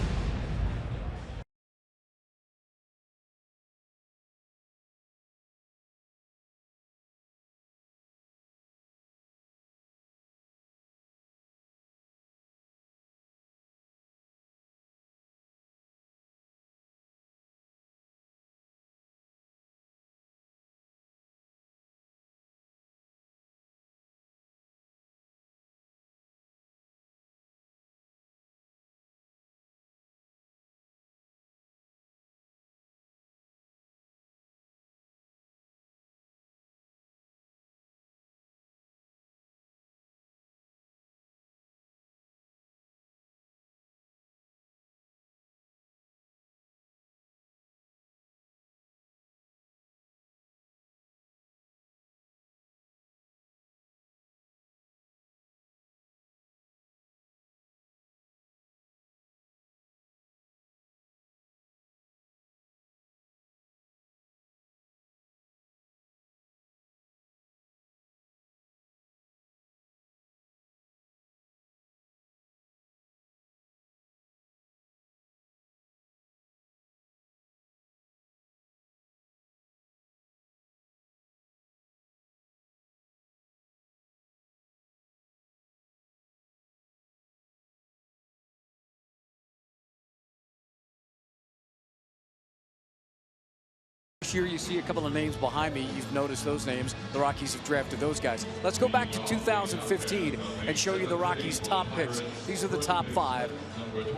This year you see a couple of names behind me. You've noticed those names. The Rockies have drafted those guys. Let's go back to 2015 and show you the Rockies' top picks. These are the top 5.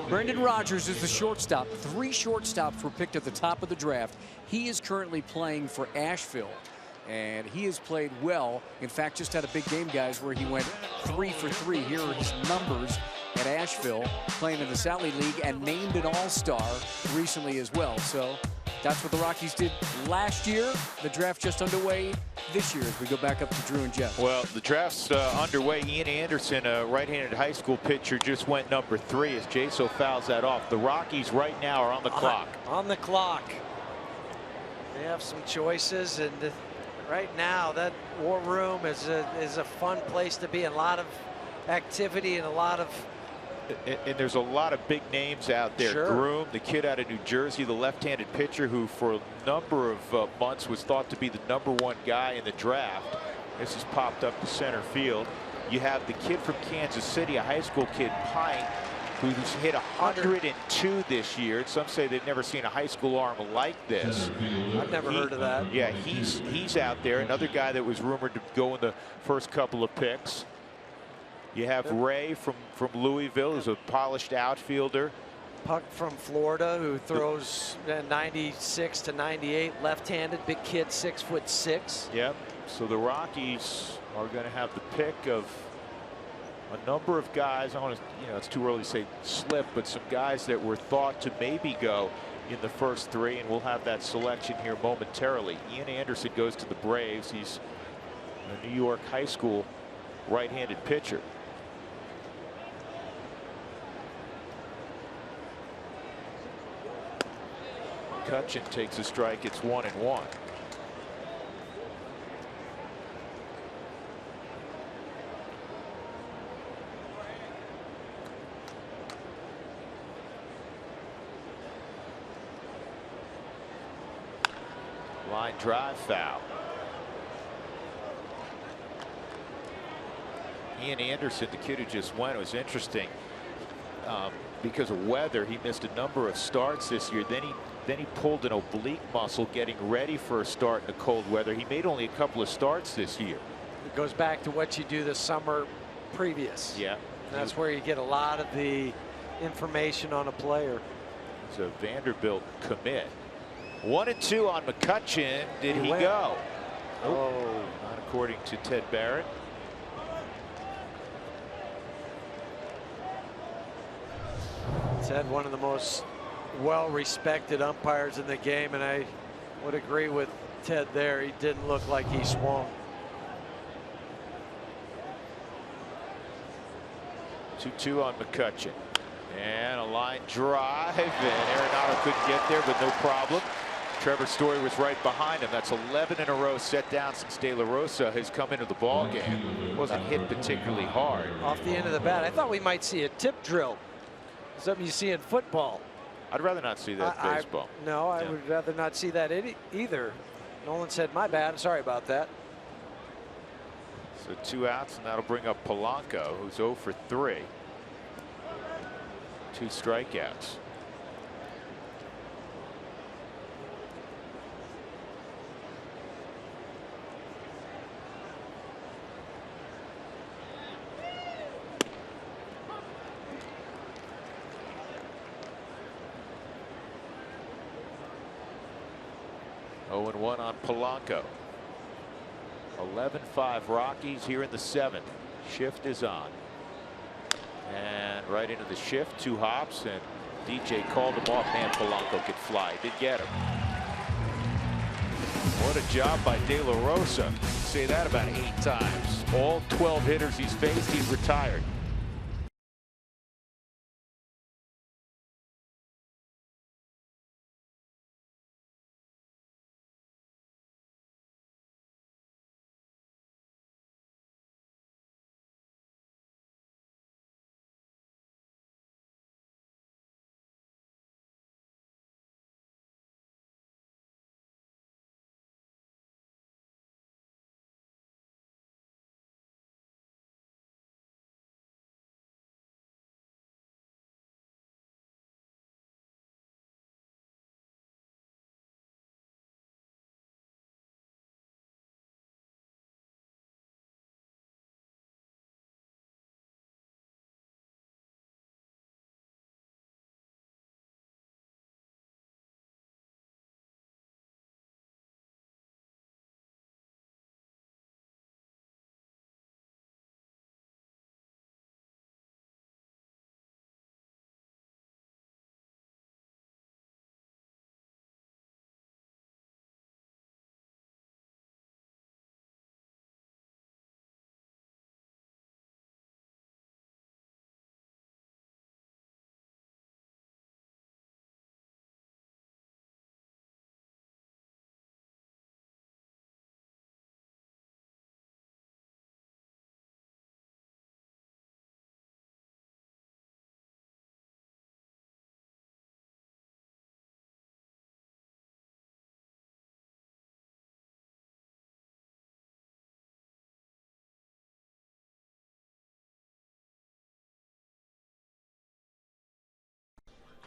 Brendan Rodgers is the shortstop. 3 shortstops were picked at the top of the draft. He is currently playing for Asheville, and he has played well. In fact, just had a big game, guys, where he went 3 for 3. Here are his numbers at Asheville, playing in the Sally League, and named an all-star recently as well. So that's what the Rockies did last year. The draft just underway this year as we go back up to Drew and Jeff. Well, the draft's underway. Ian Anderson, a right-handed high school pitcher, just went number 3 as Jaso fouls that off. The Rockies right now are on the clock. On the clock. They have some choices, and right now that war room is a fun place to be. A lot of activity and a lot of. And there's a lot of big names out there. Sure. Groom, the kid out of New Jersey, the left-handed pitcher who for a number of months was thought to be the #1 guy in the draft. This has popped up to center field. You have the kid from Kansas City, a high school kid, Pine, who's hit 102 this year. Some say they've never seen a high school arm like this. I've never heard of that. Yeah, he's out there. Another guy that was rumored to go in the first couple of picks. You have Ray from Louisville, who's a polished outfielder. Puck from Florida, who throws 96 to 98, left-handed, big kid, 6'6". Yep. So the Rockies are going to have the pick of a number of guys. I want to, it's too early to say slip, but some guys that were thought to maybe go in the first 3, and we'll have that selection here momentarily. Ian Anderson goes to the Braves. He's a New York high school right-handed pitcher. McCutchen takes a strike. It's 1-1. Line drive foul. Ian Anderson, the kid who just went, it was interesting because of weather. He missed a number of starts this year. Then he pulled an oblique muscle getting ready for a start in the cold weather. He made only a couple of starts this year. It goes back to what you do the summer previous. Yeah. That's where you get a lot of the information on a player. It's a Vanderbilt commit. 1-2 on McCutchen. Did he went. go? Oh, not according to Ted Barrett. Ted, one of the most well-respected umpires in the game, and I Would agree with Ted there. He didn't look like he swung. 2-2 on McCutcheon. And a line drive, and Arenado couldn't get there, but no problem. Trevor Story was right behind him. That's 11 in a row set down since De La Rosa has come into the ball game. Wasn't hit particularly hard. Off the end of the bat. I thought we might see a tip drill. Something you see in football. I'd rather not see that in baseball. No, I would rather not see that either. Nolan said, my bad. Sorry about that. So 2 outs, and that'll bring up Polanco, who's 0 for 3. 2 strikeouts. Oh, and 1 on Polanco. 11-5 Rockies here in the 7th. Shift is on. And right into the shift, 2 hops, and DJ called him off. Man, Polanco could fly. Did get him. What a job by De La Rosa. Say that about 8 times. All 12 hitters he's faced, he's retired.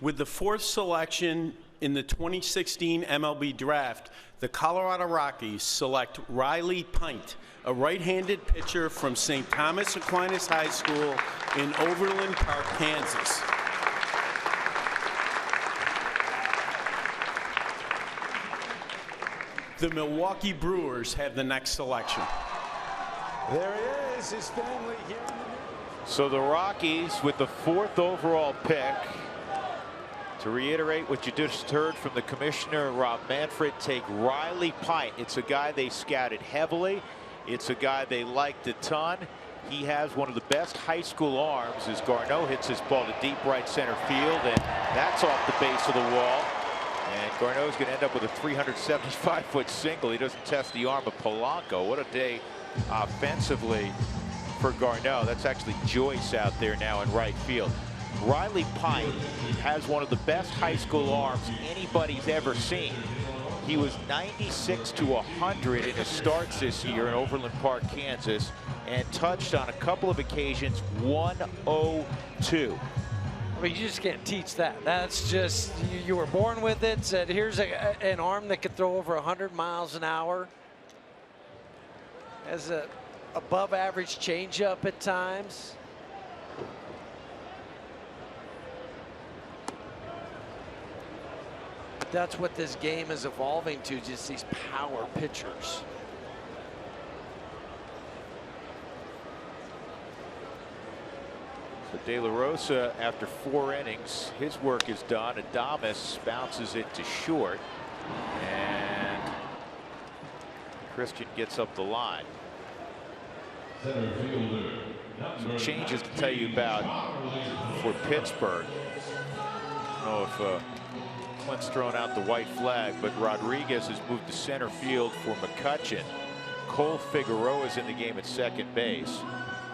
With the 4th selection in the 2016 MLB Draft, the Colorado Rockies select Riley Pint, a right-handed pitcher from St. Thomas Aquinas High School in Overland Park, Kansas. The Milwaukee Brewers have the next selection. There he is, his family here. So the Rockies with the 4th overall pick. To reiterate what you just heard from the commissioner, Rob Manfred, take Riley Pint. It's a guy they scouted heavily. It's a guy they liked a ton. He has one of the best high school arms as Garneau hits his ball to deep right center field, and that's off the base of the wall. And Garneau's going to end up with a 375-foot single. He doesn't test the arm of Polanco. What a day offensively for Garneau. That's actually Joyce out there now in right field. Riley Pint has one of the best high school arms anybody's ever seen. He was 96 to 100 in his starts this year in Overland Park, Kansas, and touched on a couple of occasions 102. I mean, you just can't teach that. That's just, you were born with it. Said, here's an arm that could throw over 100 miles an hour. Has a above average changeup at times. That's what this game is evolving to, just these power pitchers. So De La Rosa, after 4 innings, his work is done. Adames bounces it to short. And Christian gets up the line. Center fielder, Some changes to tell you about for Pittsburgh. I don't know if Clint's thrown out the white flag, but Rodriguez has moved to center field for McCutchen. Cole Figueroa is in the game at second base.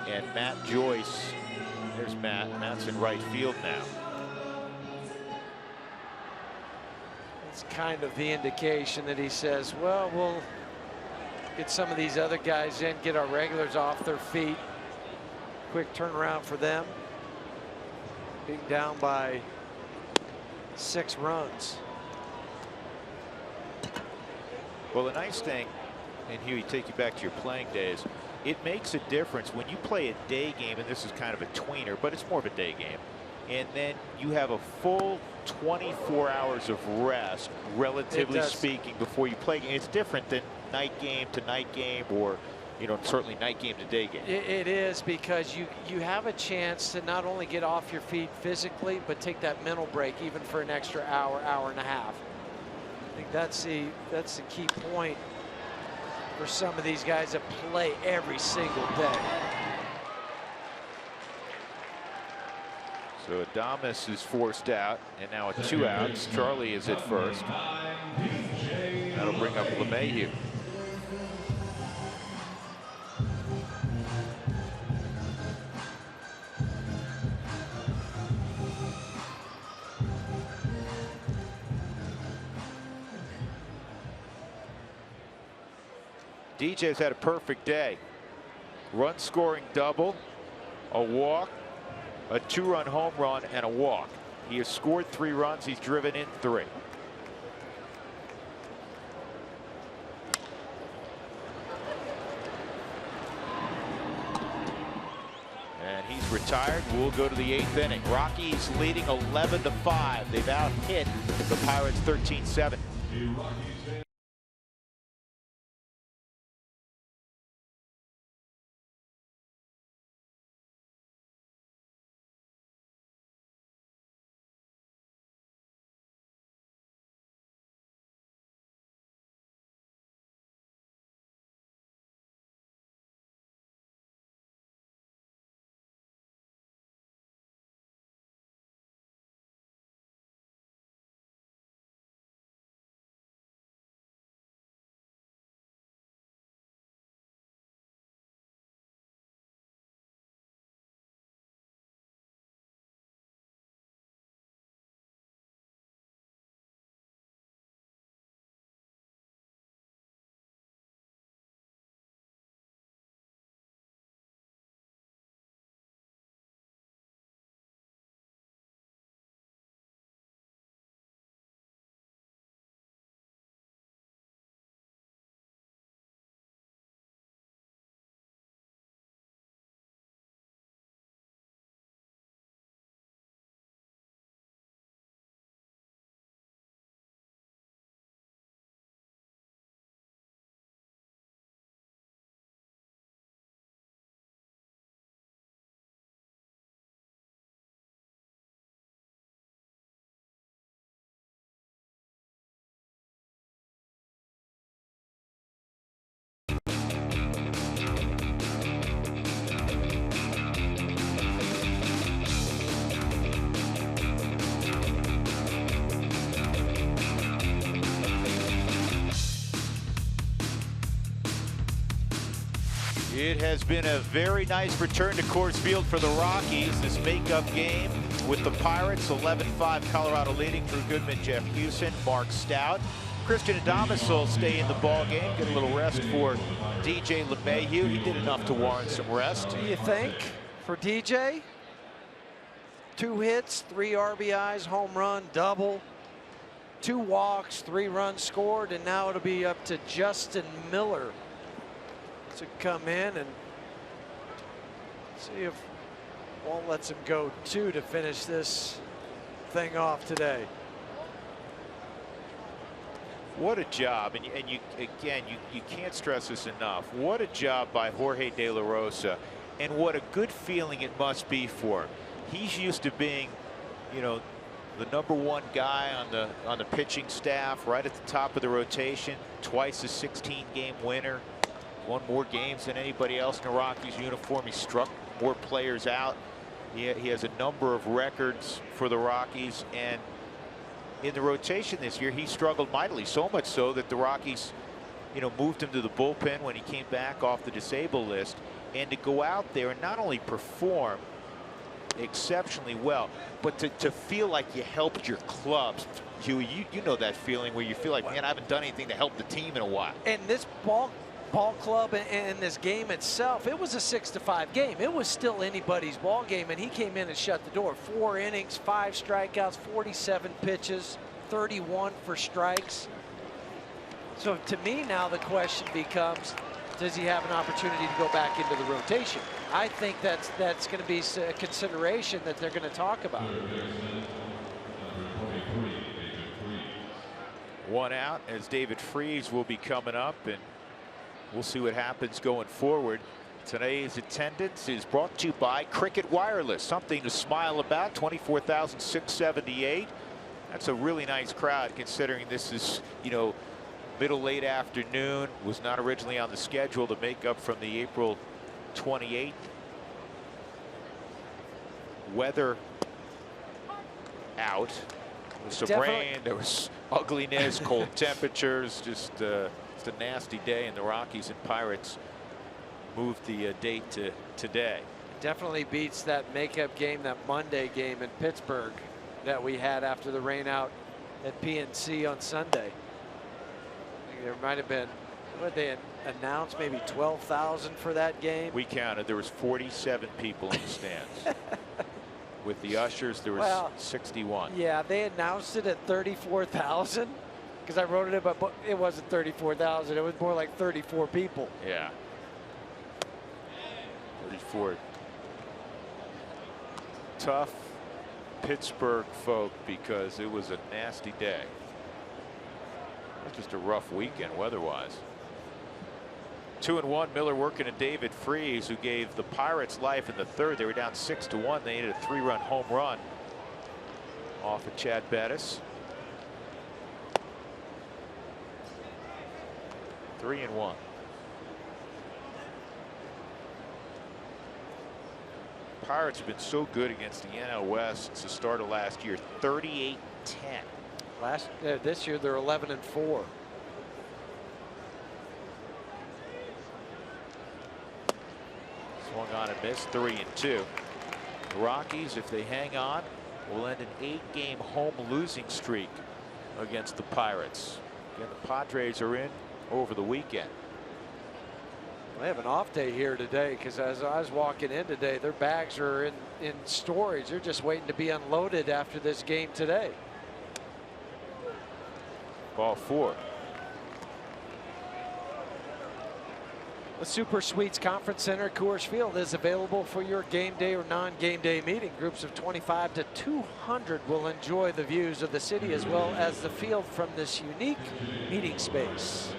And Matt Joyce, there's Matt. Matt's in right field now. It's kind of the indication that he says, well, we'll get some of these other guys in, get our regulars off their feet. Quick turnaround for them. Being down by 6 runs. Well, the nice thing, and Huey, take you back to your playing days, it makes a difference when you play a day game, and this is kind of a tweener, but it's more of a day game, and then you have a full 24 hours of rest, relatively speaking, before you play. It's different than night game to night game, or certainly night game to day game. It is, because you have a chance to not only get off your feet physically, but take that mental break even for an extra hour, hour and a half. I think that's the key point for some of these guys that play every single day. So Adames is forced out, and now at 2 outs. Charlie is at first. That'll bring up LeMahieu. DJ's had a perfect day. Run scoring double, a walk, a 2-run home run, and a walk. He has scored 3 runs. He's driven in 3. And he's retired. We'll go to the 8th inning. Rockies leading 11-5. They've out-hit the Pirates 13-7. It has been a very nice return to Coors Field for the Rockies. This makeup game with the Pirates, 11-5, Colorado leading. Drew Goodman, Jeff Hewson, Mark Stout. Christian Adames will stay in the ball game, get a little rest for DJ LeMahieu. He did enough to warrant some rest. Do you think for DJ? 2 hits, 3 RBIs, home run, double, 2 walks, 3 runs scored, and now it'll be up to Justin Miller to come in and see if Walt lets him go 2 to finish this thing off today. What a job, and you can't stress this enough. What a job by Jorge De La Rosa, and what a good feeling it must be for him. He's used to being, the #1 guy on the pitching staff, right at the top of the rotation, twice a 16-game winner, won more games than anybody else in the Rockies uniform. He struck more players out. He has a number of records for the Rockies, and in the rotation this year he struggled mightily, so much so that the Rockies, you know, moved him to the bullpen when he came back off the disabled list. And to go out there and not only perform exceptionally well, but to feel like you helped your clubs. Huey, you know that feeling where you feel like, man, I haven't done anything to help the team in a while. And this ball club and this game itself, it was a 6-5 game. It was still anybody's ball game, and he came in and shut the door. 4 innings, 5 strikeouts, 47 pitches, 31 for strikes. So to me now the question becomes, does he have an opportunity to go back into the rotation? I think that's going to be a consideration that they're going to talk about. 1 out as David Freese will be coming up, and we'll see what happens going forward. Today's attendance is brought to you by Cricket Wireless. Something to smile about. 24,678. That's a really nice crowd considering this is, you know, middle late afternoon. Was not originally on the schedule to make up from the April 28th weather out. There was some rain, there was ugliness, cold temperatures, just a nasty day, and the Rockies and Pirates moved the date to today. Definitely beats that makeup game, that Monday game in Pittsburgh that we had after the rain out at PNC on Sunday. There might have been, what they announced, maybe 12,000 for that game. We counted. There was 47 people in the stands. With the ushers, there was 61. Yeah, they announced it at 34,000 because I wrote it, but it wasn't 34,000. It was more like 34 people. Yeah. 34. Tough Pittsburgh folk because it was a nasty day. It was just a rough weekend weather-wise. 2-1. Miller working to David Freese, who gave the Pirates life in the third. They were down 6-1. They needed a 3-run home run off of Chad Bettis. 3-1. Pirates have been so good against the NL West since the start of last year. 38-10. This year they're 11-4. Swung on and missed. 3-2. The Rockies, if they hang on, will end an 8-game home losing streak against the Pirates. Again, the Padres are in over the weekend. They have an off day here today because as I was walking in today, their bags are in storage. They're just waiting to be unloaded after this game today. Ball 4. The Super Suites Conference Center at Coors Field is available for your game day or non-game day meeting. Groups of 25 to 200 will enjoy the views of the city as well as the field from this unique meeting space.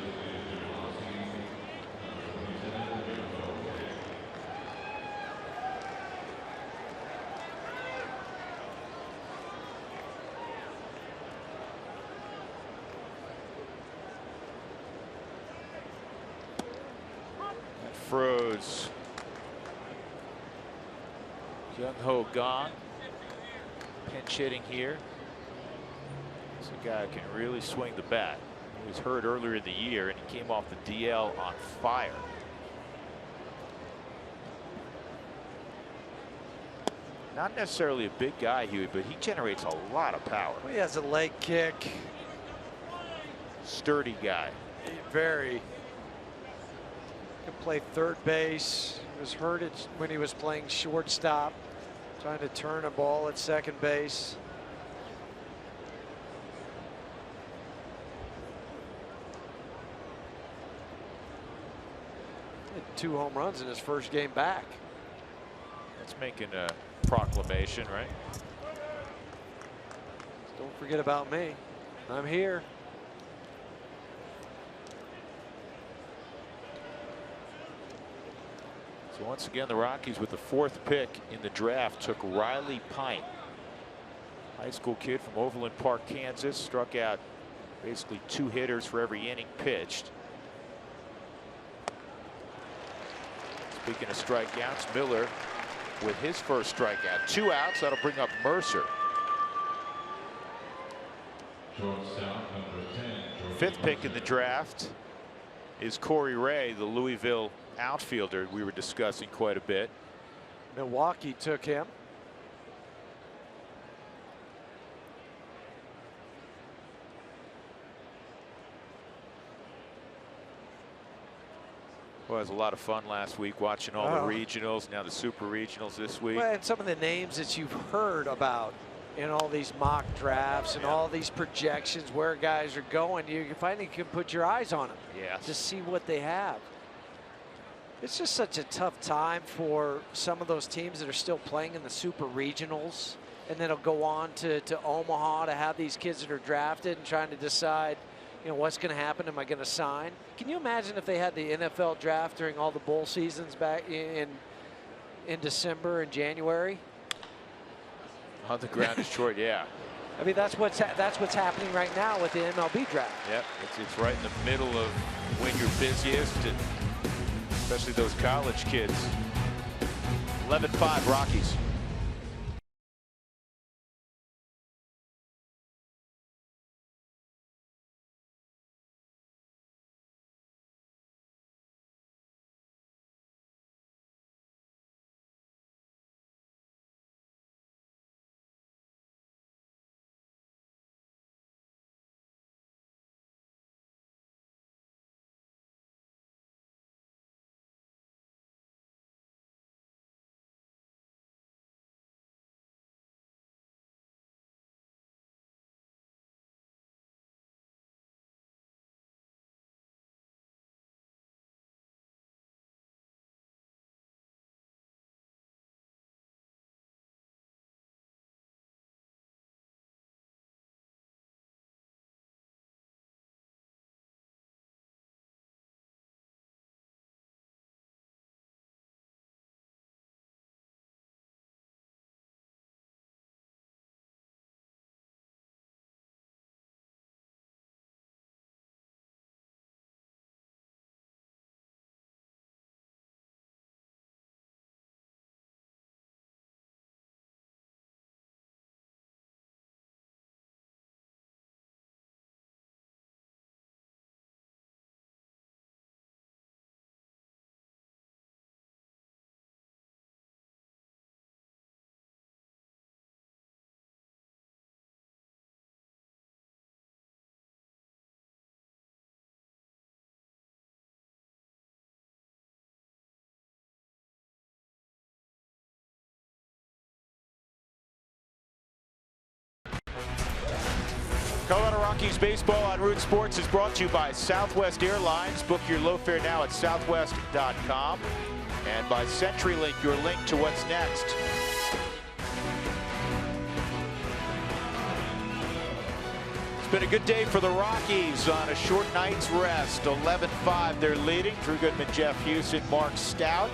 Froze. Jung Ho gone. Pinch hitting here. This is a guy who can really swing the bat. He was hurt earlier in the year and he came off the DL on fire. Not necessarily a big guy, Huey, but he generates a lot of power. Well, he has a leg kick. Sturdy guy. Very. Can play third base. He was hurt when he was playing shortstop, trying to turn a ball at second base. Hit 2 home runs in his first game back. That's making a proclamation, right? Don't forget about me. I'm here. So once again, the Rockies with the 4th pick in the draft took Riley Pint. High school kid from Overland Park, Kansas, struck out basically 2 hitters for every inning pitched. Speaking of strikeouts, Miller with his first strikeout. 2 outs. That'll bring up Mercer. Fifth pick in the draft is Corey Ray, the Louisville outfielder we were discussing quite a bit. Milwaukee took him. Well, it was a lot of fun last week watching all the regionals, now the super regionals this week. Well, and some of the names that you've heard about in all these mock drafts and all these projections where guys are going, you finally can put your eyes on them to see what they have. It's just such a tough time for some of those teams that are still playing in the super regionals, and then it'll go on to Omaha to have these kids that are drafted and trying to decide, you know, what's going to happen. Am I going to sign? Can you imagine if they had the NFL draft during all the bowl seasons back in December and January? On the ground is short, yeah. I mean, that's what's happening right now with the MLB draft. Yep, it's right in the middle of when you're busiest, and especially those college kids. 11-5 Rockies. Colorado Rockies baseball on Root Sports is brought to you by Southwest Airlines. Book your low fare now at southwest.com. And by CenturyLink, your link to what's next. It's been a good day for the Rockies on a short night's rest. 11-5 they're leading. Drew Goodman, Jeff Houston, Mark Stout.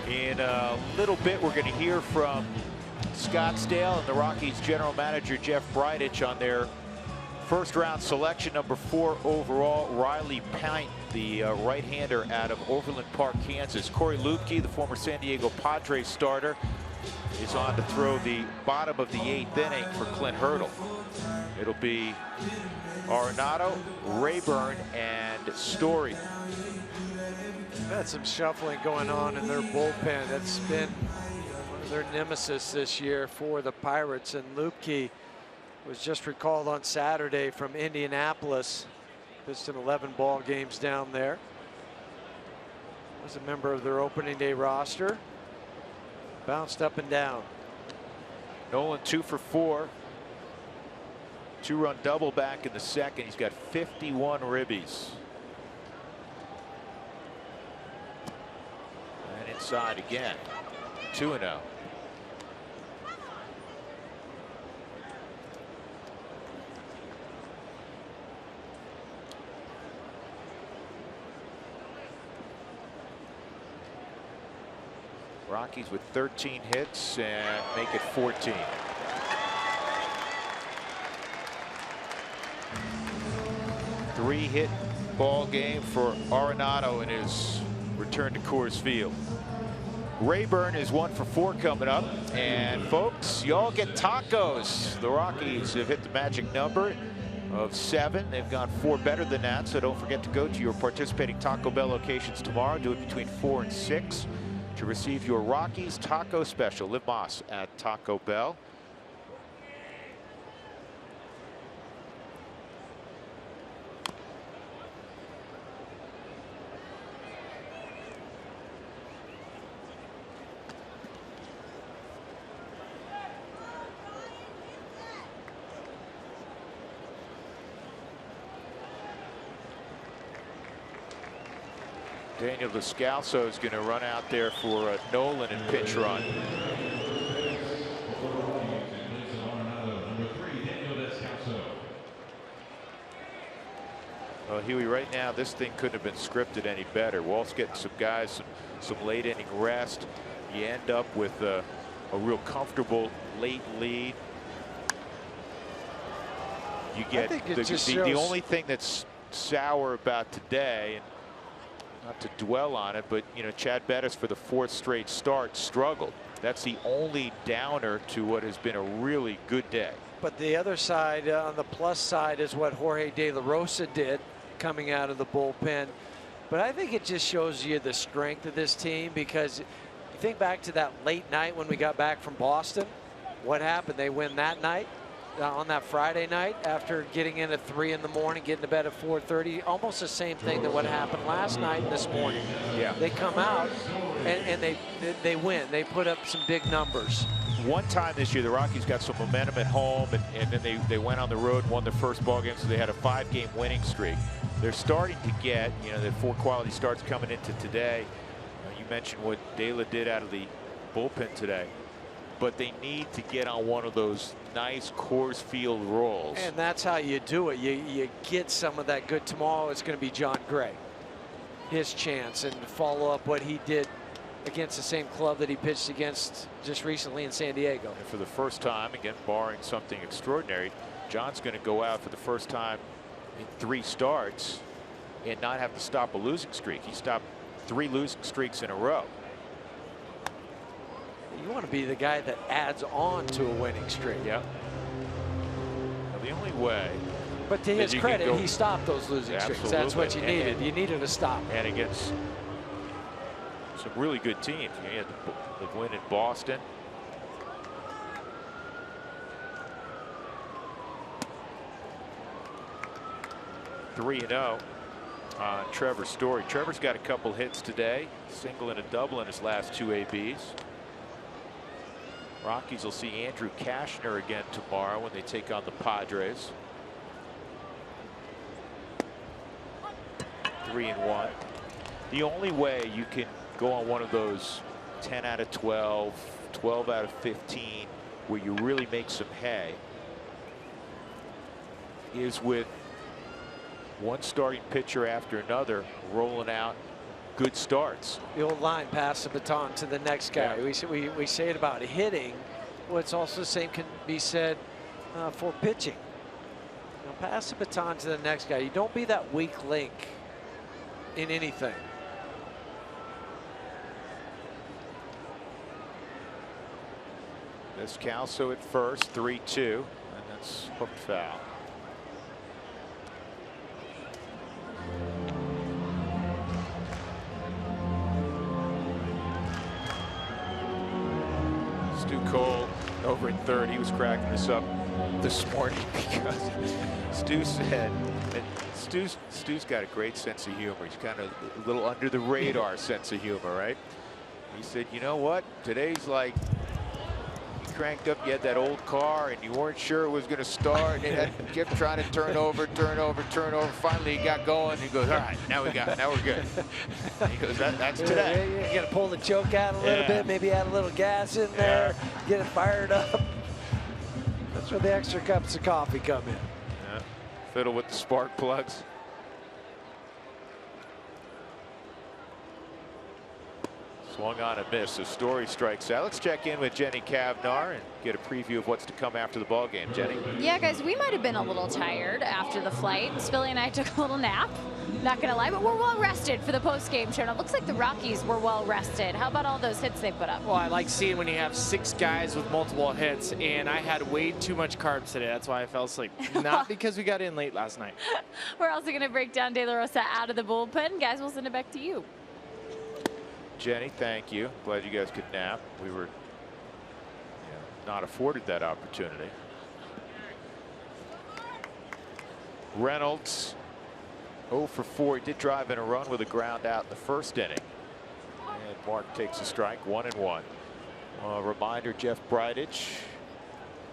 In a little bit, we're going to hear from Scottsdale and the Rockies general manager, Jeff Bridich, on their first round selection, number 4 overall, Riley Pint, the right-hander out of Overland Park, Kansas. Corey Lupke, the former San Diego Padres starter, is on to throw the bottom of the 8th inning for Clint Hurdle. It'll be Arenado, Rayburn, and Story. Had some shuffling going on in their bullpen. That's been one of their nemesis this year for the Pirates, and Lupke was just recalled on Saturday from Indianapolis. Pitched in 11 ball games down there. Was a member of their opening day roster. Bounced up and down. Nolan 2 for 4. 2-run double back in the second. He's got 51 ribbies. And inside again. 2-0. Rockies with 13 hits and make it 14. 2-0 3-hit ball game for Arenado in his return to Coors Field. Rayburn is 1 for 4 coming up. And folks, y'all get tacos. The Rockies have hit the magic number of 7. They've gone 4 better than that. So don't forget to go to your participating Taco Bell locations tomorrow. Do it between 4 and 6 to receive your Rockies taco special. Liv Moss at Taco Bell. Daniel Descalso is going to run out there for Nolan and pitch run. Well, Huey, right now this thing couldn't have been scripted any better. Walt's getting some guys some late inning rest. You end up with a real comfortable late lead. You get the only thing that's sour about today, and not to dwell on it, but you know, Chad Bettis for the 4th straight start struggled. That's the only downer to what has been a really good day. But the other side, on the plus side, is what Jorge De La Rosa did coming out of the bullpen. But I think it just shows you the strength of this team, because you think back to that late night when we got back from Boston. What happened? They win that night. On that Friday night, after getting in at 3 in the morning, getting to bed at 4:30, almost the same thing that what happened last night and this morning. Yeah. They come out and they win. They put up some big numbers. One time this year, the Rockies got some momentum at home, and then they went on the road and won their first ball game, so they had a 5-game winning streak. They're starting to get, you know, the 4 quality starts coming into today. You mentioned what De La did out of the bullpen today, but they need to get on one of those nice Coors Field rolls. And that's how you do it. You get some of that good. Tomorrow it's going to be John Gray, his chance, and follow up what he did against the same club that he pitched against just recently in San Diego. And for the first time, again, barring something extraordinary, John's going to go out for the first time in 3 starts and not have to stop a losing streak. He stopped 3 losing streaks in a row. You want to be the guy that adds on to a winning streak. Yeah. Now, the only way. But to his credit, he stopped those losing streaks. That's what you needed. You needed to stop. And against some really good teams. You had the win in Boston. .3-0 on Trevor Story. Trevor's got a couple hits today, single and a double in his last 2 ABs. Rockies will see Andrew Cashner again tomorrow when they take on the Padres. 3-1. The only way you can go on one of those 10 out of 12, 12 out of 15, where you really make some hay, is with one starting pitcher after another rolling out good starts. The old line, pass the baton to the next guy. Yeah. We say it about hitting. Well, it's also the same can be said for pitching. You know, pass the baton to the next guy. You don't be that weak link in anything. Descalso at first, 3-2, and that's hooked foul. Stu Cole over in third. He was cracking this up this morning because Stu said, and Stu's got a great sense of humor. He's kind of a little under the radar sense of humor, right? He said, you know what? Today's like, you cranked up, you had that old car and you weren't sure it was going to start, and it kept trying to turn over. Finally he got going. He goes, all right, now we're good. He goes, that's today. You got to pull the choke out a little bit, maybe add a little gas in there, get it fired up. That's where the extra cups of coffee come in. Yeah. Fiddle with the spark plugs. Swung on a miss. So Story strikes out. Let's check in with Jenny Cavnar and get a preview of what's to come after the ball game. Jenny. Yeah, guys, we might have been a little tired after the flight. Spilly and I took a little nap. Not gonna lie, but we're well rested for the post-game show. Now, it looks like the Rockies were well rested. How about all those hits they put up? Well, I like seeing when you have 6 guys with multiple hits, and I had way too much carbs today. That's why I fell asleep. Not because we got in late last night. We're also gonna break down De La Rosa out of the bullpen. Guys, we'll send it back to you. Jenny, thank you. Glad you guys could nap. We were not afforded that opportunity. Reynolds 0 for 4. He did drive in a run with a ground out in the first inning. And Mark takes a strike, 1-1. Reminder, Jeff Bridich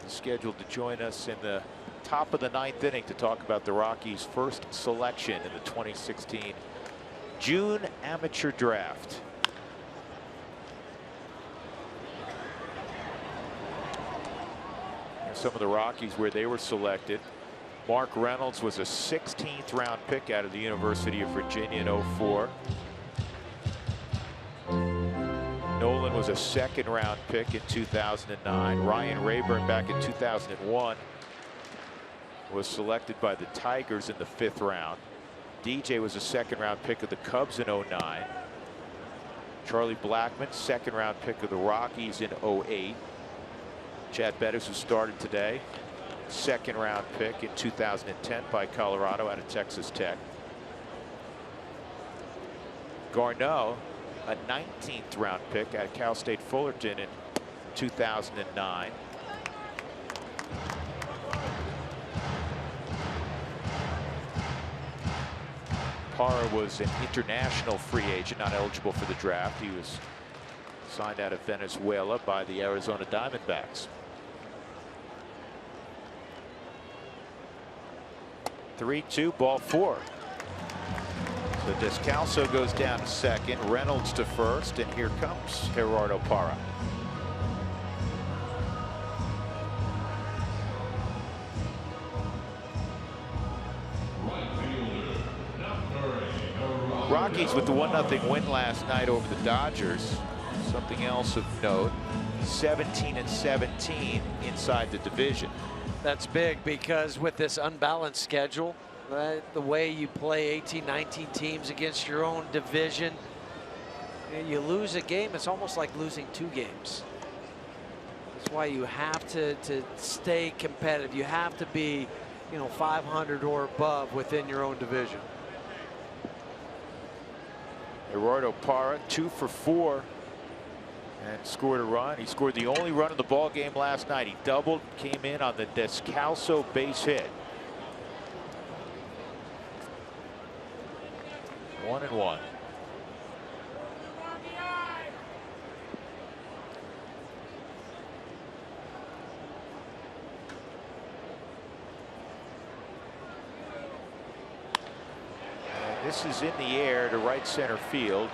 is scheduled to join us in the top of the 9th inning to talk about the Rockies' first selection in the 2016 June amateur draft. And some of the Rockies where they were selected. Mark Reynolds was a 16th round pick out of the University of Virginia in 04. Nolan was a 2nd round pick in 2009. Ryan Rayburn back in 2001 was selected by the Tigers in the 5th round. DJ was a 2nd round pick of the Cubs in 09. Charlie Blackmon, 2nd round pick of the Rockies in 08. Chad Bettis, who started today, 2nd round pick in 2010 by Colorado out of Texas Tech. Garneau, a 19th round pick out of Cal State Fullerton in 2009. Parra was an international free agent, not eligible for the draft. He was signed out of Venezuela by the Arizona Diamondbacks. 3-2, ball 4. So Descalso goes down to 2nd, Reynolds to 1st, and here comes Gerardo Parra. Rockies with the 1-0 win last night over the Dodgers. Something else of note, 17-17 inside the division. That's big because with this unbalanced schedule, the way you play 18, 19 teams against your own division, you lose a game, it's almost like losing 2 games. That's why you have to stay competitive. You have to be, 500 or above within your own division. Gerardo Parra 2 for 4 and scored a run. He scored the only run of the ball game last night. He doubled, came in on the Descalso base hit. 1-1. This is in the air to right center field.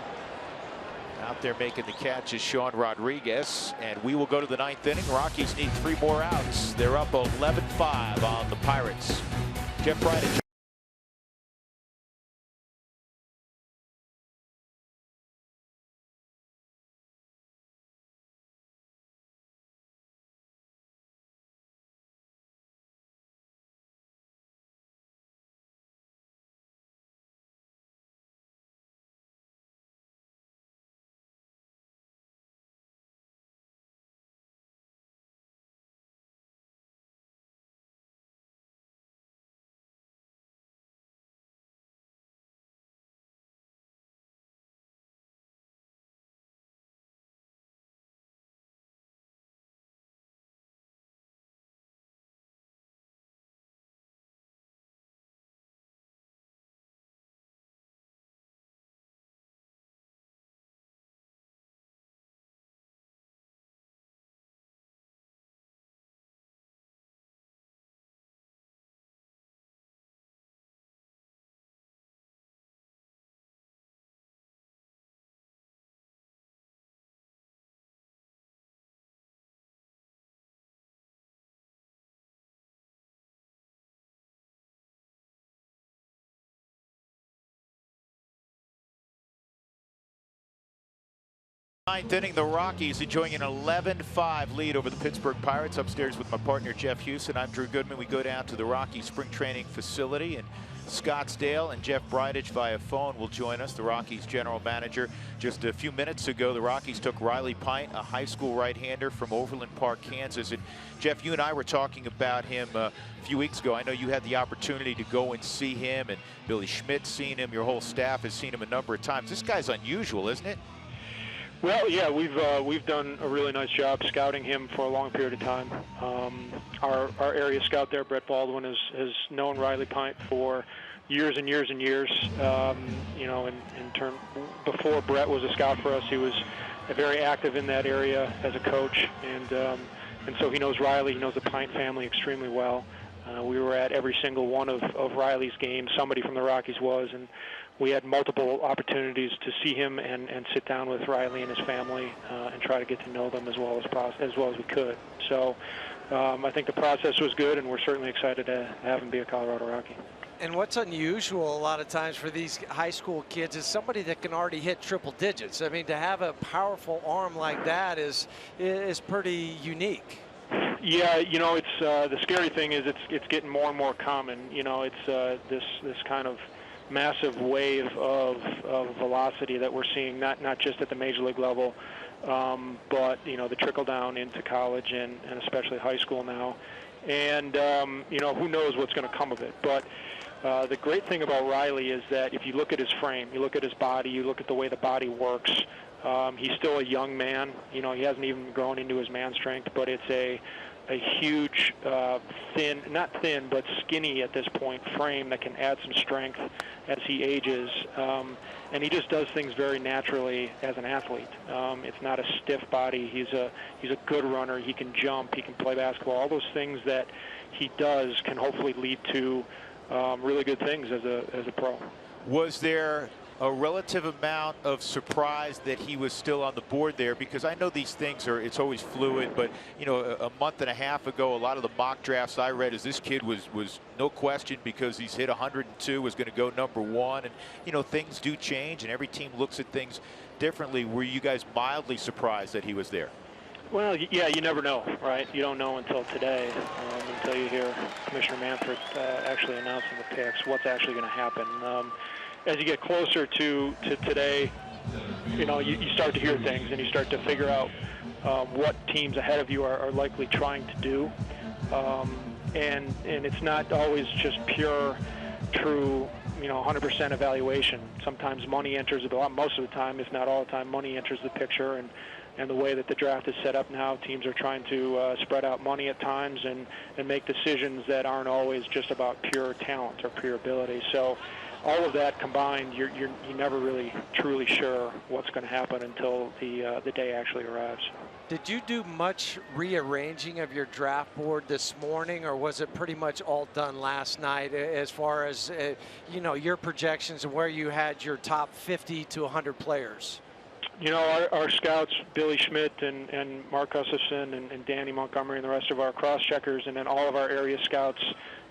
Out there making the catch is Sean Rodriguez, and we will go to the 9th inning. Rockies need 3 more outs. They're up 11-5 on the Pirates. Jeff Bridich. Ninth inning, the Rockies enjoying an 11-5 lead over the Pittsburgh Pirates. Upstairs with my partner Jeff Houston. I'm Drew Goodman. We go down to the Rockies spring training facility in Scottsdale, and Jeff Bridich via phone will join us, the Rockies general manager. Just a few minutes ago, the Rockies took Riley Pint, a high school right-hander from Overland Park, Kansas. And Jeff, you and I were talking about him a few weeks ago. I know you had the opportunity to go and see him, and Billy Schmidt's seen him. Your whole staff has seen him a number of times. This guy's unusual, isn't it? Well, yeah, we've done a really nice job scouting him for a long period of time. Our area scout there, Brett Baldwin, has known Riley Pint for years and years and years. You know, before Brett was a scout for us, he was very active in that area as a coach, and so he knows Riley, he knows the Pint family extremely well. We were at every single one of Riley's games. Somebody from the Rockies was, and we had multiple opportunities to see him and sit down with Riley and his family and try to get to know them as well as we could. So I think the process was good, and we're certainly excited to have him be a Colorado Rocky. And what's unusual a lot of times for these high school kids is somebody that can already hit triple digits. I mean, to have a powerful arm like that is pretty unique. Yeah, you know, it's the scary thing is it's getting more and more common. You know, it's this kind of massive wave of velocity that we're seeing, not just at the major league level, but you know, the trickle down into college and especially high school now. And you know, who knows what's going to come of it. But the great thing about Riley is that if you look at his frame, you look at his body, you look at the way the body works, he's still a young man. You know, he hasn't even grown into his man strength, but it's a huge, not thin, but skinny at this point frame that can add some strength as he ages. And he just does things very naturally as an athlete. It's not a stiff body. He's a good runner. He can jump. He can play basketball. All those things that he does can hopefully lead to really good things as a pro. Was there a relative amount of surprise that he was still on the board there? Because I know these things it's always fluid, but you know, a month and a half ago, a lot of the mock drafts I read is this kid was no question, because he's hit 102, was going to go #1, and you know, things do change and every team looks at things differently. Were you guys mildly surprised that he was there? Well, yeah, you never know, right? You don't know until today, until you hear Commissioner Manfred actually announcing the picks, what's actually going to happen. As you get closer to today, you know, you start to hear things and you start to figure out what teams ahead of you are likely trying to do. And it's not always just pure, true, you know, 100% evaluation. Sometimes money enters the, most of the time, if not all the time, money enters the picture. And the way that the draft is set up now, teams are trying to spread out money at times and make decisions that aren't always just about pure talent or pure ability. So all of that combined, you're never really truly sure what's going to happen until the day actually arrives. Did you do much rearranging of your draft board this morning, or was it pretty much all done last night as far as you know, your projections and where you had your top 50 to 100 players? You know, our scouts, Billy Schmidt and Mark Gustafson and Danny Montgomery and the rest of our cross-checkers, and then all of our area scouts,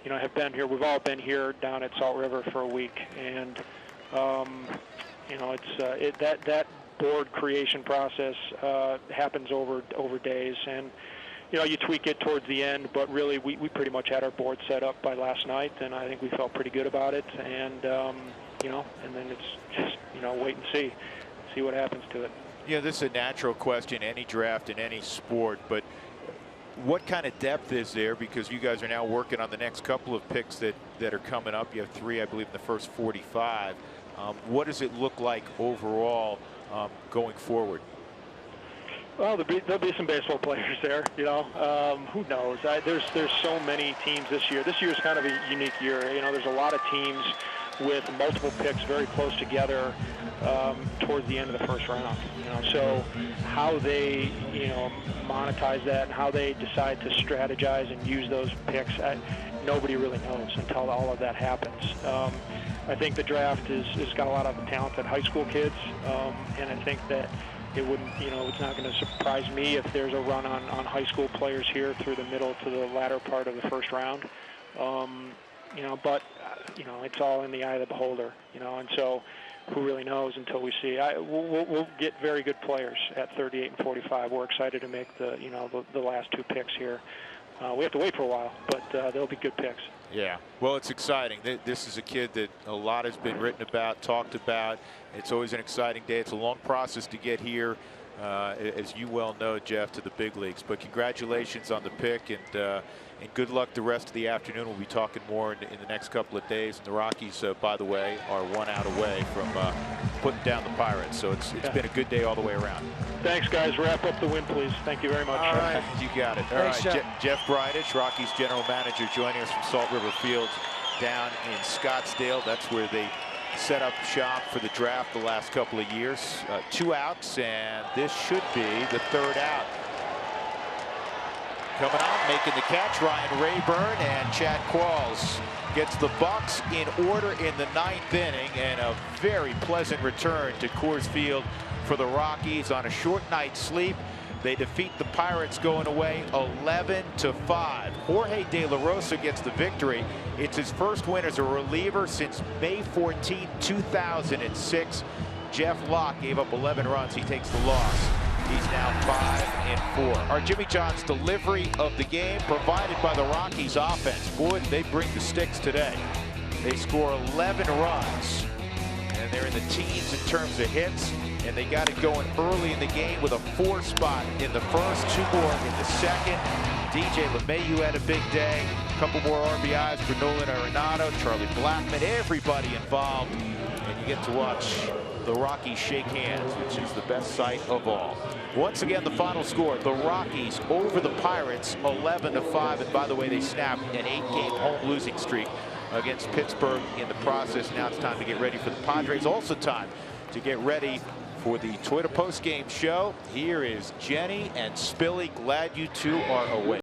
you know, have been here. We've all been here down at Salt River for a week, and you know, it's that board creation process happens over days, and you know, you tweak it towards the end, but really we pretty much had our board set up by last night, and I think we felt pretty good about it, and you know, and then it's just, you know, wait and see what happens to it. You know, this is a natural question, any draft in any sport, but what kind of depth is there? Because you guys are now working on the next couple of picks that are coming up. You have 3, I believe, in the first 45. What does it look like overall going forward? Well, there'll be some baseball players there. You know, who knows? There's so many teams this year. This year is kind of a unique year. You know, there's a lot of teams with multiple picks very close together towards the end of the first round. You know, so how they, you know, monetize that and how they decide to strategize and use those picks, nobody really knows until all of that happens. I think the draft has got a lot of talented high school kids, and I think that it wouldn't, you know, it's not going to surprise me if there's a run on high school players here through the middle to the latter part of the first round. You know, but you know, it's all in the eye of the beholder. You know, and so who really knows until we see. We'll get very good players at 38 and 45. We're excited to make the last 2 picks here. We have to wait for a while, but they'll be good picks. Yeah, well, it's exciting. This is a kid that a lot has been written about, talked about. It's always an exciting day. It's a long process to get here, as you well know, Jeff, to the big leagues. But congratulations on the pick, and good luck the rest of the afternoon. We'll be talking more in the next couple of days. And the Rockies, by the way, are 1 out away from putting down the Pirates. So it's been a good day all the way around. Thanks, guys. Wrap up the win, please. Thank you very much. All right, you got it. All Thanks, right, Jeff Bridich, Rockies general manager, joining us from Salt River Field down in Scottsdale. That's where they set up shop for the draft the last couple of years. 2 outs, and this should be the 3rd out. Coming on, making the catch, Ryan Rayburn, and Chad Qualls gets the Bucks in order in the 9th inning, and a very pleasant return to Coors Field for the Rockies on a short night's sleep. They defeat the Pirates going away 11-5. Jorge De La Rosa gets the victory. It's his first win as a reliever since May 14, 2006. Jeff Locke gave up 11 runs. He takes the loss. He's now 5-4. Our Jimmy John's delivery of the game provided by the Rockies offense. Boy, they bring the sticks today. They score 11 runs, and they're in the teens in terms of hits, and they got it going early in the game with a 4 spot in the first, 2 more in the second. DJ LeMahieu had a big day. A couple more RBIs for Nolan Arenado, Charlie Blackmon, everybody involved. And you get to watch the Rockies shake hands, which is the best sight of all. Once again, the final score, the Rockies over the Pirates 11-5. And by the way, they snapped an 8-game home losing streak against Pittsburgh in the process. Now it's time to get ready for the Padres. Also time to get ready for the Toyota postgame show. Here is Jenny and Spilly. Glad you two are awake.